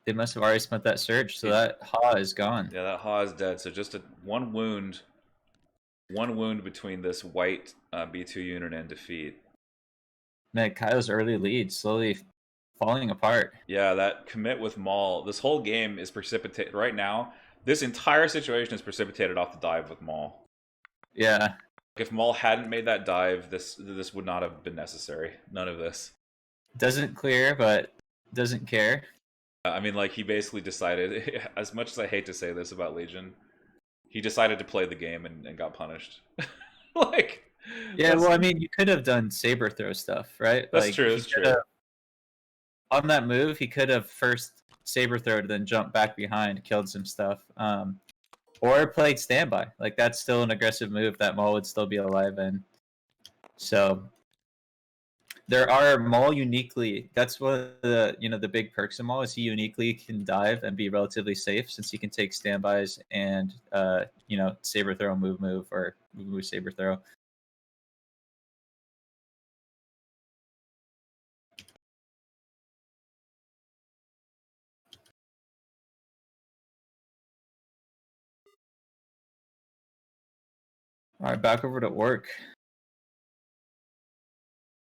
they must have already spent that surge, so that Ha is gone. Yeah, that Ha is dead. So just one wound between this white B2 unit and defeat. Man, Kyle's early lead slowly falling apart. Yeah, that commit with Maul. This whole game is precipitated right now. This entire situation is precipitated off the dive with Maul. Yeah. If Maul hadn't made that dive, this would not have been necessary. None of this. Doesn't clear, but doesn't care. I mean, like, he basically decided, as much as I hate to say this about Legion, he decided to play the game and got punished. Like, yeah, well, I mean, you could have done saber throw stuff, right? That's like, true. That's true. On that move, he could have first saber throwed, then jumped back behind, killed some stuff, or played standby. Like, that's still an aggressive move that Maul would still be alive in. So there are Maul uniquely. That's one of the the big perks of Maul is he uniquely can dive and be relatively safe since he can take standbys and saber throw, move, or move saber throw. All right, back over to work.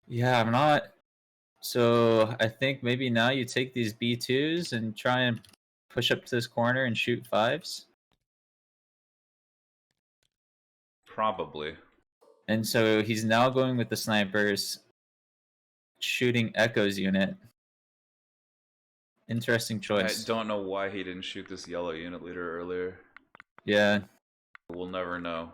Yeah, I'm not. So I think maybe now you take these B2s and try and push up to this corner and shoot 5s. Probably. And so he's now going with the snipers, shooting Echo's unit. Interesting choice. I don't know why he didn't shoot this yellow unit leader earlier. Yeah. We'll never know.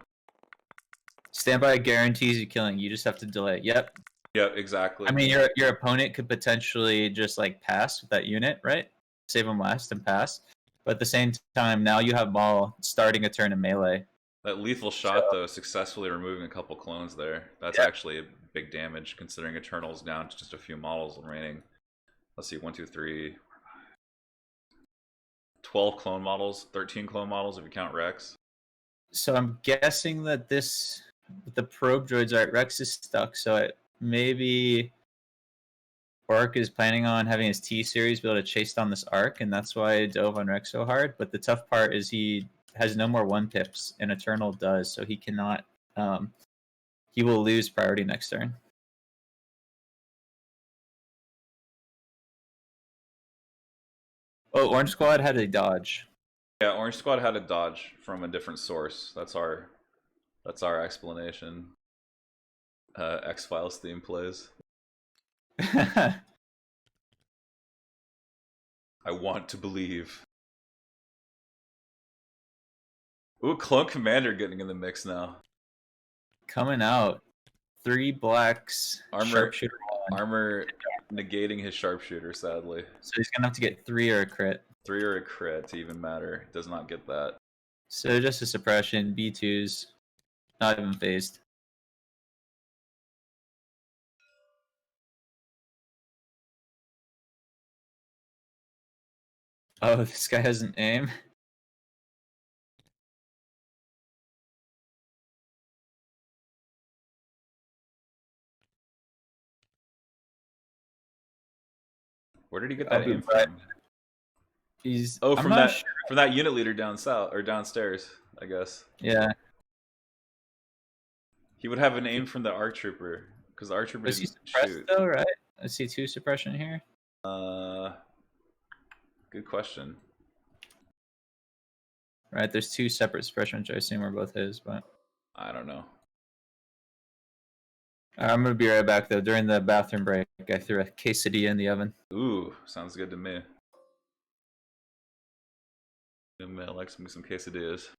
Standby guarantees you killing. You just have to delay. Yep. Yep, exactly. I mean, your opponent could potentially just like pass with that unit, right? Save him last and pass. But at the same time, now you have Maul starting a turn in melee. That lethal shot, though, successfully removing a couple clones there. That's actually a big damage, considering Eternal's down to just a few models remaining. Let's see, 1, 2, 3, 12 clone models, 13 clone models if you count Rex. So I'm guessing that this But the probe droids are Rex is stuck, so maybe Orc is planning on having his T series be able to chase down this arc, and that's why it dove on Rex so hard. But the tough part is he has no more 1-pips, and Eternal does, so he cannot. He will lose priority next turn. Oh, Orange Squad had a dodge. Yeah, Orange Squad had a dodge from a different source. That's our explanation. X-Files theme plays. I want to believe. Ooh, Clone Commander getting in the mix now. Coming out. 3 blacks. Sharpshooter wand. Armor negating his sharpshooter, sadly. So he's gonna have to get 3 or a crit. 3 or a crit to even matter. Does not get that. So just a suppression, B2s. Not even phased. Oh, this guy has an aim. Where did he get that aim Right. from? He's from that unit leader down south or downstairs, I guess. Yeah. He would have an aim from the ARC Trooper because the ARC Trooper Is he didn't suppressed shoot. though, right? I see 2 suppression here. Good question. Right, there's 2 separate suppression, which I assume are both his, but I don't know. I'm gonna be right back though. During the bathroom break, I threw a quesadilla in the oven. Ooh, sounds good to me. I like me some quesadillas.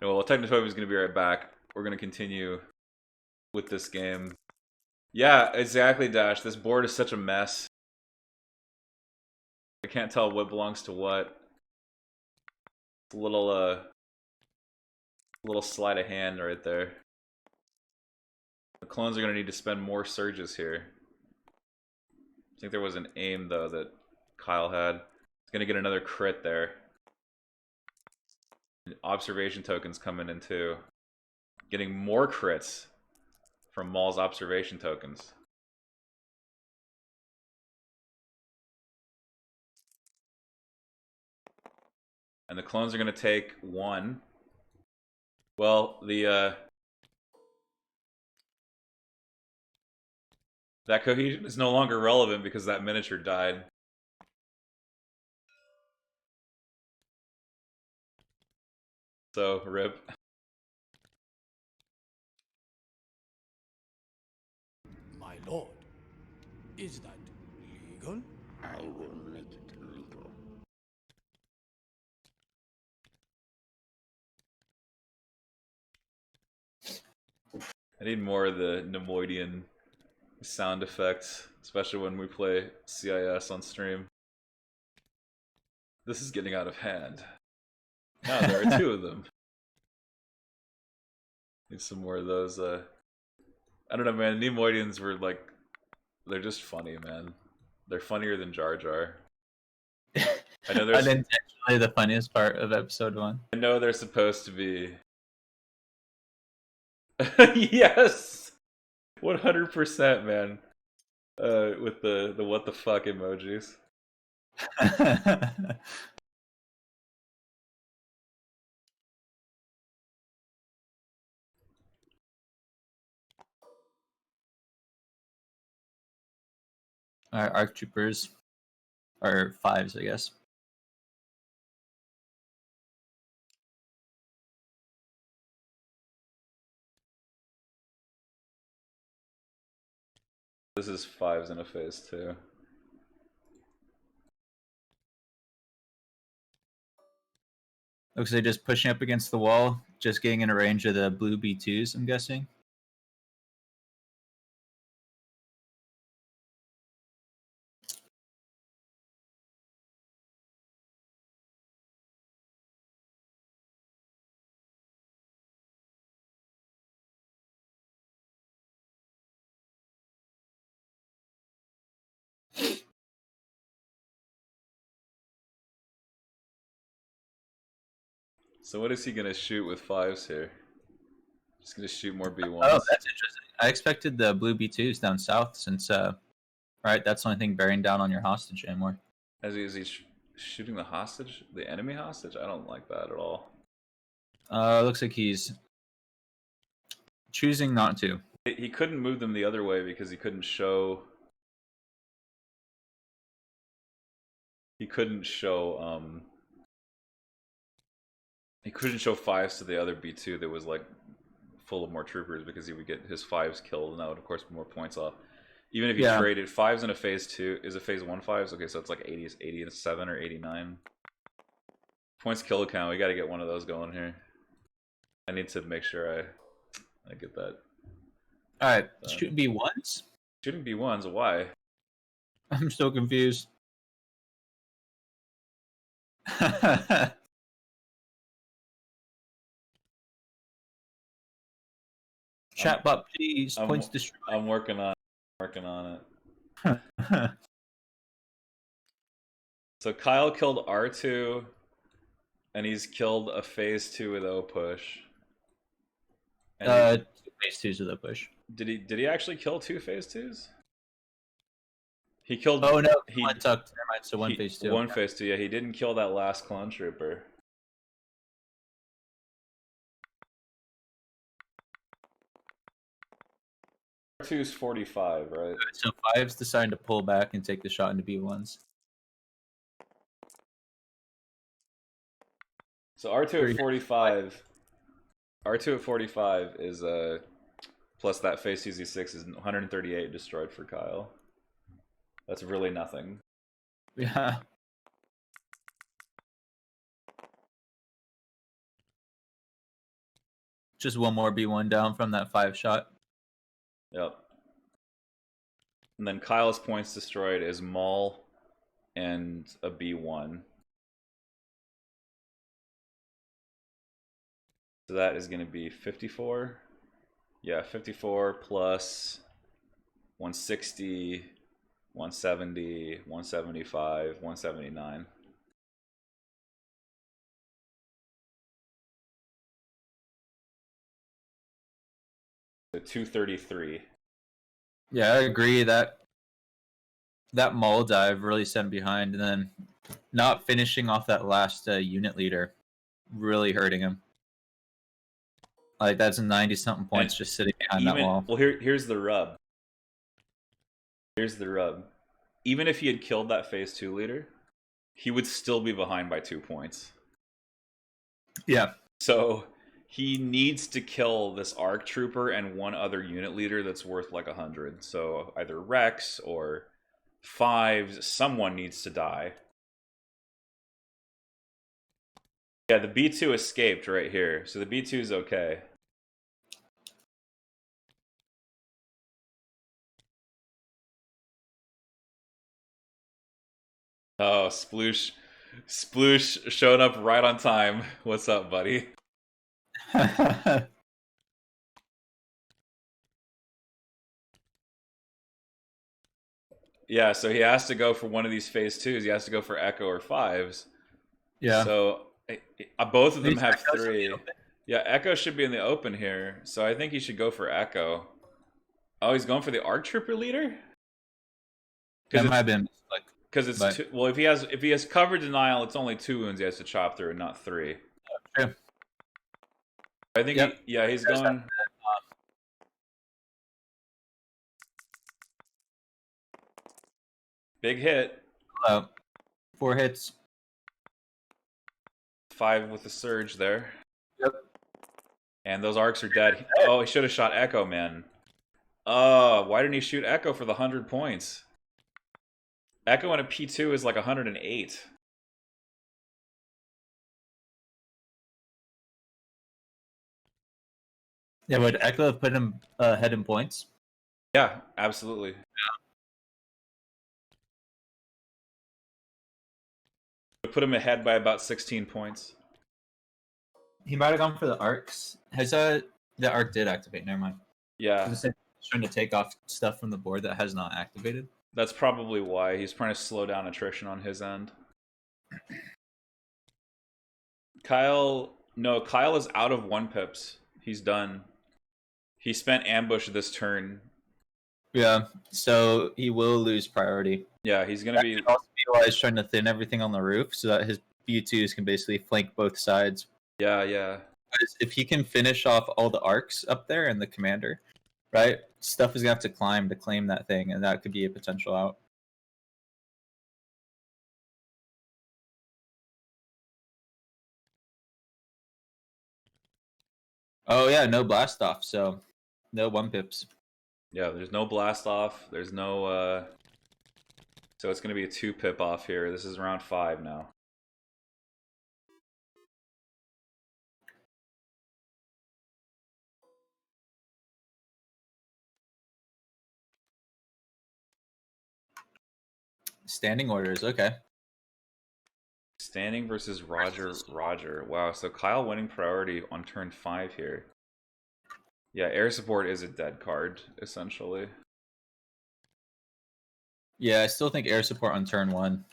Well, Technotomy is going to be right back. We're going to continue with this game. Yeah, exactly, Dash. This board is such a mess. I can't tell what belongs to what. It's a little sleight of hand right there. The clones are going to need to spend more surges here. I think there was an aim, though, that Kyle had. He's going to get another crit there. Observation tokens coming in, too. Getting more crits from Maul's observation tokens. And the clones are going to take 1. Well, that cohesion is no longer relevant because that miniature died. So, rip. My lord, is that legal? I will make it legal. I need more of the Nemoidian sound effects, especially when we play CIS on stream. This is getting out of hand. Now there are 2 of them. Need some more of those. I don't know, man. Nemoidians were like, they're just funny, man. They're funnier than Jar Jar. I know there's unintentionally the funniest part of episode 1. I know they're supposed to be. Yes, 100%, man. With the what the fuck emojis. Our ARC troopers are 5s, I guess. This is 5s in a phase 2. Looks like just pushing up against the wall, just getting in a range of the blue B2s, I'm guessing. So what is he gonna shoot with 5s here? Just gonna shoot more B1s. Oh, that's interesting. I expected the blue B2s down south since, right, that's the only thing bearing down on your hostage anymore. Is he shooting the hostage? The enemy hostage? I don't like that at all. Looks like he's choosing not to. He couldn't move them the other way because he couldn't show... He couldn't show 5s to the other B2 that was like full of more troopers because he would get his 5s killed and that would of course put more points off. Even if he traded 5s in a phase 2, is a phase 1 5s? Okay, so it's like 87 or 89. Points kill count, we gotta get one of those going here. I need to make sure I get that. Alright, shooting B1s? Shooting B1s, why? I'm so confused. Chatbot, please. Points destroyed. I'm working on it. So Kyle killed R2, and he's killed a phase 2 with O push. And phase 2s with O push. Did he actually kill 2 phase 2s? He killed. Oh no, one tucked. Never mind. So one phase 2. One phase 2. Yeah, he didn't kill that last clone trooper. R2's 45, right? So 5's deciding to pull back and take the shot into B1s. So R2 at 45. R2 at 45 is plus that phase CZ6 is 138 destroyed for Kyle. That's really nothing. Yeah. Just one more B1 down from that 5 shot. Yep. And then Kyle's points destroyed is Maul and a B1. So that is going to be 54. Yeah, 54 plus 160, 170, 175, 179. So 233. Yeah, I agree that Maul dive really sent behind, and then not finishing off that last unit leader really hurting him. Like, that's 90-something points just sitting behind that wall. Well, here's the rub. Here's the rub. Even if he had killed that phase 2 leader, he would still be behind by 2 points. Yeah. So he needs to kill this ARC trooper and one other unit leader that's worth like 100. So either Rex or 5s, someone needs to die. Yeah, the B2 escaped right here. So the B2 is okay. Oh, Sploosh showed up right on time. What's up, buddy? Yeah, so he has to go for one of these phase 2s. He has to go for Echo or 5s. Yeah. So both of them have 3. Yeah, Echo should be in the open here. So I think he should go for Echo. Oh, he's going for the ARC Trooper leader? That might have been like, because it's two, well, if he has cover denial, it's only 2 wounds he has to chop through, and not 3. True. I think he's going. Big hit. 4 hits. 5 with the surge there. Yep. And those arcs are dead. Oh, he should have shot Echo, man. Oh, why didn't he shoot Echo for the 100 points? Echo in a P2 is like 108. Yeah, would Echo have put him ahead in points? Yeah, absolutely. Put him ahead by about 16 points. He might have gone for the arcs. Has the arc did activate? Never mind. Yeah. He's trying to take off stuff from the board that has not activated. That's probably why. He's trying to slow down attrition on his end. Kyle No, Kyle is out of 1 pips. He's done. He spent ambush this turn. Yeah, so he will lose priority. Yeah, he's gonna That be. could also be why he's trying to thin everything on the roof so that his B2s can basically flank both sides. Yeah, yeah. Because if he can finish off all the arcs up there and the commander, right? Stuff is gonna have to climb to claim that thing, and that could be a potential out. Oh yeah, no blast off, so no 1 pips. Yeah, there's no blast off. There's no. So it's gonna be a 2 pip off here. This is round 5 now. Standing orders, okay. Standing versus Roger. Wow, so Kyle winning priority on turn 5 here. Yeah, air support is a dead card, essentially. Yeah, I still think air support on turn 1.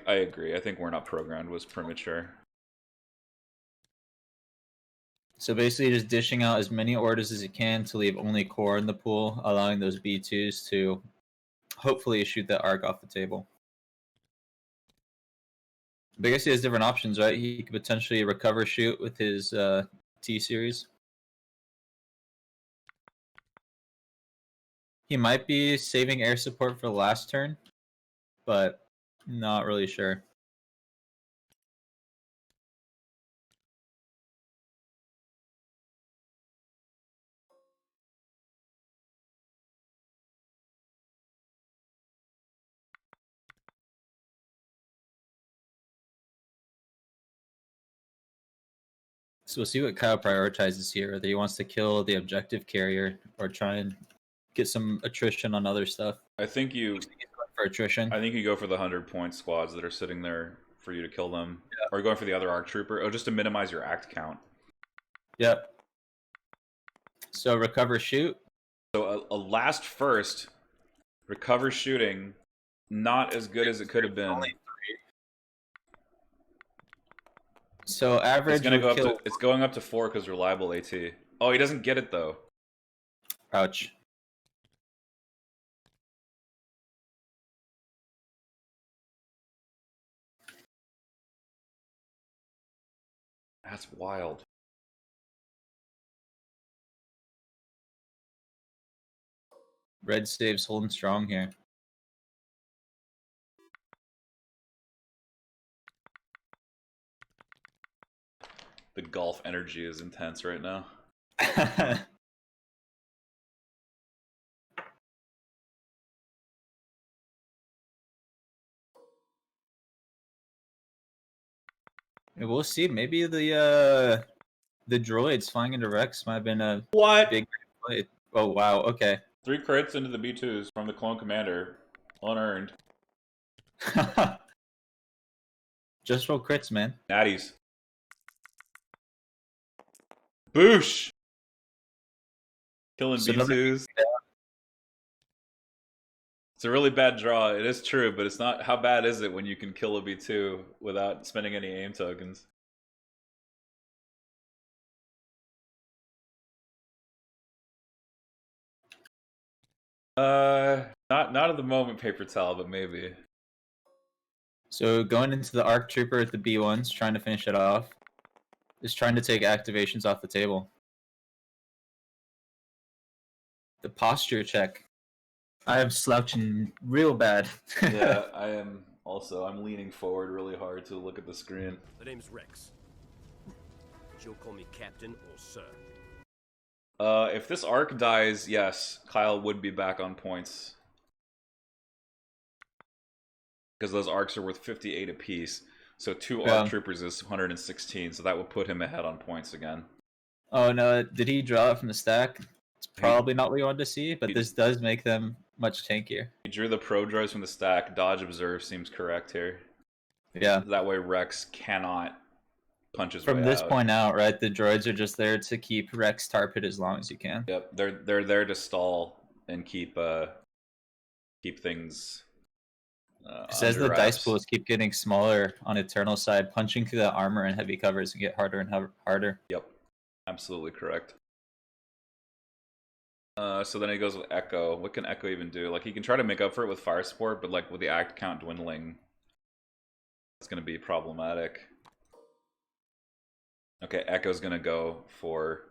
I agree. I think We're Not Programmed was premature. So basically just dishing out as many orders as you can to leave only core in the pool, allowing those B2s to hopefully shoot that arc off the table. But I guess he has different options, right? He could potentially recover shoot with his T-series. He might be saving air support for the last turn, but not really sure. So we'll see what Kyle prioritizes here. Whether he wants to kill the objective carrier or try and get some attrition on other stuff. I think you For attrition. I think you go for the 100-point squads that are sitting there for you to kill them. Yeah. Or going for the other arc trooper. Oh, just to minimize your act count. Yep. So recover shoot. So a last first, recover shooting, not as good as it could have been. So average. It's gonna go up to, it's going up to 4 because reliable AT. Oh, he doesn't get it though. Ouch. That's wild. Red saves holding strong here. The golf energy is intense right now. We'll see. Maybe the droids flying into Rex might have been a big play. Oh wow, okay. 3 crits into the B2s from the clone commander. Unearned. Just roll crits, man. Natties. Boosh! Killing So B2s. It's a really bad draw. It is true, but it's not. How bad is it when you can kill a B2 without spending any aim tokens? Not at the moment, paper towel, but maybe. So going into the arc trooper at the B1s, trying to finish it off. Is trying to take activations off the table. The posture check. I am slouching real bad. Yeah, I am also. I'm leaning forward really hard to look at the screen. The name's Rex. You'll call me Captain or Sir. If this arc dies, yes, Kyle would be back on points. Because those arcs are worth 58 apiece. So 2 arc troopers is 116, so that would put him ahead on points again. Oh no, did he draw it from the stack? It's probably not what you wanted to see, but this does make them much tankier. He drew the pro droids from the stack. Dodge Observe seems correct here. Yeah. That way Rex cannot punch his way out. From this point out, right, the droids are just there to keep Rex tar pit as long as you can. Yep, they're there to stall and keep things Because as under the dice wraps. pools keep getting smaller on Eternal side, punching through the armor and heavy covers can get harder and harder. Yep, absolutely correct. So then he goes with Echo. What can Echo even do? Like, he can try to make up for it with fire support, but like with the act count dwindling, it's going to be problematic. Okay, Echo's going to go for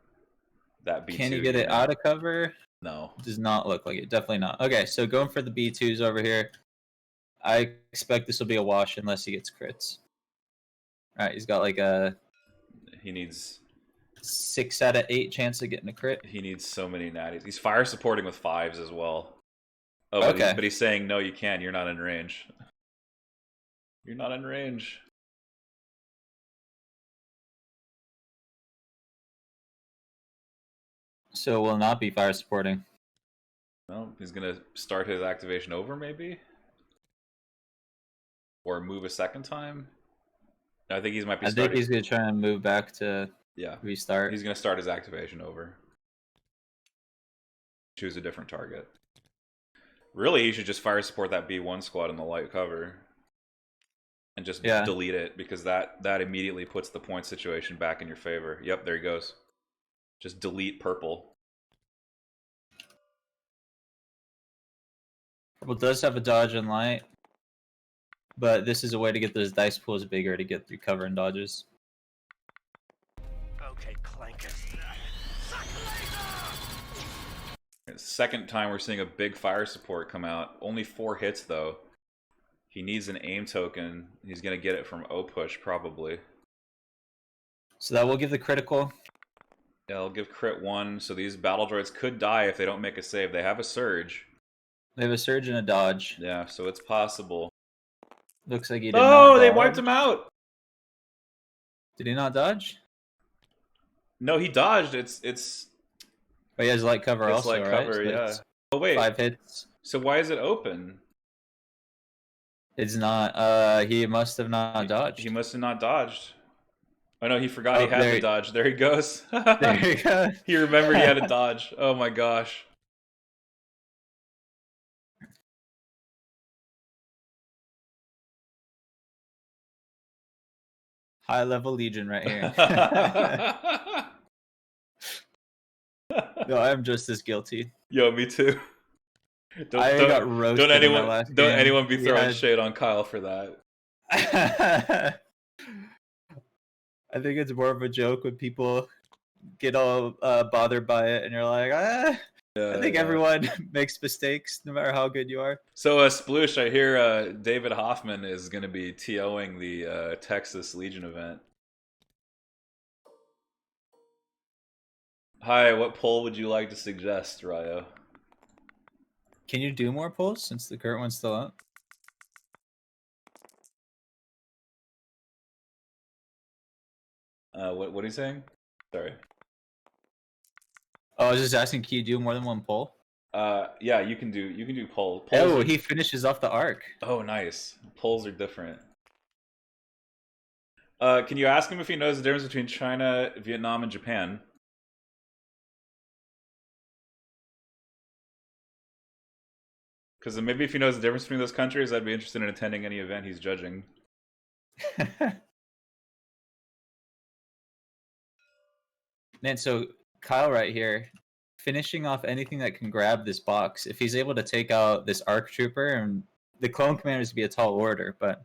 that B2. Can you get it out of cover? No. Does not look like it. Definitely not. Okay, so going for the B2s over here. I expect this will be a wash unless he gets crits. Alright, he's got like a... He needs 6 out of 8 chance of getting a crit. He needs so many natties. He's fire supporting with 5s as well. Oh, okay. But he's saying, no, you can't. You're not in range. You're not in range. So will not be fire supporting. No, he's going to start his activation over, maybe? Or move a second time? No, I think he might be starting. I think he's going to try and move back to yeah. restart. He's going to start his activation over. Choose a different target. Really, he should just fire support that B1 squad in the light cover. And just delete it, because that immediately puts the point situation back in your favor. Yep, there he goes. Just delete purple. Purple does have a dodge and light, but this is a way to get those dice pools bigger to get through cover and dodges. Okay, Clankers. Second time we're seeing a big fire support come out. Only 4 hits, though. He needs an aim token. He's going to get it from O-Push, probably. So that will give the critical. Yeah, I'll give crit 1. So these battle droids could die if they don't make a save. They have a surge. They have a surge and a dodge. Yeah, so it's possible. Looks like he did not dodge. They wiped him out! Did he not dodge? No, he dodged. It's Oh, he has light cover also, light right? cover, So yeah. Oh, wait. 5 hits. So why is it open? It's not. He must have not dodged. He must have not dodged. Oh no, he forgot he had there to dodge. There he goes. There you go. He remembered he had to dodge. Oh my gosh. High level Legion right here. No, I'm just as guilty. Yo, me too. Got roasted in my last game. Anyone be throwing shade on Kyle for that. I think it's more of a joke when people get all bothered by it, and you're like, I think everyone makes mistakes, no matter how good you are. So, Sploosh, I hear David Hoffman is going to be TOing the Texas Legion event. Hi, what poll would you like to suggest, Ryo? Can you do more polls since the current one's still up? What are you saying? Sorry. Oh, I was just asking, can you do more than one poll? Yeah, you can do polls. Oh, he finishes off the arc. Oh, nice. Polls are different. Can you ask him if he knows the difference between China, Vietnam, and Japan? Because maybe if he knows the difference between those countries, I'd be interested in attending any event he's judging. Man, so Kyle right here, finishing off anything that can grab this box. If he's able to take out this ARC Trooper, and the Clone Commanders be a tall order, but...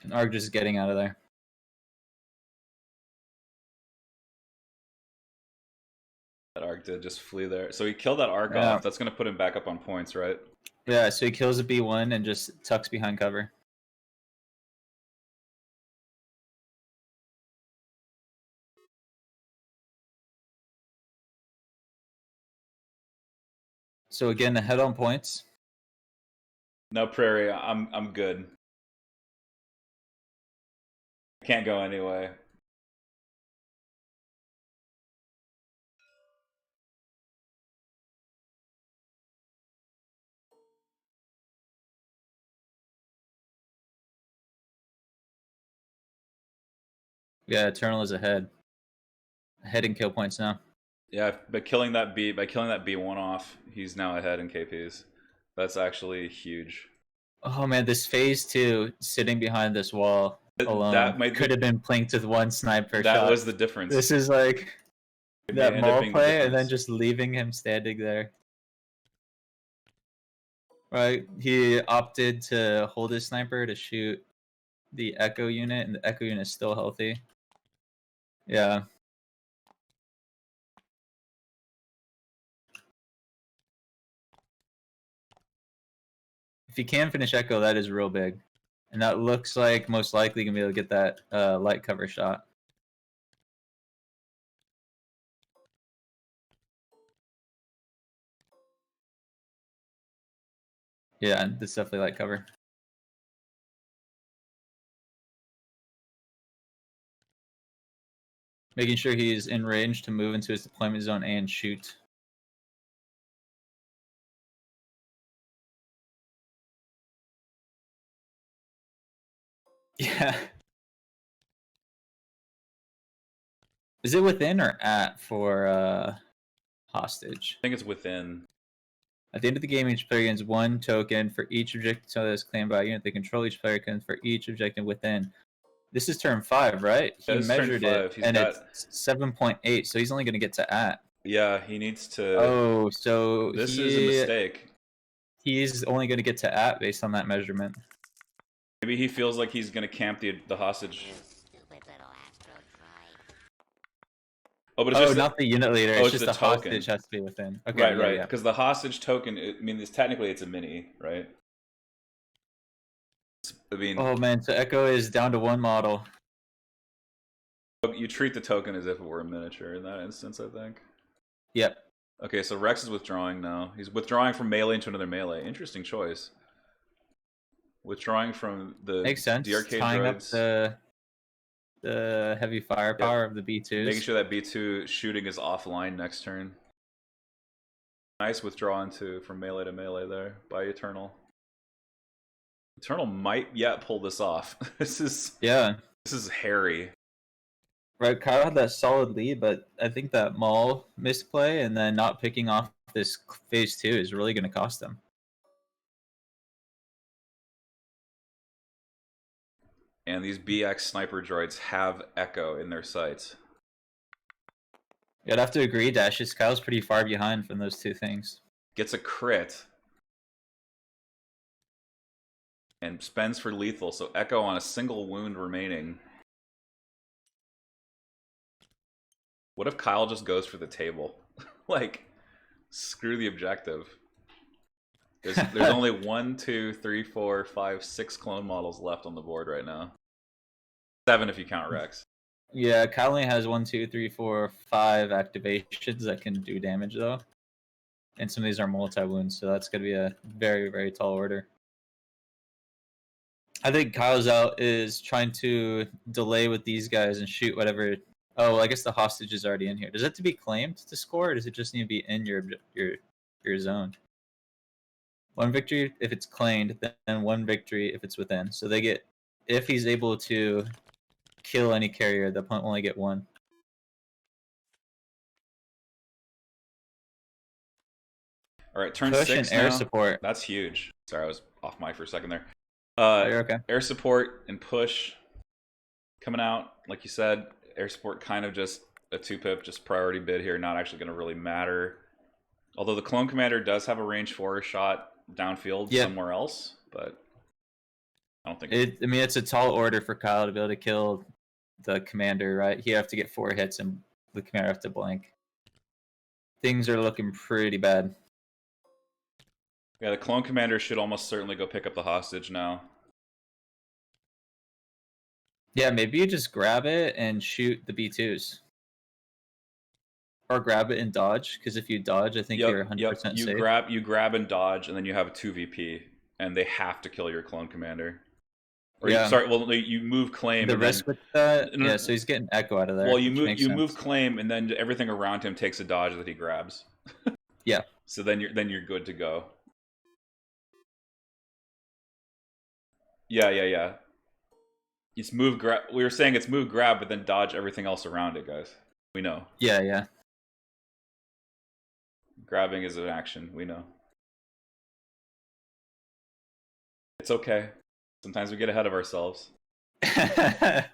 And ARC just getting out of there. That ARC did just flee there. So he killed that ARC off. That's going to put him back up on points, right? Yeah, so he kills a B1 and just tucks behind cover. So again, ahead on points. No, Prairie, I'm good. Can't go anyway. Yeah, Eternal is ahead. Ahead in kill points now. Yeah, by killing that B1 off, he's now ahead in KPs. That's actually huge. Oh man, this phase 2 sitting behind this wall alone That might could have been plinked with one sniper that shot. was the difference. This is like It may that end up mall being the play and then difference. just leaving him standing there. Right, he opted to hold his sniper to shoot the Echo unit, and the Echo unit is still healthy. Yeah. If he can finish Echo, that is real big. And that looks like most likely gonna be able to get that light cover shot. Yeah, this is definitely light cover. Making sure he's in range to move into his deployment zone and shoot. Yeah. Is it within or at for hostage? I think it's within. At the end of the game, each player gains 1 token for each objective that is claimed by a unit they control. Each player can for each objective within. This is turn 5, right? He That is turn measured 5. it, He's and got... it's 7.8, so he's only going to get to at. Yeah, he needs to... Oh, so this is a mistake. He's only going to get to at based on that measurement. Maybe he feels like he's going to camp the hostage. Oh, but it's just not the unit leader. Oh, it's it's just the the token. hostage has to be within. Okay, right, yeah, right. yeah. Because the hostage token, I mean, technically it's a mini, right? I mean, Oh man, so Echo is down to 1 model. you treat the token as if it were a miniature in that instance, I think. Yep. Okay, so Rex is withdrawing now. He's withdrawing from melee into another melee. Interesting choice. Withdrawing from the Makes sense. the arcade Tying droids. up the heavy firepower of the B2s. Making sure that B2 shooting is offline next turn. Nice withdraw into from melee to melee there by Eternal. Eternal might yet pull this off. This is hairy. Right, Kyle had that solid lead, but I think that Maul misplay and then not picking off this phase 2 is really going to cost them. And these BX sniper droids have Echo in their sights. You'd have to agree, Dashes. Kyle's pretty far behind from those 2 things. Gets a crit. And spends for lethal, so Echo on a single wound remaining. What if Kyle just goes for the table? Like, screw the objective. There's only 1, 2, 3, 4, 5, 6 clone models left on the board right now. 7 if you count Rex. Yeah, Kyle only has 1, 2, 3, 4, 5 activations that can do damage though. And some of these are multi-wounds, so that's going to be a very, very tall order. I think Kyle's out is trying to delay with these guys and shoot whatever. Oh, well, I guess the hostage is already in here. Does it have to be claimed to score, or does it just need to be in your zone? 1 victory if it's claimed, then 1 victory if it's within. So they get, if he's able to kill any carrier, the opponent will only get 1. All right, turn Push 6 and air now. support. That's huge. Sorry, I was off mic for a second there. You're okay. Air support and push coming out. Like you said, air support kind of just a 2-pip, just priority bid here, not actually going to really matter. Although the Clone Commander does have a range 4 shot downfield somewhere else, but I don't think... I mean, it's a tall order for Kyle to be able to kill the commander, right? He'd have to get 4 hits and the commander have to blank. Things are looking pretty bad. Yeah, the Clone Commander should almost certainly go pick up the hostage now. Yeah, maybe you just grab it and shoot the B2s. Or grab it and dodge, because if you dodge, I think you're 100% safe. You grab and dodge, and then you have a 2VP, and they have to kill your Clone Commander. Or yeah. You move claim. The and risk then, with that, yeah. So he's getting Echo out of there. Well, you move claim, and then everything around him takes a dodge that he grabs. Yeah. So then you're good to go. Yeah. It's move grab. We were saying it's move grab, but then dodge everything else around it, guys. We know. Yeah, yeah. Grabbing is an action. We know. It's okay. Sometimes we get ahead of ourselves. Hey,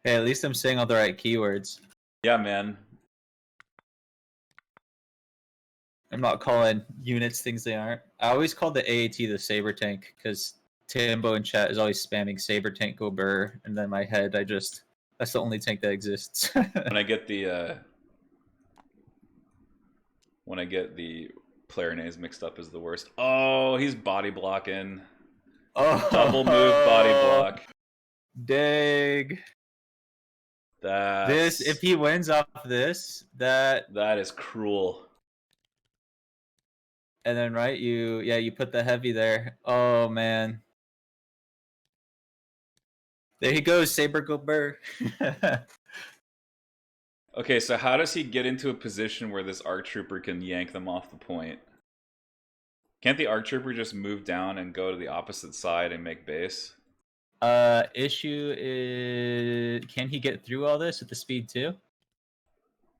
at least I'm saying all the right keywords. Yeah, man. I'm not calling units things they aren't. I always call the AAT the saber tank because Tambo in chat is always spamming saber tank go burr, and then in my head that's the only tank that exists. When I get the player names mixed up is the worst. Oh, he's body blocking. Oh, Double move body block. Dang. That's, If he wins off this, that is cruel. and then right, you put the heavy there. Oh man. There he goes, saber go burr. Okay, so how does he get into a position where this ARC Trooper can yank them off the point? Can't the ARC Trooper just move down and go to the opposite side and make base? Issue is, can he get through all this at the speed too?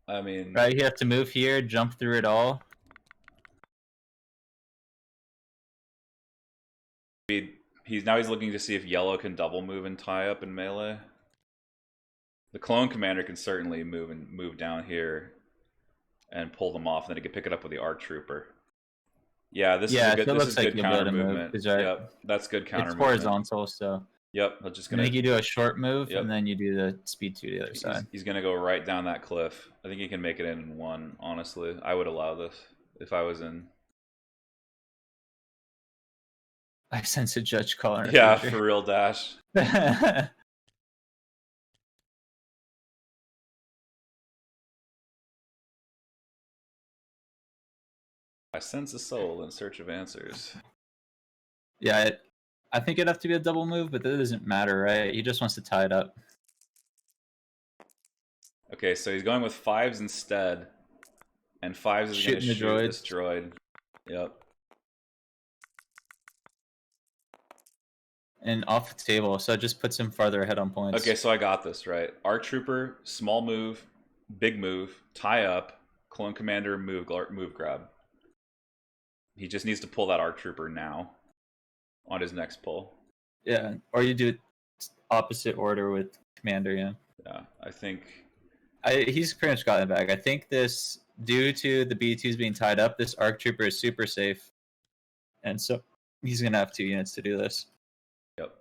I mean, Right, you have to move here, jump through it he's looking to see if yellow can double move and tie up in melee. The clone commander can certainly move down here and pull them off, and then he can pick it up with the ARC Trooper. Yeah, this is good counter movement. Yep, that's good counter It's movement. horizontal, so Yep, I'm just I gonna think you do a short move, Yep. and then you do the speed 2 to the other side. He's gonna go right down that cliff. I think he can make it in one. Honestly, I would allow this if I was in. I sense a judge call in our Yeah, future. for real, Dash. I sense a soul in search of answers. Yeah, I think it'd have to be a double move, but that doesn't matter, right? He just wants to tie it up. Okay, so he's going with 5s instead, and 5s is going to shoot this droid. Yep. And off the table, so it just puts him farther ahead on points. Okay, so I got this right. ARC Trooper, small move, big move, tie up, Clone Commander, move grab. He just needs to pull that ARC Trooper now on his next pull. Yeah, or you do it opposite order with Commander, yeah. Yeah, I think... he's pretty much gotten it back. I think this, due to the B2s being tied up, this ARC Trooper is super safe. And so he's going to have 2 units to do this. Yep.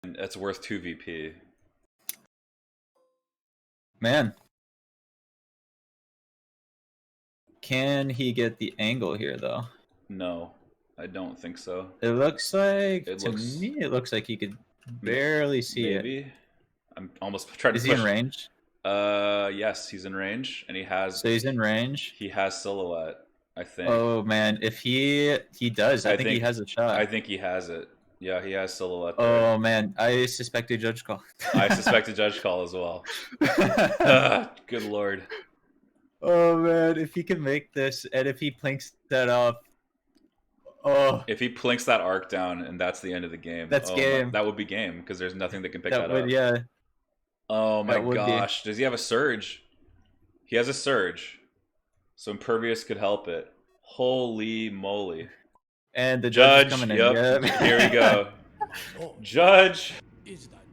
And that's worth 2 VP. Man. Can he get the angle here, though? No, I don't think so. It looks like, to me, it looks like he could barely see it. I'm almost trying to push. Is he in range? Yes, he's in range, and he has... So he's in range? He has silhouette, I think. Oh, man, if he does, I think he has a shot. I think he has it. Yeah, he has silhouette there. Oh, man, I suspect a judge call. I suspect a judge call as well. Good lord. Oh, man, if he can make this, and if he plinks that off, oh. If he plinks that arc down, and that's the end of the game. That's game. That would be game, because there's nothing that can pick that up. Yeah. Oh my gosh. Does he have a surge? He has a surge. So Impervious could help it. Holy moly. And the judge is coming in. Yep. Here we go. Judge.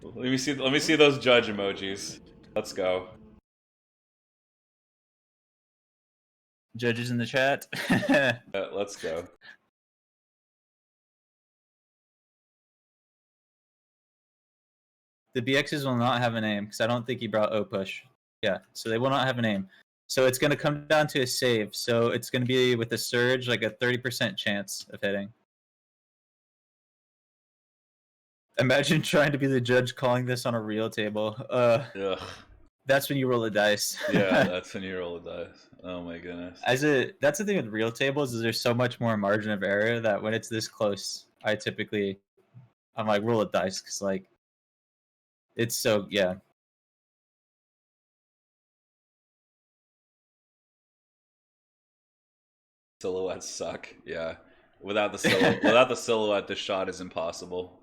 Let me see those judge emojis. Let's go. Judges in the chat. Let's go. The BXs will not have a name because I don't think he brought O-Push. Yeah, so they will not have a name. So it's going to come down to a save. So it's going to be with a surge, like a 30% chance of hitting. Imagine trying to be the judge calling this on a real table. Ugh. That's when you roll a dice. Yeah, that's when you roll a dice. Oh my goodness. That's the thing with real tables is there's so much more margin of error that when it's this close, I'm like roll a dice because like it's so yeah. Silhouettes suck. Yeah. Without the silhouette, the shot is impossible.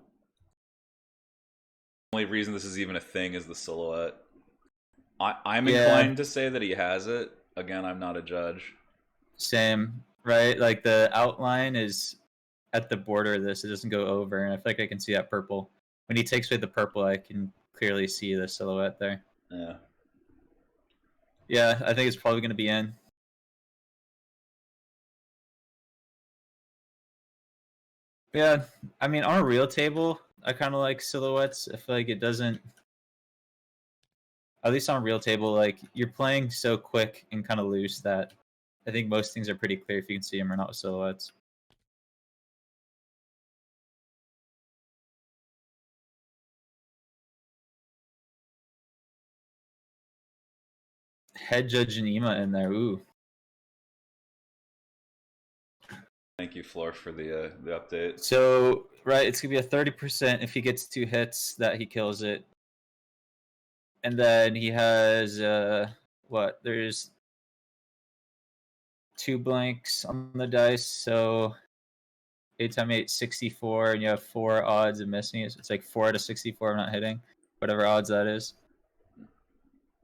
The only reason this is even a thing is the silhouette. I'm inclined to say that he has it. Again, I'm not a judge. Same, right? Like the outline is at the border of this; it doesn't go over, and I feel like I can see that purple. When he takes away the purple, I can clearly see the silhouette there. Yeah. Yeah, I think it's probably going to be in. Yeah, I mean, on a real table, I kind of like silhouettes. I feel like it doesn't. At least on a real table, like you're playing so quick and kind of loose that I think most things are pretty clear if you can see them or not with silhouettes. Head Judge Nima in there, ooh. Thank you, Floor, for the update. So, right, it's going to be a 30% if he gets 2 hits that he kills it. And then he has, what, there's 2 blanks on the dice, so 8 times 8, 64, and you have 4 odds of missing it. So it's like 4 out of 64 not hitting, whatever odds that is.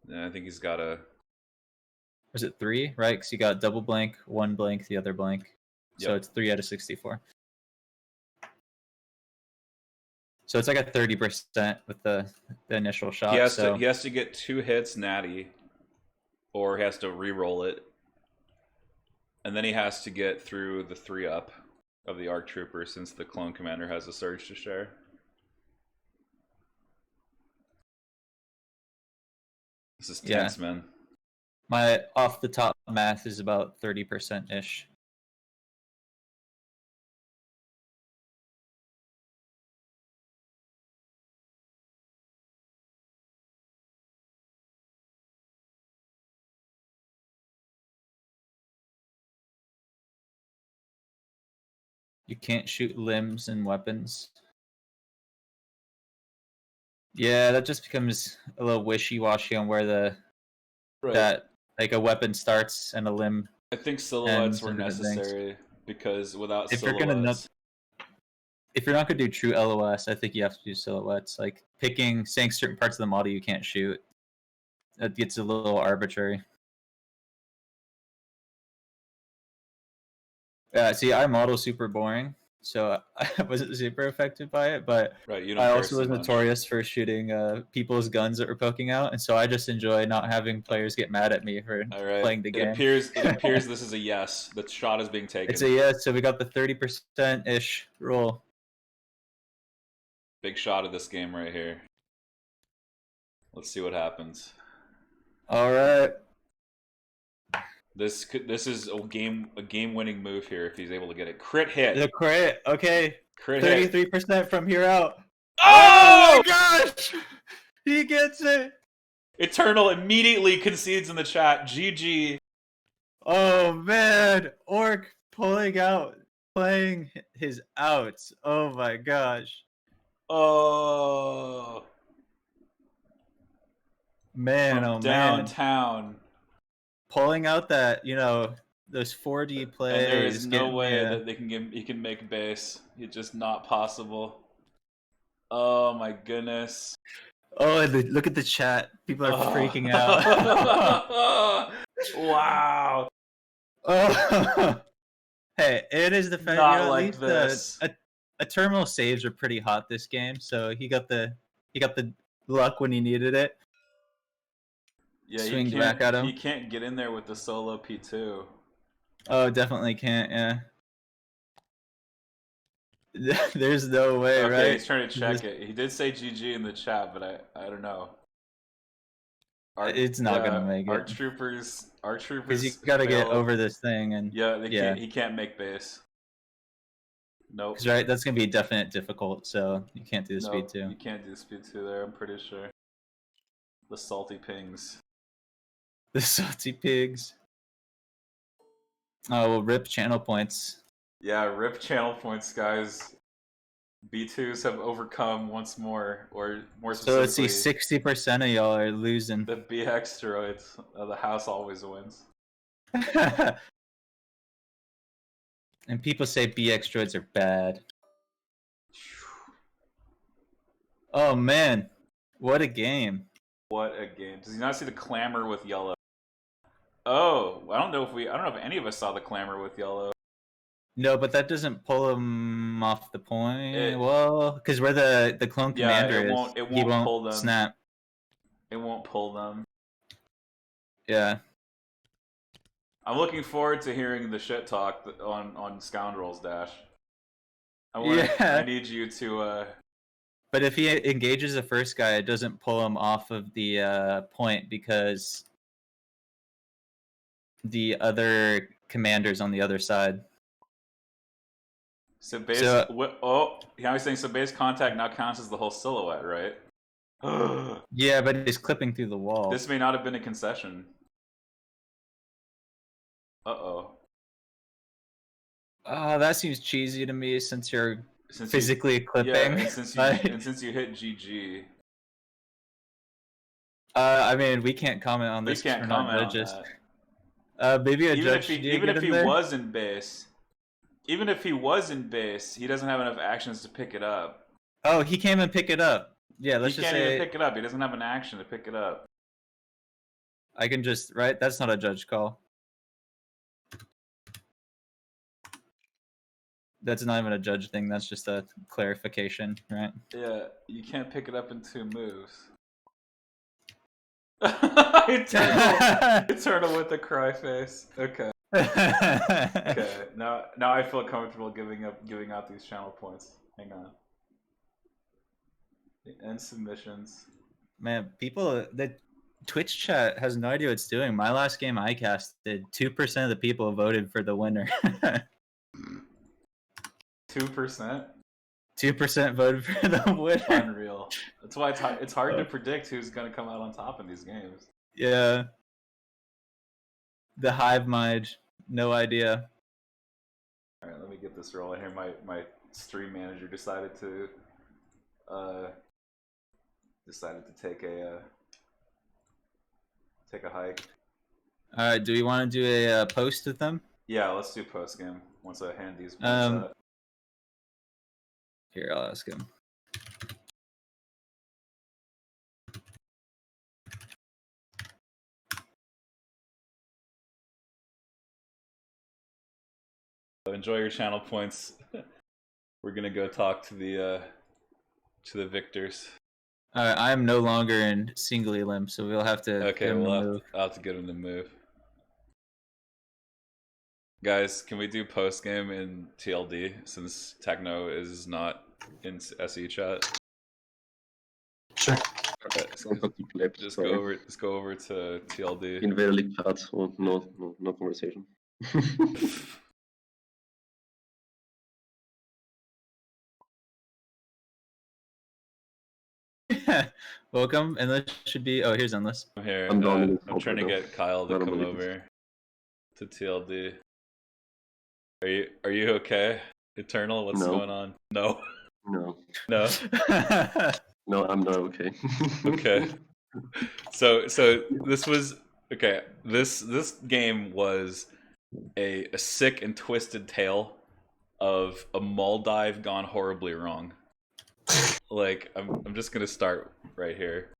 Yeah, I think he's got a... Was it 3, right? Because you got double blank, 1 blank, the other blank. So Yep. it's 3 out of 64. So it's like a 30% with the initial shot. He has to get 2 hits natty, or he has to re-roll it, and then he has to get through the 3-up of the ARC Trooper since the Clone Commander has a Surge to share. This is tense, man. My off the top math is about 30% ish. You can't shoot limbs and weapons. Yeah, that just becomes a little wishy-washy on where that like a weapon starts and a limb. I think silhouettes were necessary because without silhouettes, if you're not gonna do true LOS, I think you have to do silhouettes. Like saying certain parts of the model you can't shoot, that gets a little arbitrary. See, our model's super boring, so I wasn't super affected by it, but I also was notorious for shooting people's guns that were poking out, and so I just enjoy not having players get mad at me for playing the game. It appears this is a yes. The shot is being taken. It's a yes, so we got the 30%-ish roll. Big shot of this game right here. Let's see what happens. All right. This is a game-winning move here if he's able to get it. Crit hit. The crit. Okay. Crit 33% hit. from here out. Oh my gosh! He gets it. Eternal immediately concedes in the chat. GG. Oh man, Orc playing his outs. Oh my gosh. Oh. Man, From downtown. Pulling out that, those 4D plays. And there is no way that he can make base. It's just not possible. Oh my goodness. Oh, and look at the chat. People are freaking out. Wow. Oh. Hey, it is the fact not like this. A terminal saves are pretty hot this game, so he got the luck when he needed it. Yeah, swings back at him. He can't get in there with the solo P2. Oh, definitely can't. Yeah. There's no way, okay, right? He's trying to check it. He did say GG in the chat, but I don't know. It's not gonna make it. Arc troopers. Because you gotta get over this thing, and he can't make base. Nope. Because right, that's gonna be definite difficult. So you can't do the speed 2. You can't do the speed 2 there. I'm pretty sure. The salty pings. The salty pigs. Oh, well, rip channel points. Yeah, rip channel points, guys. B2s have overcome once more, or more specifically. So let's see, 60% of y'all are losing. The BX steroids. The house always wins. And people say BX droids are bad. Oh man, what a game! What a game! Does he not see the clamor with yellow? Oh, I don't know if any of us saw the clamor with yellow. No, but that doesn't pull him off the point. It- Well, because where the clone Yeah, commander it won't he won't pull them. snap. It won't pull them. Yeah. I'm looking forward to hearing the shit talk on Scoundrels Dash. Yeah. I need you to. But if he engages the first guy, it doesn't pull him off of the point because the other commander's on the other side. So base. Now he's saying so base contact now counts as the whole silhouette, right? Yeah, but he's clipping through the wall. This may not have been a concession. Uh-oh. That seems cheesy to me since you're Since physically clipping. Yeah, and since you hit GG. I mean, we can't comment on this. We can't comment on that. Maybe a Even judge. if he was in base, he doesn't have enough actions to pick it up. Oh, he came and pick it up. Yeah, let's just say he can't even pick it up. He doesn't have an action to pick it up. I can just right. That's not a judge call. That's not even a judge thing. That's just a clarification, right? Yeah, you can't pick it up in 2 moves. Eternal with the cry face. Okay. Okay. Now I feel comfortable giving out these channel points. Hang on. End submissions. Man, the Twitch chat has no idea what it's doing. My last game I casted, 2% of the people voted for the winner. 2%? 2% voted for the winner. Unreal. That's why it's hard to predict who's gonna come out on top in these games. Yeah. The hive mind, no idea. Alright, let me get this rolling here. My stream manager decided to take a hike. Alright, do we want to do a post with them? Yeah, let's do post game once I hand these points out. Here, I'll ask him. Enjoy your channel points. We're gonna go talk to the victors. Alright, I am no longer in single elim, so we'll have to Okay, I'll have to get him to move. Guys, can we do post game in TLD since Techno is not in SE chat? Sure. Okay, just go over to TLD. Invader League chat, so no conversation. Welcome, Endless should be. Oh, here's Endless. I'm here. I'm I'm trying to get Kyle to come over to TLD. Are you okay? Eternal, what's going on? No. No. No. No, I'm not okay. Okay. So this was okay. This game was a sick and twisted tale of a Maldive gone horribly wrong. Like I'm just gonna start right here.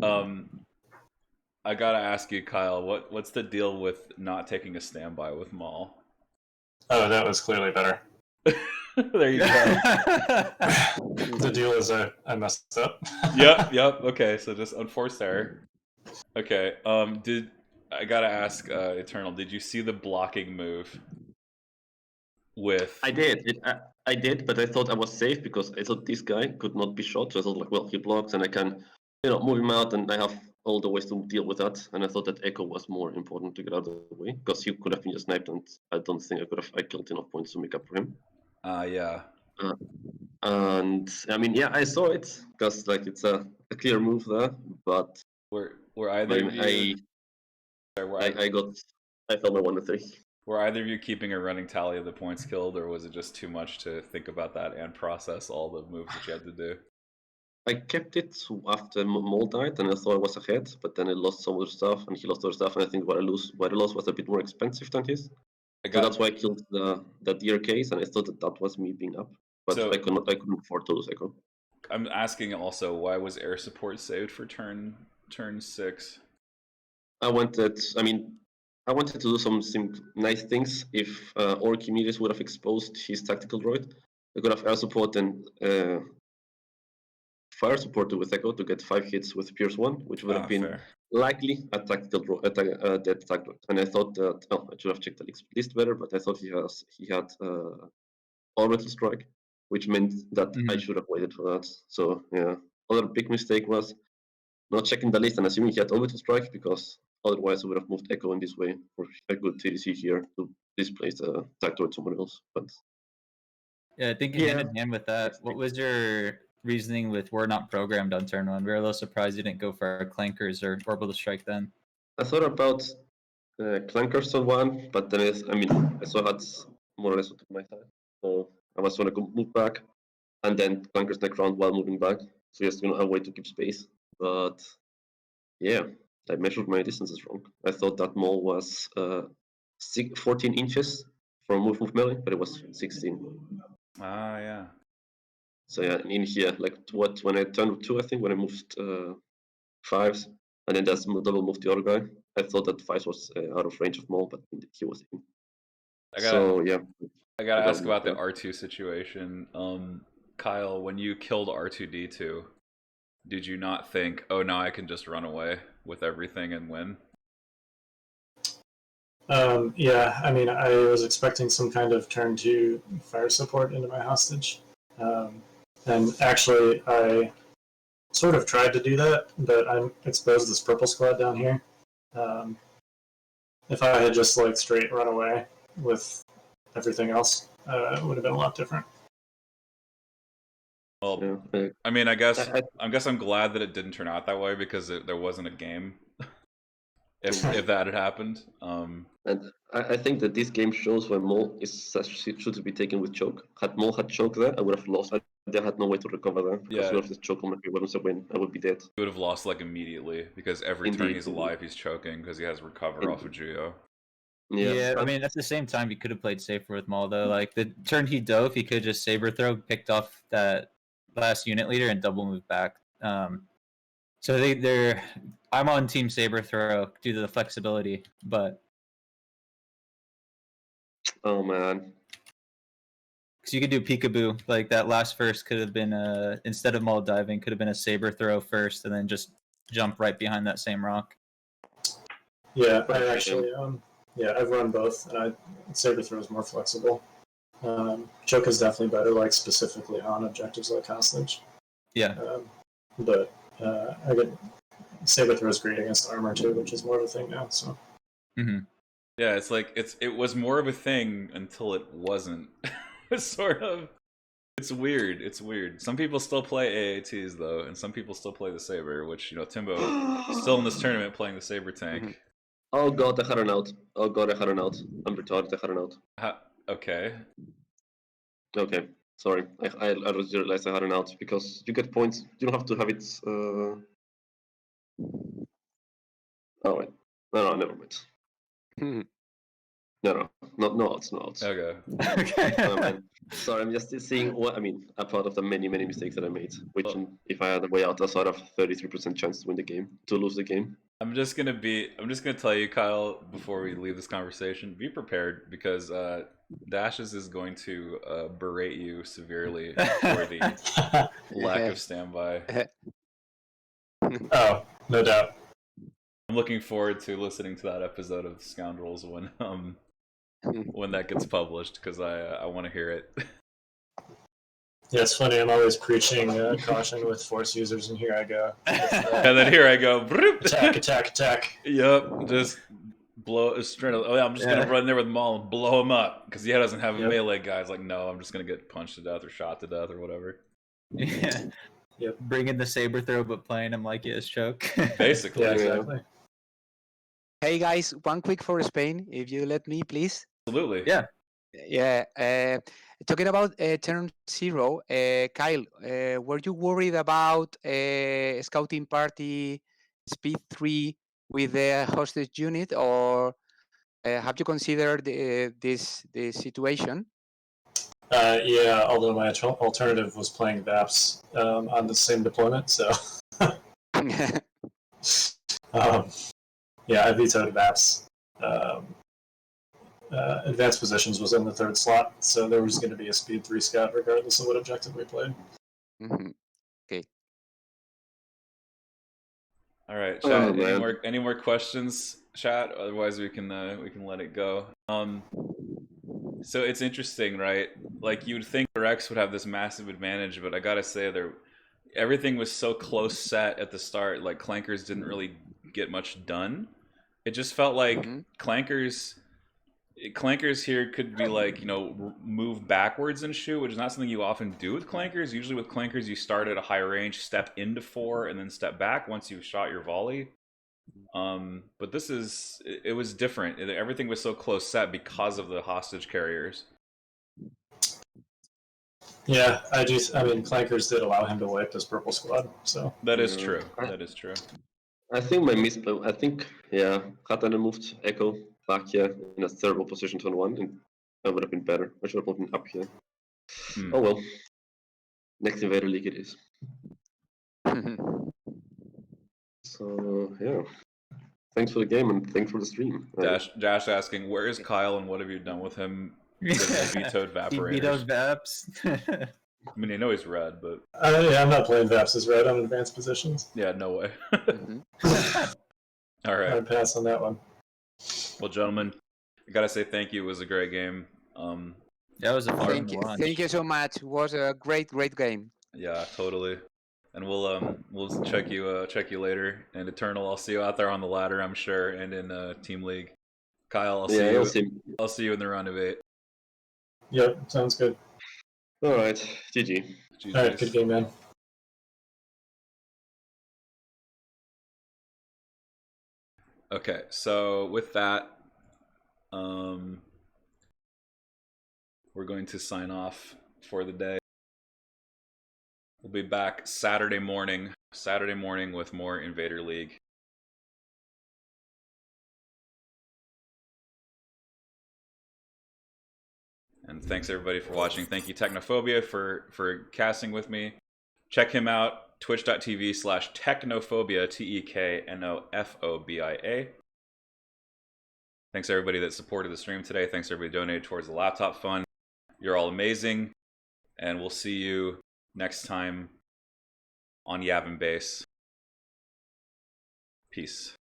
I gotta ask you, Kyle, what's the deal with not taking a standby with Maul? Oh, that was clearly better. There you go. The deal is I messed up. Yep. Okay, so just unforced error. Okay. I gotta ask Eternal? Did you see the blocking move? With I did, but I thought I was safe because I thought this guy could not be shot. So I thought, like, well, he blocks, and I can, move him out, and I have all the ways to deal with that. And I thought that Echo was more important to get out of the way because he could have been just sniped, and I don't think I killed enough points to make up for him. Yeah. And I mean, yeah, I saw it because like it's a clear move there, but Were either of you? I fell my 1-3. Were either of you keeping a running tally of the points killed, or was it just too much to think about that and process all the moves that you had to do? I kept it after Mole died, and I thought I was ahead, but then I lost some other stuff, and he lost other stuff, and I think what I lost was a bit more expensive than his. So that's why I killed the deer case, and I thought that was me being up. But So- I couldn't afford to lose Echo. I'm asking also, why was air support saved for turn 6? I wanted to do some nice things. If Orkimedes would have exposed his tactical droid, I could have air support and fire support with Echo to get 5 hits with Pierce 1, which would have been Fair. likely a tactical dead attack droid. And I thought that I should have checked the list better, but I thought he had orbital strike, which meant that I should have waited for that. So yeah, other big mistake was not checking the list and assuming he had orbital strike, because otherwise I would have moved Echo in this way for a good TDC here to displace the attack droid somewhere else. But Yeah, I think hand in hand with that. What was your reasoning with we're not programmed on turn 1? We were a little surprised you didn't go for Clankers or Orbital Strike then. I thought about Clankers on 1, but then I saw had more or less to my side, so I was going to move back, and then Clankers next round while moving back. So just a way to keep space. But yeah, I measured my distances wrong. I thought that mole was 14 inches from move melee, but it was 16. Ah, yeah. So yeah, in here, like when I turned 2, I think when I moved 5s, and then just double moved the other guy. I thought that 5 was out of range of mole, but he was in. I gotta I ask about the moved R2 situation. Kyle, when you killed R2D2, did you not think, oh, now I can just run away with everything and win? Yeah, I mean, I was expecting some kind of turn 2 fire support into my hostage. And actually, I sort of tried to do that, but I exposed this purple squad down here. If I had just like straight run away with everything else, it would have been a lot different. Well, I mean, I guess I'm glad that it didn't turn out that way, because there wasn't a game if that had happened. And I think that this game shows why Mole should be taken with choke. Had Mole had choke there, I would have lost. I had no way to recover there, because Yeah. if the choke on my weapons a win, I would be dead. He would have lost like immediately, because every turn Indeed, he's alive, he's choking because he has recover Indeed. off of Geo. Yeah, I mean, at the same time, you could have played safer with Maul, though. Like, the turn he dove, he could just saber throw, picked off that last unit leader, and double move back. So I'm on team saber throw due to the flexibility, but Oh man. because you could do peekaboo, like that last first could have been instead of Maul diving, could have been a saber throw first, and then just jump right behind that same rock. Yeah, I actually, I've run both, and saber throw is more flexible. Choke is definitely better, like specifically on objectives like hostage. Yeah. But I get saber throw is great against armor too, which is more of a thing now. So. Mm-hmm. Yeah, it's like it was more of a thing until it wasn't. Sort of. It's weird. It's weird. Some people still play AATs though, and some people still play the saber, which Timbo still in this tournament playing the saber tank. Oh god, I had an out. Oh god, I had an out. I'm retarded. I had an out. Okay. Okay. Sorry. I just realized I had an out, because you get points. You don't have to have it. Oh wait. No, never mind. No outs. Okay. Okay. Oh, man. Sorry, I'm just seeing a part of the many mistakes that I made. Which, if I had a way out, I sort of 33% chance to win the game, to lose the game. I'm just gonna tell you, Kyle, before we leave this conversation, be prepared, because Dashes is going to berate you severely for the lack of standby. Oh, no doubt. I'm looking forward to listening to that episode of Scoundrels when that gets published, because I want to hear it. Yeah, it's funny. I'm always preaching caution with Force users, and here I go. And then here I go. Attack. Yep, just blow straight. Oh yeah, I'm just gonna run there with Maul and blow him up, because he doesn't have a melee guy. It's like, no, I'm just gonna get punched to death or shot to death or whatever. Yeah. Yep. Bring in the saber throw, but playing him like he is choke. Basically. Yeah, exactly. Hey guys, one quick for Spain, if you let me, please. Absolutely. Yeah. Yeah. Talking about turn 0, Kyle, were you worried about scouting party speed 3 with the hostage unit, or Have you considered this situation? Yeah, although my alternative was playing VAPS on the same deployment, so yeah, I vetoed VAPS. Advanced Positions was in the third slot, so there was going to be a Speed 3 scout regardless of what objective we played. Okay. All right, Oh, chat. man. Any more questions, chat? Otherwise, we can let it go. So it's interesting, right? Like you'd think Rex would have this massive advantage, but I gotta say, everything was so close set at the start. Like Clankers didn't really get much done. It just felt like Clankers here could be like, you know, move backwards and shoot, which is not something you often do with Clankers. Usually with Clankers, you start at a high range, step into 4, and then step back once you've shot your volley. But it was different. Everything was so close set because of the hostage carriers. Yeah, I mean, Clankers did allow him to wipe this purple squad, so. That is true. That is true. I think my misplay. I think Katana moved Echo back here in a terrible position turn 1, and that would have been better. I should have moved him up here. Oh well. Next Invader League it is. So yeah. Thanks for the game and thanks for the stream. Dash asking, where is Kyle and what have you done with him? Because he vetoed Vaporators. He vetoed Vaps. I mean, I know he's red, but yeah, I'm not playing VAPS as red on Advanced Positions. yeah, no way. All right. I'd pass on that one. Well, gentlemen, I gotta say thank you. It was a great game. That was a fun one. Thank you so much. It was a great game. Yeah, totally. And we'll check you later. And Eternal, I'll see you out there on the ladder, I'm sure, and in Team League. Kyle, I'll see you in the round of 8. Yep, sounds good. All right, GG. All right, good game, man. Okay, so with that, we're going to sign off for the day. We'll be back Saturday morning with more Invader League. And thanks everybody for watching. Thank you Technophobia for casting with me. Check him out, twitch.tv/Technophobia, TEKNOFOBIA. Thanks everybody that supported the stream today. Thanks everybody who donated towards the laptop fund. You're all amazing. And we'll see you next time on Yavin Base. Peace.